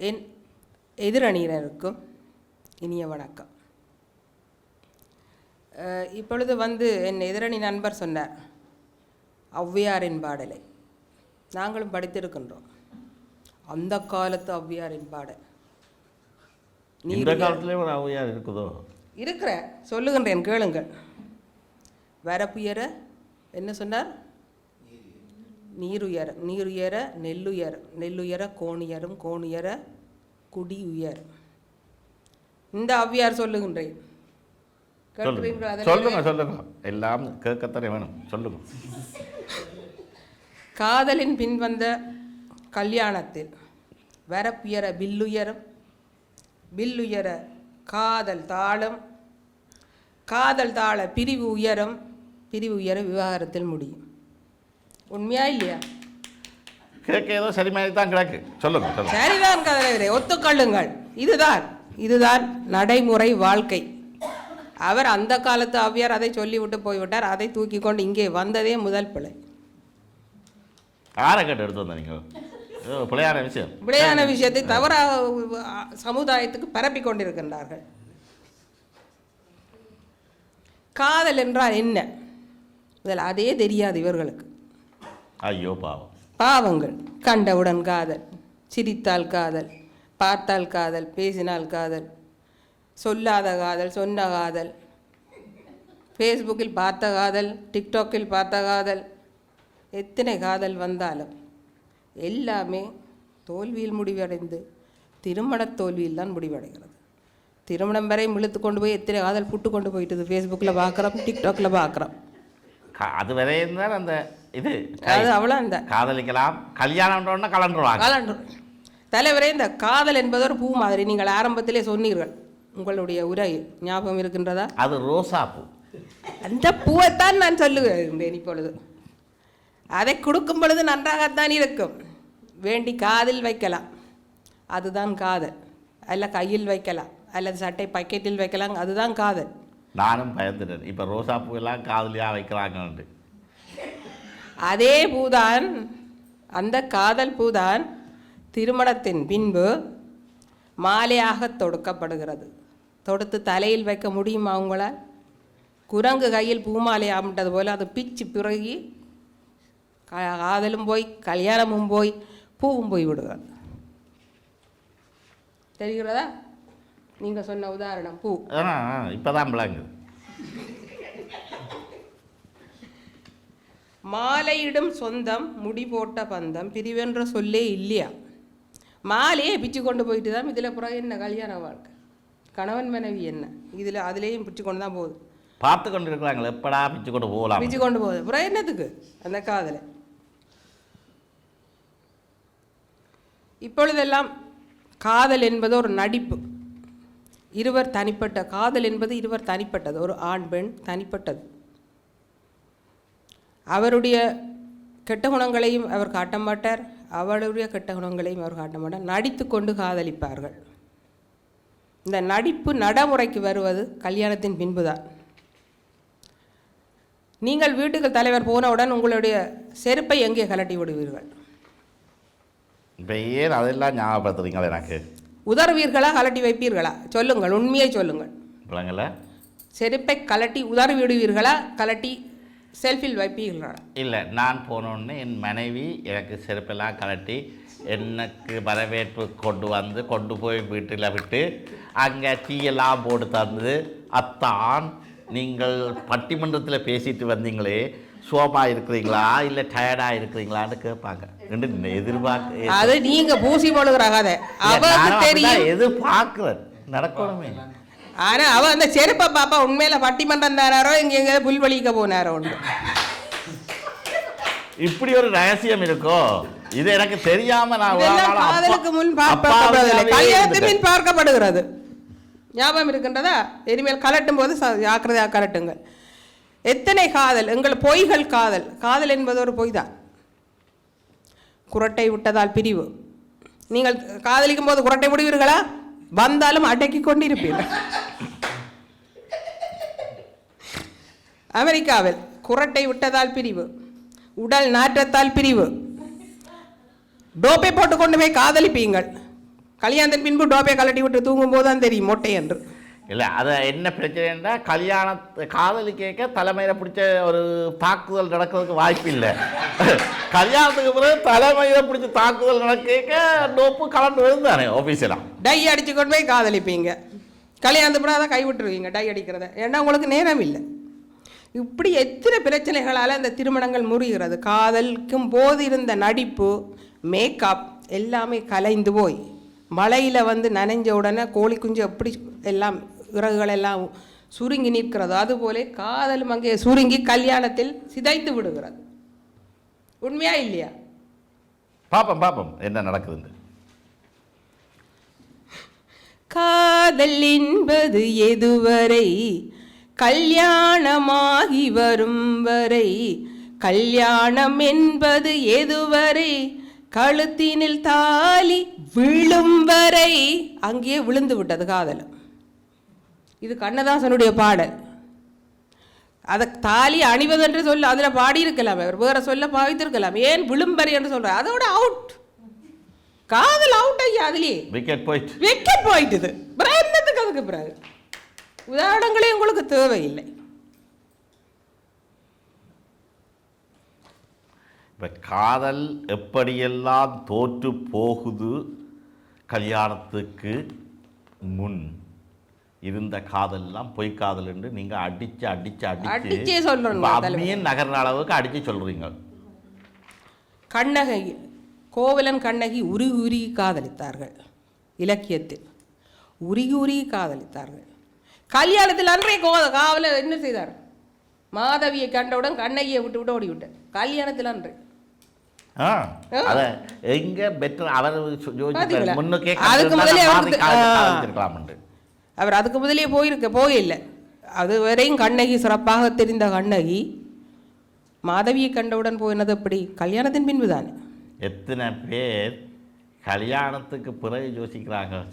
S5: என் எதிரணியினருக்கும் இனிய வணக்கம். இப்பொழுது வந்து என் எதிரணி நண்பர் சொன்னார் ஔவையாரின் பாடலை. நாங்களும் படித்திருக்கின்றோம். அந்த காலத்து ஔவையாரின் பாடல்.
S4: இந்த காலத்திலே ஒரு ஔவையார் இருக்குதோ?
S5: இருக்கிற சொல்லுகின்றேன் கேளுங்கள். வரப்புயர என்ன சொன்னார்? நீருயர, நீருயர நெல்லுயர, நெல்லுயர கோணியரும், கோணியர குடி உயர். இந்த ஔவையார் சொல்லுகின்றேன்.
S4: சொல்லுங்க சொல்லுங்க, எல்லாம் கேட்கத்தானே வேணும், சொல்லுங்க.
S5: காதலின் பின்வந்த கல்யாணத்தில் வரப்புயர வில்லுயரம், வில்லுயர காதல் தாளம், காதல் தாள பிரிவு உயரம், பிரிவு உயர விவாகரத்தில் முடியும். உண்மையா இல்லையா?
S4: கேட்க ஏதோ சரி மாதிரி தான் கிடக்கு. சொல்லுங்க சொல்லுங்க.
S5: சரிதான் கதலை, ஒத்துக்கொள்ளுங்கள். இதுதான் நடைமுறை வாழ்க்கை. அவர் அந்த காலத்து ஔவையார் அதை சொல்லிவிட்டு போய்விட்டார். அதை தூக்கி கொண்டு இங்கே வந்ததே முதல் பிழை.
S4: யாரை கேட்டு எடுத்து வந்த நீங்கள்? பிழையான விஷயம்,
S5: பிழையான விஷயத்தை தவறாக சமுதாயத்துக்கு பரப்பி கொண்டிருக்கின்றார்கள். காதல் என்றால் என்ன முதல் அதே தெரியாது இவர்களுக்கு.
S4: ஐயோ பாவம்,
S5: பாவங்கள். கண்டவுடன் காதல், சிரித்தால் காதல், பார்த்தால் காதல், பேசினால் காதல், சொல்லாத காதல், சொன்ன காதல், ஃபேஸ்புக்கில் பார்த்த காதல், டிக்டாக்கில் பார்த்த காதல், எத்தனை காதல் வந்தாலும் எல்லாமே தோல்வியில் முடிவடைந்து திருமணத் தோல்வியில் தான் முடிவடைகிறது. திருமணம் வரை இழுத்து கொண்டு போய் எத்தனை காதல் புட்டு கொண்டு போயிட்டுது. ஃபேஸ்புக்கில் பார்க்குறோம், டிக்டாக்கில் பார்க்குறோம்.
S4: அது வரையும் தான் அந்த இது
S5: அது அவ்வளோ இந்த
S4: காதலிக்கலாம், கல்யாணம்ன்றோன்னா கலண்டுருவாங்க.
S5: தலைவரே, இந்த காதல் என்பது ஒரு பூ மாதிரி. நீங்கள் ஆரம்பத்திலே சொன்னீர்கள் உங்களுடைய உரை ஞாபகம் இருக்கின்றதா?
S4: அது ரோசா பூ.
S5: அந்த பூவைத்தான் நான் சொல்லுகிறேன் இப்பொழுது. அதை கொடுக்கும் பொழுது நன்றாகத்தான் இருக்கும். வேண்டி காதில் வைக்கலாம், அதுதான் காதல். அல்ல கையில் வைக்கலாம், அல்லது சட்டை பக்கெட்டில் வைக்கலாம், அதுதான் காதல்.
S4: நானும் பயந்துட்டேன். இப்போ ரோசா பூ எல்லாம் காதலியாக வைக்கிறாங்க.
S5: அதே பூதான், அந்த காதல் பூதான் திருமணத்தின் பின்பு மாலையாக தொடுக்கப்படுகிறது. தொடுத்து தலையில் வைக்க முடியுமா அவங்களால்? குரங்கு கையில் பூமாலை ஆமிட்டது போல் அது பிச்சு பிறகி காதலும் போய் கல்யாணமும் போய் பூவும் போய் விடுகிறது. தெரிகிறதா? நீங்கள் சொன்ன உதாரணம் பூ.
S4: இப்போதான் விளங்குது.
S5: மாலையிடும் சொந்தம் முடி போட்ட பந்தம் பிரிவென்ற சொல்லே இல்லையா? மாலையே பிச்சு கொண்டு போயிட்டு தான் இதில் பிறகு என்ன கல்யாண வாழ்க்கை, கணவன் மனைவி என்ன, இதில் அதுலேயும் பிச்சு கொண்டு தான் போகுது.
S4: பார்த்து கொண்டு இருக்கிறாங்களே, எப்படா பிச்சு கொண்டு போகலாம்,
S5: பிச்சு கொண்டு போகுது. பிறகு என்னத்துக்கு அந்த காதலை? இப்பொழுதெல்லாம் காதல் என்பது ஒரு நடிப்பு. இருவர் தனிப்பட்ட காதல் என்பது இருவர் தனிப்பட்டது. ஒரு ஆண் பெண் தனிப்பட்டது. அவருடைய கெட்ட குணங்களையும் அவர் காட்ட மாட்டார், அவளுடைய கெட்ட குணங்களையும் அவர் காட்ட மாட்டார். நடித்து கொண்டு காதலிப்பார்கள். இந்த நடிப்பு நடைமுறைக்கு வருவது கல்யாணத்தின் பின்புதான். நீங்கள் வீட்டுக்கு தலைவர் போனவுடன் உங்களுடைய செருப்பை எங்கே கலட்டி விடுவீர்கள்?
S4: இப்போ ஏன் அதெல்லாம் ஞாபகப்படுத்துறீங்களா? எனக்கு
S5: உதறுவீர்களா கலட்டி வைப்பீர்களா? சொல்லுங்கள், உண்மையை சொல்லுங்கள்.
S4: பிள்ளைங்கள
S5: செருப்பை கலட்டி உதறி விடுவீர்களா, கலட்டி செல்ஃபில் வைப்பீர்களா?
S4: இல்லை, நான் போனோடனே என் மனைவி எனக்கு செருப்பெல்லாம் கலட்டி எனக்கு வரவேற்பு கொண்டு போய் வீட்டில் விட்டு அங்கே டீயெல்லாம் போட்டு தந்து, அத்தான் நீங்கள் பட்டிமன்றத்தில் பேசிட்டு வந்தீங்களே, சோமாக இருக்கிறீங்களா இல்லை டயர்டாக இருக்கிறீங்களான்னு கேட்பாங்க. எதிர்பார்க்க
S5: அது நீங்கள் பூசி போடுகிற கதை. அவருக்கு தெரியும்,
S4: எதிர்பார்க்குறேன் நடக்கணுமே.
S5: ஆனால் அவன் அந்த செருப்பை பாப்பா உண்மையில பட்டிமன்றம் தானாரோ இங்கே எங்கேயாவது புல்வெளிக்க போனாரோ உண்டு.
S4: இப்படி ஒரு ரகசியம் இருக்கோ? இது எனக்கு தெரியாம நான்
S5: காதலுக்கு முன் பார்க்கப்படுவதில்லை, கல்யாணத்துக்கு முன் பார்க்கப்படுகிறது. ஞாபகம் இருக்கின்றதா? இனிமேல் கலட்டும் போது ஜாக்கிரதையாக கலட்டுங்கள். எத்தனை காதல், எங்கள் பொய்கள் காதல். காதல் என்பது ஒரு பொய் தான். குரட்டை விட்டதால் பிரிவு. நீங்கள் காதலிக்கும் போது குரட்டை விடுவீர்களா? வந்தாலும் அடக்கி கொண்டிருப்பீர்கள். அமெரிக்காவில் குரட்டை விட்டதால் பிரிவு, உடல் நாற்றத்தால் பிரிவு. டோப்பை போட்டு கொண்டு போய் காதலிப்பீங்கள். கல்யாணத்தின் பின்பு டோப்பை கலட்டி விட்டு தூங்கும் போது தான் தெரியும் மொட்டை என்று.
S4: இல்லை அதை என்ன பிரச்சனைன்னா காதலி கேட்க தலைமையில் பிடிச்ச ஒரு தாக்குதல் நடக்கிறதுக்கு வாய்ப்பு இல்லை. கல்யாணத்துக்கு பிறகு தலைமையில் பிடிச்ச தாக்குதல் நடக்க டோப்பு கலந்து விழுந்தானே ஆஃபீஸெல்லாம்
S5: டை அடிச்சு கொண்டு போய் காதலிப்பீங்க. கல்யாணத்துக்கு பிறகு அதை கைவிட்டுருவீங்க டை அடிக்கிறத. ஏன்னா உங்களுக்கு நேரம் இல்லை. இப்படி எத்தனை பிரச்சனைகளால் அந்த திருமணங்கள் முறிகிறது. காதலிக்கும் போது இருந்த நடிப்பு, மேக்கப் எல்லாமே கலைந்து போய் மழையில் வந்து நனைஞ்ச உடனே கோழி குஞ்சு எப்படி எல்லாம் இறகுகள் எல்லாம் சுருங்கி நிற்கிறது, அதுபோல காதலும் அங்கே சுருங்கி கல்யாணத்தில் சிதைத்து விடுகிறது. உண்மையா இல்லையா?
S4: பாப்போம் என்ன நடக்குதுன்னு.
S5: காதல் என்பது எதுவரை கல்யாணமாகி வரும் வரை, கல்யாணம் என்பது எதுவரை கழுத்தினில் தாலி விழும் வரை. அங்கேயே விழுந்து விட்டது காதல். இது கண்ணதாசனுடைய பாடல். அதை தாலி அணிவதென்று சொல்ல அதில் பாடியிருக்கலாம், அவர் வேற சொல்ல பாவித்திருக்கலாம். ஏன் விழும்பறை என்று சொல்ற? அதோட அவுட், காதல் அவுட் ஐயா. அதுலேயே விக்கெட் போயிட்டுது. என்னத்துக்கு அதுக்கு பிறகு உதாரணங்களே உங்களுக்கு தேவையில்லை.
S4: இப்போ காதல் எப்படியெல்லாம் தோற்று போகுது, கல்யாணத்துக்கு முன் இருந்த காதல்லாம் பொய் காதல் என்று நீங்கள் அடிச்சே சொல்றீங்க. நகர்ன அளவுக்கு அடிச்சு சொல்றீங்க.
S5: கண்ணகி, கோவலன் கண்ணகி உருகி உருகி காதலித்தார்கள். இலக்கியத்தில் உருகி உருகி காதலித்தார்கள். கல்யாணத்தில் அன்றே காவலர் என்ன செய்தார்? மாதவியை கண்டவுடன் கண்ணகியை விட்டு ஓடிவிட்டார். கல்யாணத்தில் அன்றே அவர் அதுக்கு முதலே போயில்லை. அதுவரையும் கண்ணகி சிறப்பாக தெரிந்த கண்ணகி மாதவியை கண்டவுடன் போயினது எப்படி? கல்யாணத்தின் பின்புதானே.
S4: எத்தனை பேர் கல்யாணத்துக்கு பிறகு யோசிக்கிறாங்க,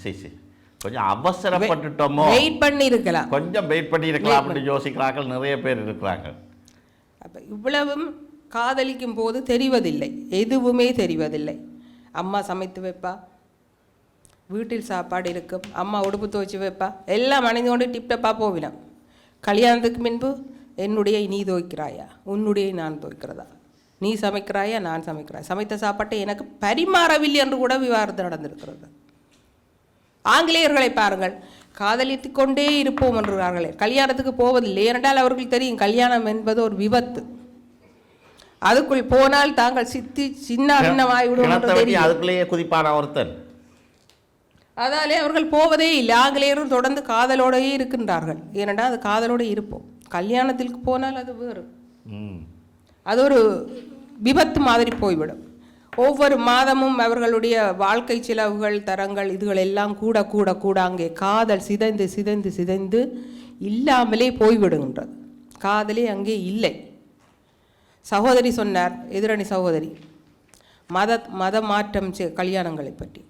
S4: கொஞ்சம் அவசரப்பட்டுட்டோமோ,
S5: வெயிட் பண்ணி இருக்கலாம்,
S4: கொஞ்சம் வெயிட் பண்ணி இருக்கலாம் அப்படின்னு யோசிக்கிறார்கள் நிறைய பேர் இருக்கிறாங்க.
S5: அப்போ இவ்வளவும் காதலிக்கும் போது தெரிவதில்லை, எதுவுமே தெரிவதில்லை. அம்மா சமைத்து வைப்பா, வீட்டில் சாப்பாடு இருக்கும், அம்மா உடுப்பு துவைச்சி வைப்பா, எல்லாம் அணிந்து கொண்டு டிப்டப்பாக போவினோம். கல்யாணத்துக்கு முன்பு என்னுடைய நீ துவைக்கிறாயா, உன்னுடைய நான் துவைக்கிறதா, நீ சமைக்கிறாயா நான் சமைக்கிறாய், சமைத்த சாப்பாட்டை எனக்கு பரிமாறவில்லை என்று கூட விவாதம் நடந்திருக்கிறது. ஆங்கிலேயர்களை பாருங்கள், காதலித்து கொண்டே இருப்போம் என்றார்களே, கல்யாணத்துக்கு போவதில்லை. ஏனென்றால் அவர்கள் தெரியும் கல்யாணம் என்பது ஒரு விபத்து, அதுக்குள் போனால் தாங்கள் சின்ன பின்னமாகிவிடும்.
S4: அதுக்குள்ளேயே குதிப்பான ஒருத்தன்.
S5: அதாலே அவர்கள் போவதே இல்லை. ஆங்கிலேயரும் தொடர்ந்து காதலோடையே இருக்கின்றார்கள். ஏனென்றால் அது காதலோடு இருப்போம். கல்யாணத்திற்கு போனால் அது வேறு, அது ஒரு விபத்து மாதிரி போய்விடும். ஒவ்வொரு மாதமும் அவர்களுடைய வாழ்க்கை செலவுகள், தரங்கள், இதுகள் எல்லாம் கூட கூட கூட அங்கே காதல் சிதைந்து சிதைந்து சிதைந்து இல்லாமலே போய்விடுகின்றது. காதலே அங்கே இல்லை. சகோதரி சொன்னார், எதிரணி சகோதரி, மத மாற்றம் கல்யாணங்களை பற்றி.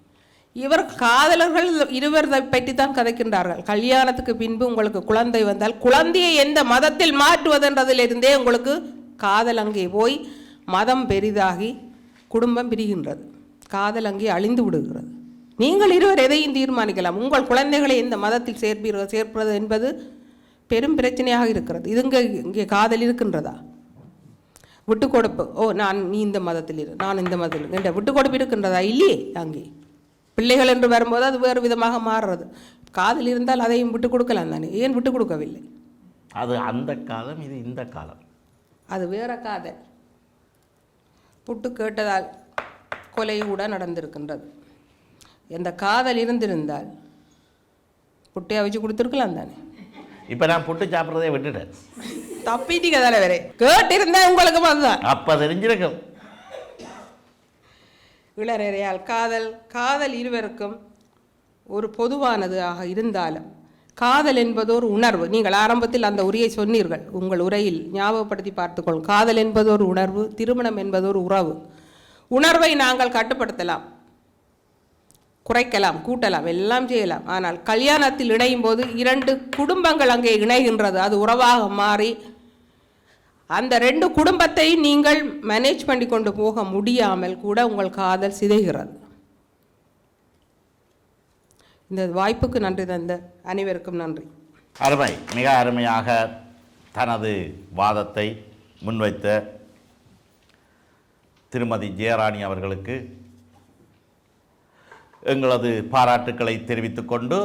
S5: இவர் காதலர்கள் இருவர் பற்றி தான் கதைக்கின்றார்கள். கல்யாணத்துக்கு பின்பு உங்களுக்கு குழந்தை வந்தால் குழந்தையை எந்த மதத்தில் மாற்றுவதென்றதிலிருந்தே உங்களுக்கு காதல் அங்கே போய் மதம் பெரிதாகி குடும்பம் பிரிகின்றது. காதல் அங்கே அழிந்து விடுகிறது. நீங்கள் இருவர் எதையும் தீர்மானிக்கலாம். உங்கள் குழந்தைகளை எந்த மதத்தில் சேர்ப்பது என்பது பெரும் பிரச்சனையாக இருக்கிறது. இது இங்கே காதல் இருக்கின்றதா? விட்டு கொடுப்பு, நீ இந்த மதத்தில் இரு, நான் இந்த மதத்தில் என்ற விட்டு கொடுப்பு இருக்கின்றதா? இல்லையே. அங்கே பிள்ளைகள் என்று வரும்போது அது வேறு விதமாக மாறுறது. காதல் இருந்தால் அதையும் விட்டு கொடுக்கலாம் தானே, ஏன் விட்டு கொடுக்கவில்லை?
S4: அது அந்த காலம், இது இந்த காலம்,
S5: அது வேற காதல். புட்டு கேட்டதால் கொலை கூட நடந்திருக்கின்றது. எந்த காதல் இருந்திருந்தால் புட்டை அவிச்சு கொடுத்துருக்கலாம் தானே.
S4: இப்போ நான் புட்டு சாப்பிட்றதே விட்டுட்டேன்.
S5: தப்பிட்டீங்க தானே, வேற கேட்டிருந்தா உங்களுக்கு அதுதான்
S4: அப்போ தெரிஞ்சிருக்கும்.
S5: இளரையால் காதல் இருவருக்கும் ஒரு பொதுவானது ஆக இருந்தாலும் காதல் என்பது ஒரு உணர்வு. நீங்கள் ஆரம்பத்தில் அந்த உரையை சொன்னீர்கள், உங்கள் உரையில் ஞாபகப்படுத்தி பார்த்துக்கொள்ளும். காதல் என்பது ஒரு உணர்வு, திருமணம் என்பது ஒரு உறவு. உணர்வை நாங்கள் கட்டுப்படுத்தலாம், குறைக்கலாம், கூட்டலாம், எல்லாம் செய்யலாம். ஆனால் கல்யாணத்தில் இணையும் போது இரண்டு குடும்பங்கள் அங்கே இணைகின்றது. அது உறவாக மாறி அந்த ரெண்டு குடும்பத்தை நீங்கள் மேனேஜ் பண்ணி கொண்டு போக முடியாமல் கூட உங்கள் காதல் சிதைகிறது. இந்த வாய்ப்புக்கு நன்றி தந்த அனைவருக்கும் நன்றி.
S4: அருமை, மிக அருமையாக தனது வாதத்தை முன்வைத்த திருமதி ஜெயராணி அவர்களுக்கு எங்களது பாராட்டுக்களை தெரிவித்துக் கொண்டு,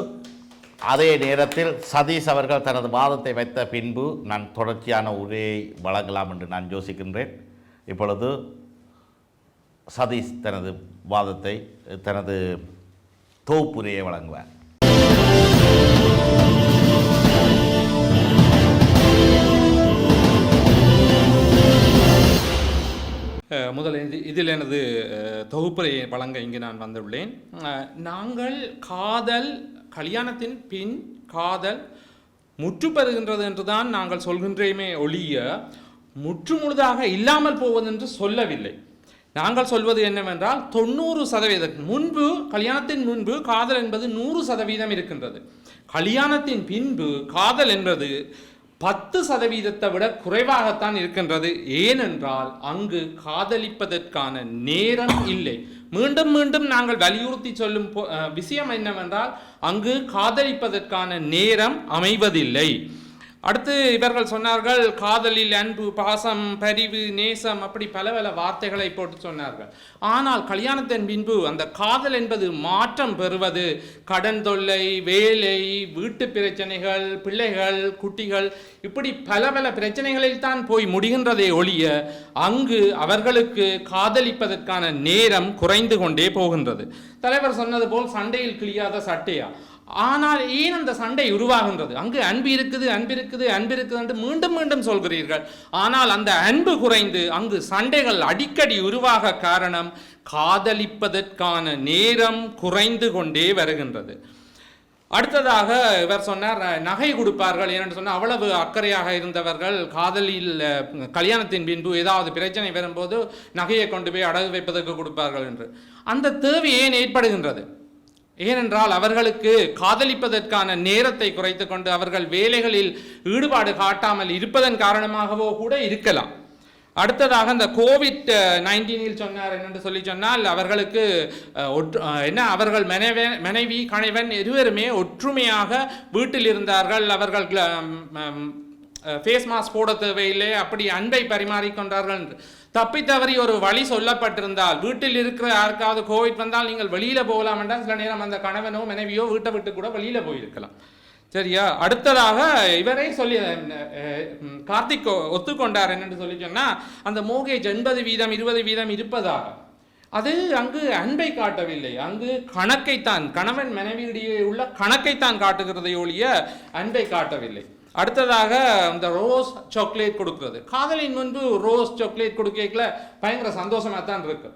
S4: அதே நேரத்தில் சதீஷ் அவர்கள் தனது வாதத்தை வைத்த பின்பு நான் தொடர்ச்சியான உரையை வழங்கலாம் என்று நான் யோசிக்கின்றேன். இப்பொழுது சதீஷ் தனது வாதத்தை, தனது தொகுப்புரையை வழங்குவார்.
S2: முதலில் இதில் எனது தொகுப்புரையை வழங்க இங்கு நான் வந்துள்ளேன். நாங்கள் கல்யாணத்தின் பின் காதல் முற்று பெறுகின்றது என்றுதான் நாங்கள் சொல்கின்றேமே ஒழிய முற்றுமுழுதாக இல்லாமல் போவது என்று சொல்லவில்லை. நாங்கள் சொல்வது என்னவென்றால் 90% முன்பு, கல்யாணத்தின் முன்பு காதல் என்பது 100% இருக்கின்றது. கல்யாணத்தின் பின்பு காதல் என்பது 10% விட குறைவாகத்தான் இருக்கின்றது. ஏனென்றால் அங்கு காதலிப்பதற்கான நேரம் இல்லை. மீண்டும் மீண்டும் நாங்கள் வலியுறுத்தி சொல்லும் விஷயம் என்னவென்றால் அங்கு காதலிப்பதற்கான நேரம் அமைவதில்லை. அடுத்து இவர்கள் சொன்னார்கள் காதலில் அன்பு, பாசம், பரிவு, நேசம், அப்படி பல பல வார்த்தைகளை போட்டு சொன்னார்கள். ஆனால் கல்யாணத்தின் பின்பு அந்த காதல் என்பது மாற்றம் பெறுவது கடன் தொல்லை, வேலை, வீட்டு பிரச்சனைகள், பிள்ளைகள், குட்டிகள், இப்படி பல பல பிரச்சனைகளில் தான் போய் முடிகின்றதே ஒழிய அங்கு அவர்களுக்கு காதலிப்பதற்கான நேரம் குறைந்து கொண்டே போகின்றது. தலைவர் சொன்னது போல் சண்டையில் கிழியாத சட்டையா? ஆனால் ஏன் அந்த சண்டை உருவாகின்றது? அங்கு அன்பு இருக்குது, அன்பு இருக்குது, அன்பு இருக்குது என்று மீண்டும் மீண்டும் சொல்கிறீர்கள். ஆனால் அந்த அன்பு குறைந்து அங்கு சண்டைகள் அடிக்கடி உருவாக காரணம் காதலிப்பதற்கான நேரம் குறைந்து கொண்டே வருகின்றது. அடுத்ததாக இவர் சொன்னார் நகை கொடுப்பார்கள். ஏனென்று சொன்னால் அவ்வளவு அக்கறையாக இருந்தவர்கள் காதலில் கல்யாணத்தின் பின்பு ஏதாவது பிரச்சனை வரும்போது நகையை கொண்டு போய் அடகு வைப்பதற்கு கொடுப்பார்கள் என்று. அந்த தேவை ஏன் ஏற்படுகின்றது? ஏனென்றால் அவர்களுக்கு காதலிப்பதற்கான நேரத்தை குறைத்து கொண்டு அவர்கள் வேலைகளில் ஈடுபாடு காட்டாமல் இருப்பதன் காரணமாகவோ கூட இருக்கலாம். அடுத்ததாக இந்த கோவிட்-19 சொன்னார் என்று சொன்னால் அவர்களுக்கு அவர்கள் மனைவி கணவன் இருவருமே ஒற்றுமையாக வீட்டில் இருந்தார்கள். அவர்கள் ஃபேஸ் மாஸ்க் போட தேவையில்லை, அப்படி அன்பை பரிமாறிக்கொண்டார்கள் என்று. தப்பி தவறி ஒரு வழி சொல்லப்பட்டிருந்தால், வீட்டில் இருக்கிற யாருக்காவது கோவிட் வந்தால் நீங்கள் வெளியில போகலாம் என்றால் சில நேரம் அந்த கணவனோ மனைவியோ வீட்டை விட்டு கூட வெளியில போயிருக்கலாம். சரியா? அடுத்ததாக இவரே சொல்லி கார்த்திக் ஒத்துக்கொண்டார் என்று சொல்லி சொன்னா அந்த மோகேஜ் 80% 20% இருப்பதாக. அது அங்கு அன்பை காட்டவில்லை, அங்கு கணக்கைத்தான், கணவன் மனைவியிடையே உள்ள கணக்கைத்தான் காட்டுகிறதை ஒழிய அன்பை காட்டவில்லை. அடுத்ததாக இந்த ரோஸ் சாக்லேட் கொடுக்கிறது. காதலின் முன்பு ரோஸ் சாக்லேட் கொடுக்கல பயங்கர சந்தோஷமா தான் இருக்கு.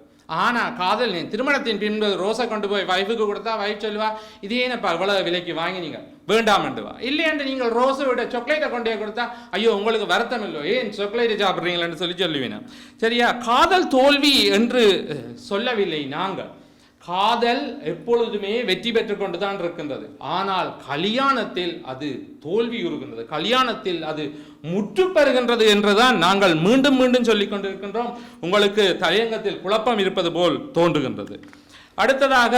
S2: ஆனால் காதல் திருமணத்தின் பின்பு ரோஸை கொண்டு போய் வைஃபுக்கு கொடுத்தா வைஃப் சொல்லுவா இது ஏனப்பா இவ்வளவு விலைக்கு வாங்கினீங்க, வேண்டாமண்டுவா. இல்லையாண்டு நீங்கள் ரோஸை விட சாக்லேட்டை கொண்டே கொடுத்தா ஐயோ உங்களுக்கு வருத்தம் இல்லோ, ஏன் சாக்லேட்டை சாப்பிட்றீங்களன்னு சொல்லுவீங்க. சரியா? காதல் தோல்வி என்று சொல்லவில்லை நாங்கள். காதல் எப்பொழுதுமே வெற்றி பெற்று கொண்டுதான் இருக்கின்றது. ஆனால் கல்யாணத்தில் அது தோல்வியுறுகின்றது, கல்யாணத்தில் அது முற்று பெறுகின்றது என்றுதான் நாங்கள் மீண்டும் மீண்டும் சொல்லிக் கொண்டிருக்கின்றோம். உங்களுக்கு தலையங்கத்தில் குழப்பம் இருப்பது போல் தோன்றுகின்றது. அடுத்ததாக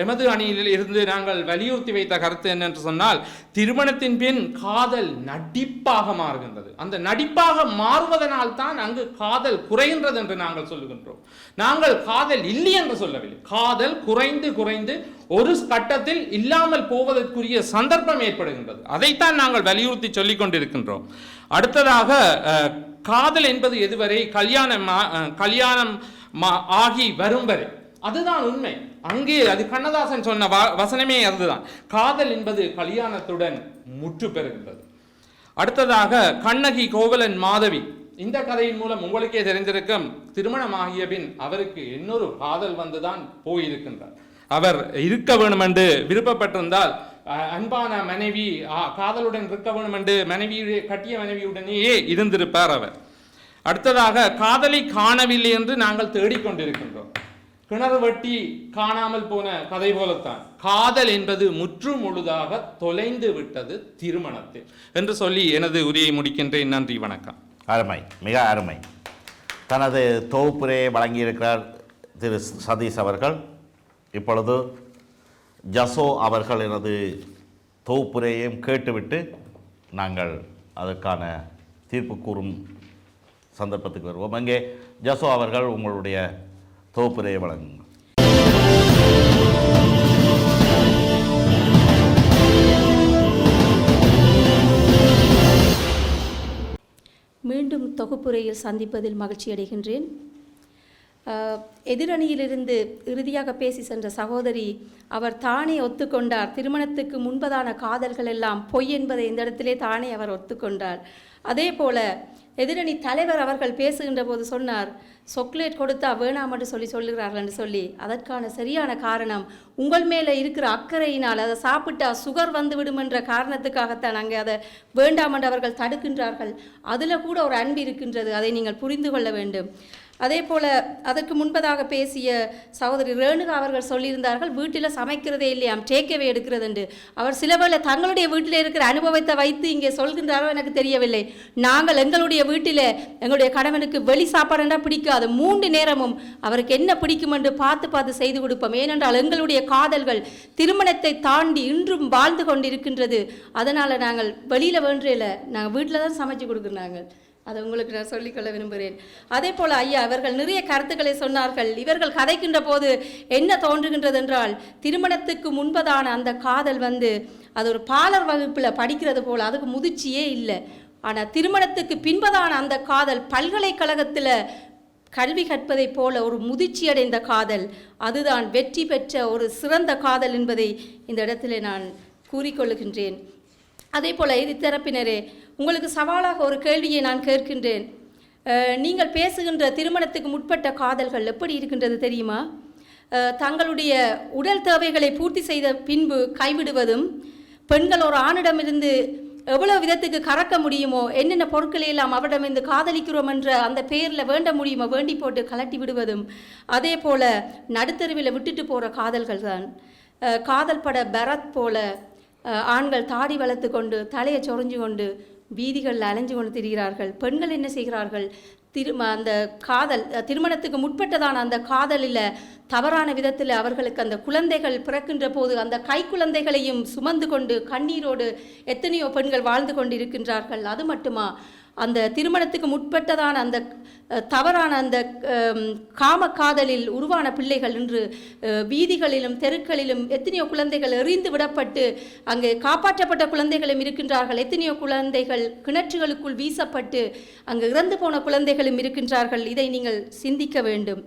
S2: எமது அணியில் இருந்து நாங்கள் வலியுறுத்தி வைத்த கருத்து என்னென்று சொன்னால் திருமணத்தின் பின் காதல் நடிப்பாக மாறுகின்றது. அந்த நடிப்பாக மாறுவதனால் தான் அங்கு காதல் குறைகின்றது என்று நாங்கள் சொல்லுகின்றோம். நாங்கள் காதல் இல்லை என்று சொல்லவில்லை. காதல் குறைந்து குறைந்து ஒரு கட்டத்தில் இல்லாமல் போவதற்குரிய சந்தர்ப்பம் ஏற்படுகின்றது. அதைத்தான் நாங்கள் வலியுறுத்தி சொல்லிக் கொண்டிருக்கின்றோம். அடுத்ததாக காதல் என்பது எதுவரை கல்யாணம் ஆகி வரும் வரை, அதுதான் உண்மை. அங்கே அது கண்ணதாசன் சொன்ன வசனமே அதுதான். காதல் என்பது கல்யாணத்துடன் முற்று பெறுகின்றது. அடுத்ததாக கண்ணகி, கோவலன், மாதவி, இந்த கதையின் மூலம் உங்களுக்கே தெரிந்திருக்கும். திருமணமாகிய பின் அவருக்கு இன்னொரு காதல் வந்துதான் போயிருக்கின்றார். அவர் இருக்க வேண்டும் என்று விருப்பப்பட்டிருந்தால் அன்பான மனைவி காதலுடன் இருக்க வேண்டும் என்று கட்டிய மனைவியுடனேயே இருந்திருப்பார் அவர். அடுத்ததாக காதலை காணவில்லை என்று நாங்கள் தேடிக்கொண்டிருக்கின்றோம். கிணறு வெட்டி காணாமல் போன கதை போலத்தான் காதல் என்பது முற்று முழுதாக தொலைந்து விட்டது திருமணத்தில் என்று சொல்லி எனது உரையை முடிக்கின்றேன். நன்றி, வணக்கம்.
S4: அருமை, மிக அருமை. தனது தொகுப்புரையை வழங்கியிருக்கிறார் திரு சதீஷ் அவர்கள். இப்பொழுது ஜசோ அவர்கள் எனது தொகுப்புரையையும் கேட்டுவிட்டு நாங்கள் அதற்கான தீர்ப்பு கூறும் சந்தர்ப்பத்துக்கு வருவோம். அங்கே ஜசோ அவர்கள் உங்களுடைய தொகுப்புரையை வழங்குங்கள்.
S1: மீண்டும் தொகுப்புரையில் சந்திப்பதில் மகிழ்ச்சி அடைகின்றேன். எதிரணியிலிருந்து இறுதியாக பேசி சென்ற சகோதரி அவர் தானே ஒத்துக்கொண்டார். திருமணத்துக்கு முன்பதான காதல்கள் எல்லாம் பொய் என்பதை இந்த இடத்திலே தானே அவர் ஒத்துக்கொண்டார். அதே போல எதிரணி தலைவர் அவர்கள் பேசுகின்ற போது சொன்னார், சாக்லேட் கொடுத்தா வேணாம் என்று சொல்லுகிறார்கள் என்று சொல்லி. அதற்கான சரியான காரணம் உங்கள் மேலே இருக்கிற அக்கறையினால், அதை சாப்பிட்டா சுகர் வந்துவிடும் என்ற காரணத்துக்காகத்தான் அங்கே அதை வேண்டாம் என்று அவர்கள் தடுக்கின்றார்கள். அதில் கூட ஒரு அன்பு இருக்கின்றது, அதை நீங்கள் புரிந்து கொள்ள வேண்டும். அதே போல் அதற்கு முன்பதாக பேசிய சகோதரி ரேணுகா அவர்கள் சொல்லியிருந்தார்கள், வீட்டில் சமைக்கிறதே இல்லையாம், டேக்கவே எடுக்கிறது என்று. அவர் சில வேளை தங்களுடைய வீட்டில் இருக்கிற அனுபவத்தை வைத்து இங்கே சொல்கின்றாரோ எனக்கு தெரியவில்லை. நாங்கள் எங்களுடைய வீட்டில் எங்களுடைய கணவனுக்கு வெளி சாப்பாடுனா பிடிக்காது, 3 நேரமும் அவருக்கு என்ன பிடிக்கும் என்று பார்த்து செய்து கொடுப்போம். ஏனென்றால் எங்களுடைய காதல்கள் திருமணத்தை தாண்டி இன்றும் வாழ்ந்து கொண்டிருக்கின்றது. அதனால் நாங்கள் வெளியில் வேண்டியில் நாங்கள் வீட்டில் தான் சமைச்சு கொடுக்குறாங்க. அதை உங்களுக்கு நான் சொல்லிக்கொள்ள விரும்புகிறேன். அதே போல் ஐயா அவர்கள் நிறைய கருத்துக்களை சொன்னார்கள். இவர்கள் கதைக்கின்ற போது என்ன தோன்றுகின்றது என்றால், திருமணத்துக்கு முன்பதான அந்த காதல் அது ஒரு பாலர் வகுப்பில் படிக்கிறது போல், அதுக்கு முதிர்ச்சியே இல்லை. ஆனால் திருமணத்துக்கு பின்பதான அந்த காதல் பல்கலைக்கழகத்தில் கல்வி கற்பதை போல ஒரு முதிர்ச்சி அடைந்த காதல், அதுதான் வெற்றி பெற்ற ஒரு சிறந்த காதல் என்பதை இந்த இடத்துல நான் கூறிக்கொள்ளுகின்றேன். அதே போல் தரப்பினரே, உங்களுக்கு சவாலாக ஒரு கேள்வியை நான் கேட்கின்றேன். நீங்கள் பேசுகின்ற திருமணத்துக்கு முற்பட்ட காதல்கள் எப்படி இருக்கின்றது தெரியுமா? தங்களுடைய உடல் தேவைகளை பூர்த்தி செய்த பின்பு கைவிடுவதும், பெண்கள் ஒரு ஆணிடமிருந்து எவ்வளோ விதத்துக்கு கறக்க முடியுமோ, என்னென்ன பொருட்களை எல்லாம் அவரிடமிருந்து காதலிக்கிறோம் என்ற அந்த பெயரில் வேண்ட முடியுமோ வேண்டி போட்டு கலட்டி விடுவதும், அதே போல் நடுத்தருவில் விட்டுட்டு போகிற காதல்கள் தான். காதல் பட பரத் போல ஆண்கள் தாடி வளர்த்து கொண்டு தலையை சொறிஞ்சு கொண்டு வீதிகளில் அலைஞ்சு கொண்டு திரிகிறார்கள். பெண்கள் என்ன செய்கிறார்கள்? அந்த காதல் திருமணத்துக்கு முற்பட்டதான அந்த காதலில் தவறான விதத்தில் அவர்களுக்கு அந்த குழந்தைகள் பிறக்கின்ற போது அந்த கை குழந்தைகளையும் சுமந்து கொண்டு கண்ணீரோடு எத்தனையோ பெண்கள் வாழ்ந்து கொண்டு இருக்கின்றார்கள். அது மட்டுமா, அந்த திருமணத்துக்கு முற்பட்டதான அந்த தவறான அந்த காம காதலில் உருவான பிள்ளைகள் இன்று வீதிகளிலும் தெருக்களிலும் எத்தனையோ குழந்தைகள் எறிந்து விடப்பட்டு அங்கே காப்பாற்றப்பட்ட குழந்தைகளும் இருக்கின்றார்கள். எத்தனையோ குழந்தைகள் கிணற்றுகளுக்குள் வீசப்பட்டு அங்கு இறந்து போன குழந்தைகளும் இருக்கின்றார்கள். இதை நீங்கள் சிந்திக்க வேண்டும்.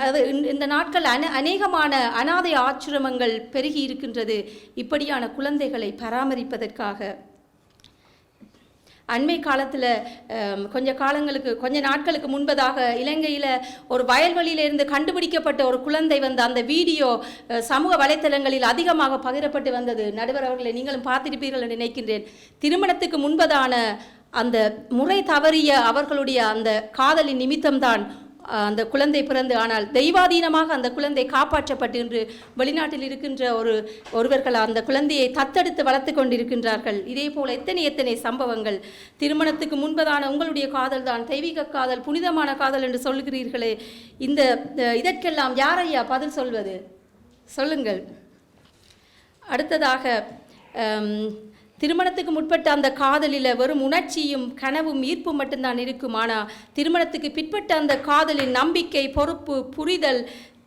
S1: அது இந்த நாட்கள் அநேகமான அனாதை ஆசிரமங்கள் பெருகி இருக்கின்றது இப்படியான குழந்தைகளை பராமரிப்பதற்காக. அண்மை காலத்தில் கொஞ்ச நாட்களுக்கு முன்பதாக இலங்கையில் ஒரு வயல்வெளியிலிருந்து கண்டுபிடிக்கப்பட்ட ஒரு குழந்தை அந்த வீடியோ சமூக வலைத்தளங்களில் அதிகமாக பகிரப்பட்டு வந்தது. நடுவர் அவர்களை நீங்களும் பார்த்திருப்பீர்கள் என்று நினைக்கின்றேன். திருமணத்துக்கு முன்பதான அந்த முறை தவறிய அவர்களுடைய அந்த காதலின் நிமித்தம்தான் அந்த குழந்தை பிறந்து, ஆனால் தெய்வாதீனமாக அந்த குழந்தை காப்பாற்றப்பட்டு இன்று வெளிநாட்டில் இருக்கின்ற ஒருவர்கள் அந்த குழந்தையை தத்தெடுத்து வளர்த்து கொண்டிருக்கின்றார்கள். இதே போல எத்தனை சம்பவங்கள். திருமணத்துக்கு முன்பதான உங்களுடைய காதல் தான் தெய்வீக காதல், புனிதமான காதல் என்று சொல்கிறீர்களே, இதற்கெல்லாம் யாரையா பதில் சொல்வது? சொல்லுங்கள். அடுத்ததாக, திருமணத்துக்கு முற்பட்ட அந்த காதலில் வெறும் உணர்ச்சியும் கனவும் ஈர்ப்பும் மட்டும்தான் இருக்கும். ஆனால் திருமணத்துக்கு பிற்பட்ட அந்த காதலின் நம்பிக்கை, பொறுப்பு, புரிதல்,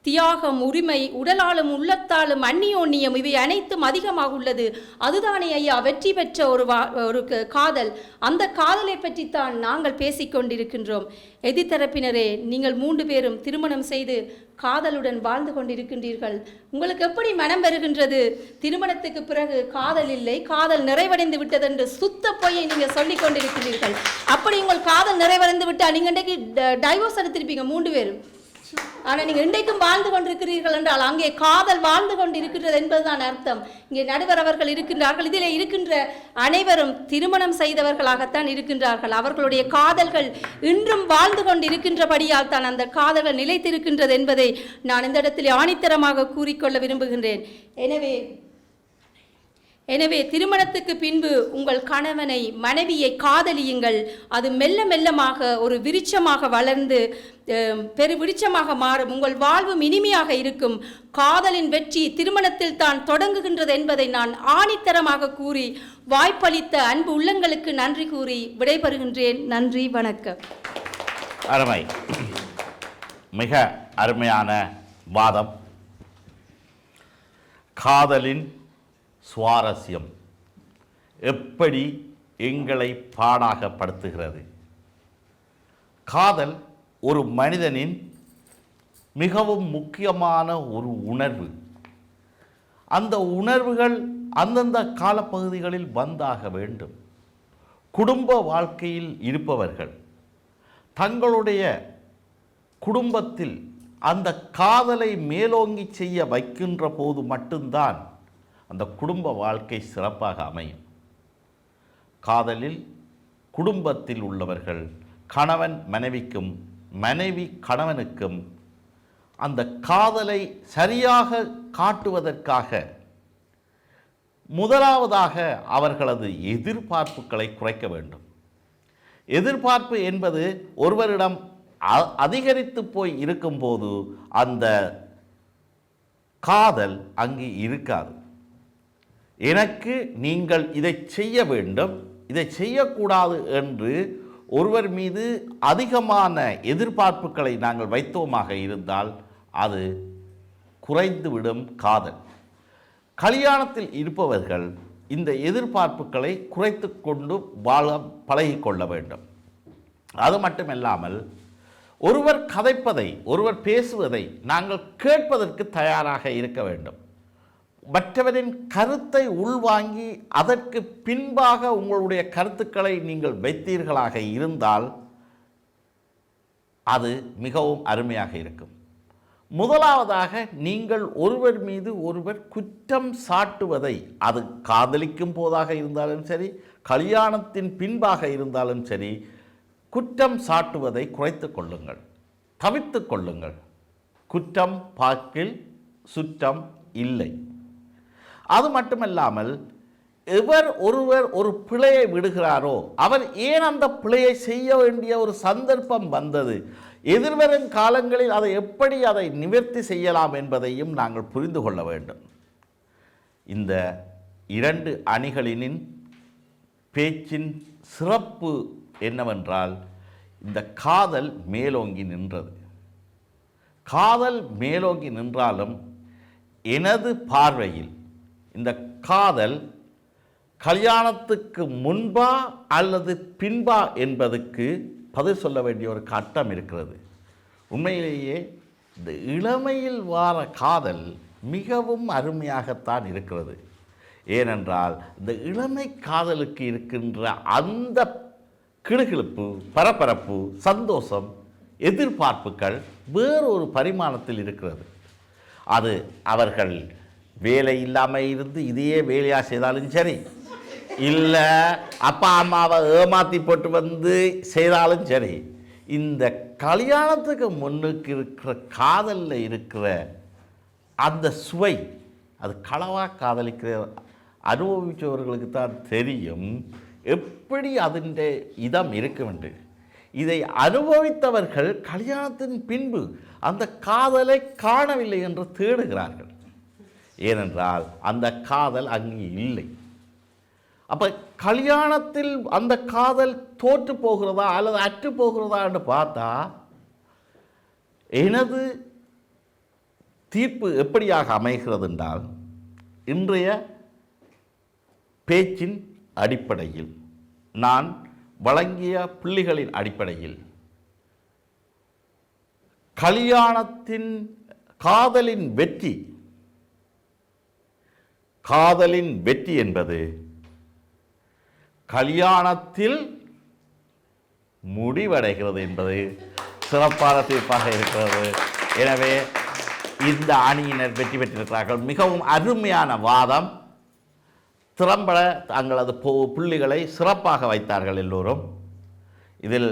S1: தியாகம், உரிமை, உடலாலும் உள்ளத்தாலும் அந்நியோன்னியம் இவை அனைத்தும் அதிகமாக உள்ளது. அதுதானே ஐயா வெற்றி பெற்ற ஒரு காதல். அந்த காதலை பற்றித்தான் நாங்கள் பேசிக்கொண்டிருக்கின்றோம். எதிர்த்தரப்பினரே, நீங்கள் 3 பேரும் திருமணம் செய்து காதலுடன் வாழ்ந்து கொண்டிருக்கின்றீர்கள். உங்களுக்கு எப்படி மனம் வருகின்றது? திருமணத்துக்கு பிறகு காதல் இல்லை, காதல் நிறைவடைந்து விட்டது என்று சுத்த பொய்யை நீங்கள் சொல்லிக் கொண்டிருக்கிறீர்கள். அப்படி உங்கள் காதல் நிறைவடைந்து விட்டால் நீங்கள் இன்றைக்கு டைவோர்ஸ் எடுத்திருப்பீங்க 3 பேரும். ஆனால் நீங்கள் இன்றைக்கும் வாழ்ந்து கொண்டிருக்கிறீர்கள் என்றால் அங்கே காதல் வாழ்ந்து கொண்டிருக்கிறது என்பதுதான் அர்த்தம். இங்கே நடுவர் அவர்கள் இருக்கின்றார்கள். இதில் இருக்கின்ற அனைவரும் திருமணம் செய்தவர்களாகத்தான் இருக்கின்றார்கள். அவர்களுடைய காதல்கள் இன்றும் வாழ்ந்து கொண்டிருக்கின்றபடியால் தான் அந்த காதல்கள் நிலைத்திருக்கின்றது என்பதை நான் இந்த இடத்தில் ஆணித்தரமாக கூறிக்கொள்ள விரும்புகின்றேன். எனவே எனவே திருமணத்துக்கு பின்பு உங்கள் கணவனை மனைவியை காதலியுங்கள். அது மெல்ல மெல்லமாக ஒரு விருட்சமாக வளர்ந்து பெரு விருட்சமாக மாறும். உங்கள் வாழ்வும் இனிமையாக இருக்கும். காதலின் வெற்றி திருமணத்தில் தான் தொடங்குகின்றது என்பதை நான் ஆணித்தரமாக கூறி வாய்ப்பளித்த அன்பு உள்ளங்களுக்கு நன்றி கூறி விடைபெறுகின்றேன். நன்றி, வணக்கம்.
S4: அருமை, மிக அருமையான வாதம். காதலின் சுவாரஸ்யம் எப்படி எங்களை பாடாகப்படுத்துகிறது. காதல் ஒரு மனிதனின் மிகவும் முக்கியமான ஒரு உணர்வு. அந்த உணர்வுகள் அந்தந்த காலப்பகுதிகளில் வந்தாக வேண்டும். குடும்ப வாழ்க்கையில் இருப்பவர்கள் தங்களுடைய குடும்பத்தில் அந்த காதலை மேலோங்கி செய்ய வைக்கின்ற போது மட்டும்தான் அந்த குடும்ப வாழ்க்கை சிறப்பாக அமையும். காதலில் குடும்பத்தில் உள்ளவர்கள் கணவன் மனைவிக்கும் மனைவி கணவனுக்கும் அந்த காதலை சரியாக காட்டுவதற்காக முதலாவதாக அவர்களது எதிர்பார்ப்புகளை குறைக்க வேண்டும். எதிர்பார்ப்பு என்பது ஒருவரிடம் அதிகரித்து போய் இருக்கும்போது அந்த காதல் அங்கு இருக்காது. எனக்கு நீங்கள் இதை செய்ய வேண்டும், இதை செய்யக்கூடாது என்று ஒருவர் மீது அதிகமான எதிர்பார்ப்புகளை நாங்கள் வைத்தோமாக இருந்தால் அது குறைந்துவிடும் காதல். கல்யாணத்தில் இருப்பவர்கள் இந்த எதிர்பார்ப்புகளை குறைத்து கொண்டு வாழ பழகிக்கொள்ள வேண்டும். அது மட்டுமல்லாமல் ஒருவர் கதைப்பதை, ஒருவர் பேசுவதை நாங்கள் கேட்பதற்கு தயாராக இருக்க வேண்டும். மற்றவரின் கருத்தை உள்வாங்கி அதற்கு பின்பாக உங்களுடைய கருத்துக்களை நீங்கள் வைத்தீர்களாக இருந்தால் அது மிகவும் அருமையாக இருக்கும். முதலாவதாக நீங்கள் ஒருவர் மீது ஒருவர் குற்றம் சாட்டுவதை, அது காதலிக்கும் போதாக இருந்தாலும் சரி, கல்யாணத்தின் பின்பாக இருந்தாலும் சரி, குற்றம் சாட்டுவதை குறைத்து கொள்ளுங்கள், தவிர்த்து கொள்ளுங்கள். குற்றம் பாக்கில் சுற்றம் இல்லை. அது மட்டுமல்லாமல் எவர் ஒருவர் ஒரு பிழையை விடுகிறாரோ அவர் ஏன் அந்த பிழையை செய்ய வேண்டிய ஒரு சந்தர்ப்பம் வந்தது, எதிர்வரும் காலங்களில் அதை நிவர்த்தி செய்யலாம் என்பதையும் நாங்கள் புரிந்து கொள்ள வேண்டும். இந்த இரண்டு அணிகளின் பேச்சின் சிறப்பு என்னவென்றால் இந்த காதல் மேலோங்கி நின்றது. காதல் மேலோங்கி நின்றாலும் எனது பார்வையில் இந்த காதல் கல்யாணத்துக்கு முன்பா அல்லது பின்பா என்பதற்கு பதில் சொல்ல வேண்டிய ஒரு கட்டம் இருக்கிறது. உண்மையிலேயே இந்த இளமையில் வார காதல் மிகவும் அருமையாகத்தான் இருக்கிறது. ஏனென்றால் இந்த இளமை காதலுக்கு இருக்கின்ற அந்த கிளுகிளுப்பு, பரபரப்பு, சந்தோஷம், எதிர்பார்ப்புகள் வேறொரு பரிமாணத்தில் இருக்கிறது. அது அவர்கள் வேலை இல்லாமல் இருந்து இதையே வேலையாக செய்தாலும் சரி, இல்லை அப்பா அம்மாவை ஏமாற்றி போட்டு வந்து செய்தாலும் சரி, இந்த கல்யாணத்துக்கு முன்னுக்கு இருக்கிற காதலில் இருக்கிற அந்த சுவை, அது களவாக காதலிக்கிற அனுபவித்தவர்களுக்கு தான் தெரியும் எப்படி அதன் இதம் இருக்கும் என்று. இதை அனுபவித்தவர்கள் கல்யாணத்தின் பின்பு அந்த காதலை காணவில்லை என்று தேடுகிறார்கள். ஏனென்றால் அந்த காதல் அங்கே இல்லை. அப்போ கல்யாணத்தில் அந்த காதல் தோற்று போகிறதா அல்லது அற்று போகிறதா என்று பார்த்தா எனது தீர்ப்பு எப்படியாக அமைகிறது என்றால், இன்றைய பேச்சின் அடிப்படையில், நான் வழங்கிய புள்ளிகளின் அடிப்படையில், கல்யாணத்தின் காதலின் வெற்றி என்பது கல்யாணத்தில் முடிவடைகிறது என்பது சிறப்பான தீர்ப்பாக இருக்கிறது. எனவே இந்த அணியினர் வெற்றி பெற்றிருக்கிறார்கள். மிகவும் அருமையான வாதம். திறம்பட தங்களது புள்ளிகளை சிறப்பாக வைத்தார்கள் எல்லோரும். இதில்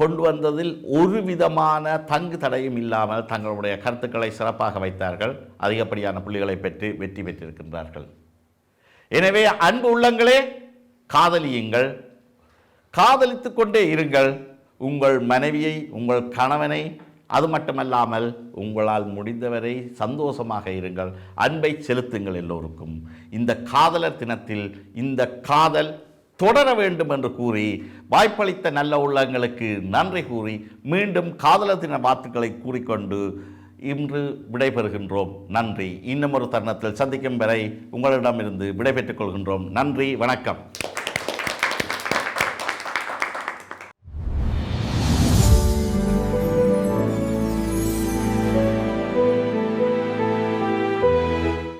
S4: கொண்டு வந்ததில் ஒரு விதமான தங்கு தடையும் இல்லாமல் தங்களுடைய கருத்துக்களை சிறப்பாக வைத்தார்கள். அதிகப்படியான புள்ளிகளை பெற்று வெற்றி பெற்றிருக்கின்றார்கள். எனவே அன்பு உள்ளங்களே, காதலியுங்கள், காதலித்துக் கொண்டே இருங்கள். உங்கள் மனைவியை, உங்கள் கணவனை, அது மட்டுமல்லாமல் உங்களால் முடிந்தவரை சந்தோஷமாக இருங்கள். அன்பை செலுத்துங்கள் எல்லோருக்கும். இந்த காதலர் தினத்தில் இந்த காதல் தொடர வேண்டும் என்று கூறி வாய்ப்பளித்த நல்ல உள்ளங்களுக்கு நன்றி கூறி மீண்டும் காதலர் தின வாழ்த்துக்களை கூறிக்கொண்டு இன்று விடைபெறுகின்றோம். நன்றி. இன்னும் ஒரு தருணத்தில் சந்திக்கும் வரை உங்களிடமிருந்து விடைபெற்றுக் கொள்கின்றோம். நன்றி, வணக்கம்.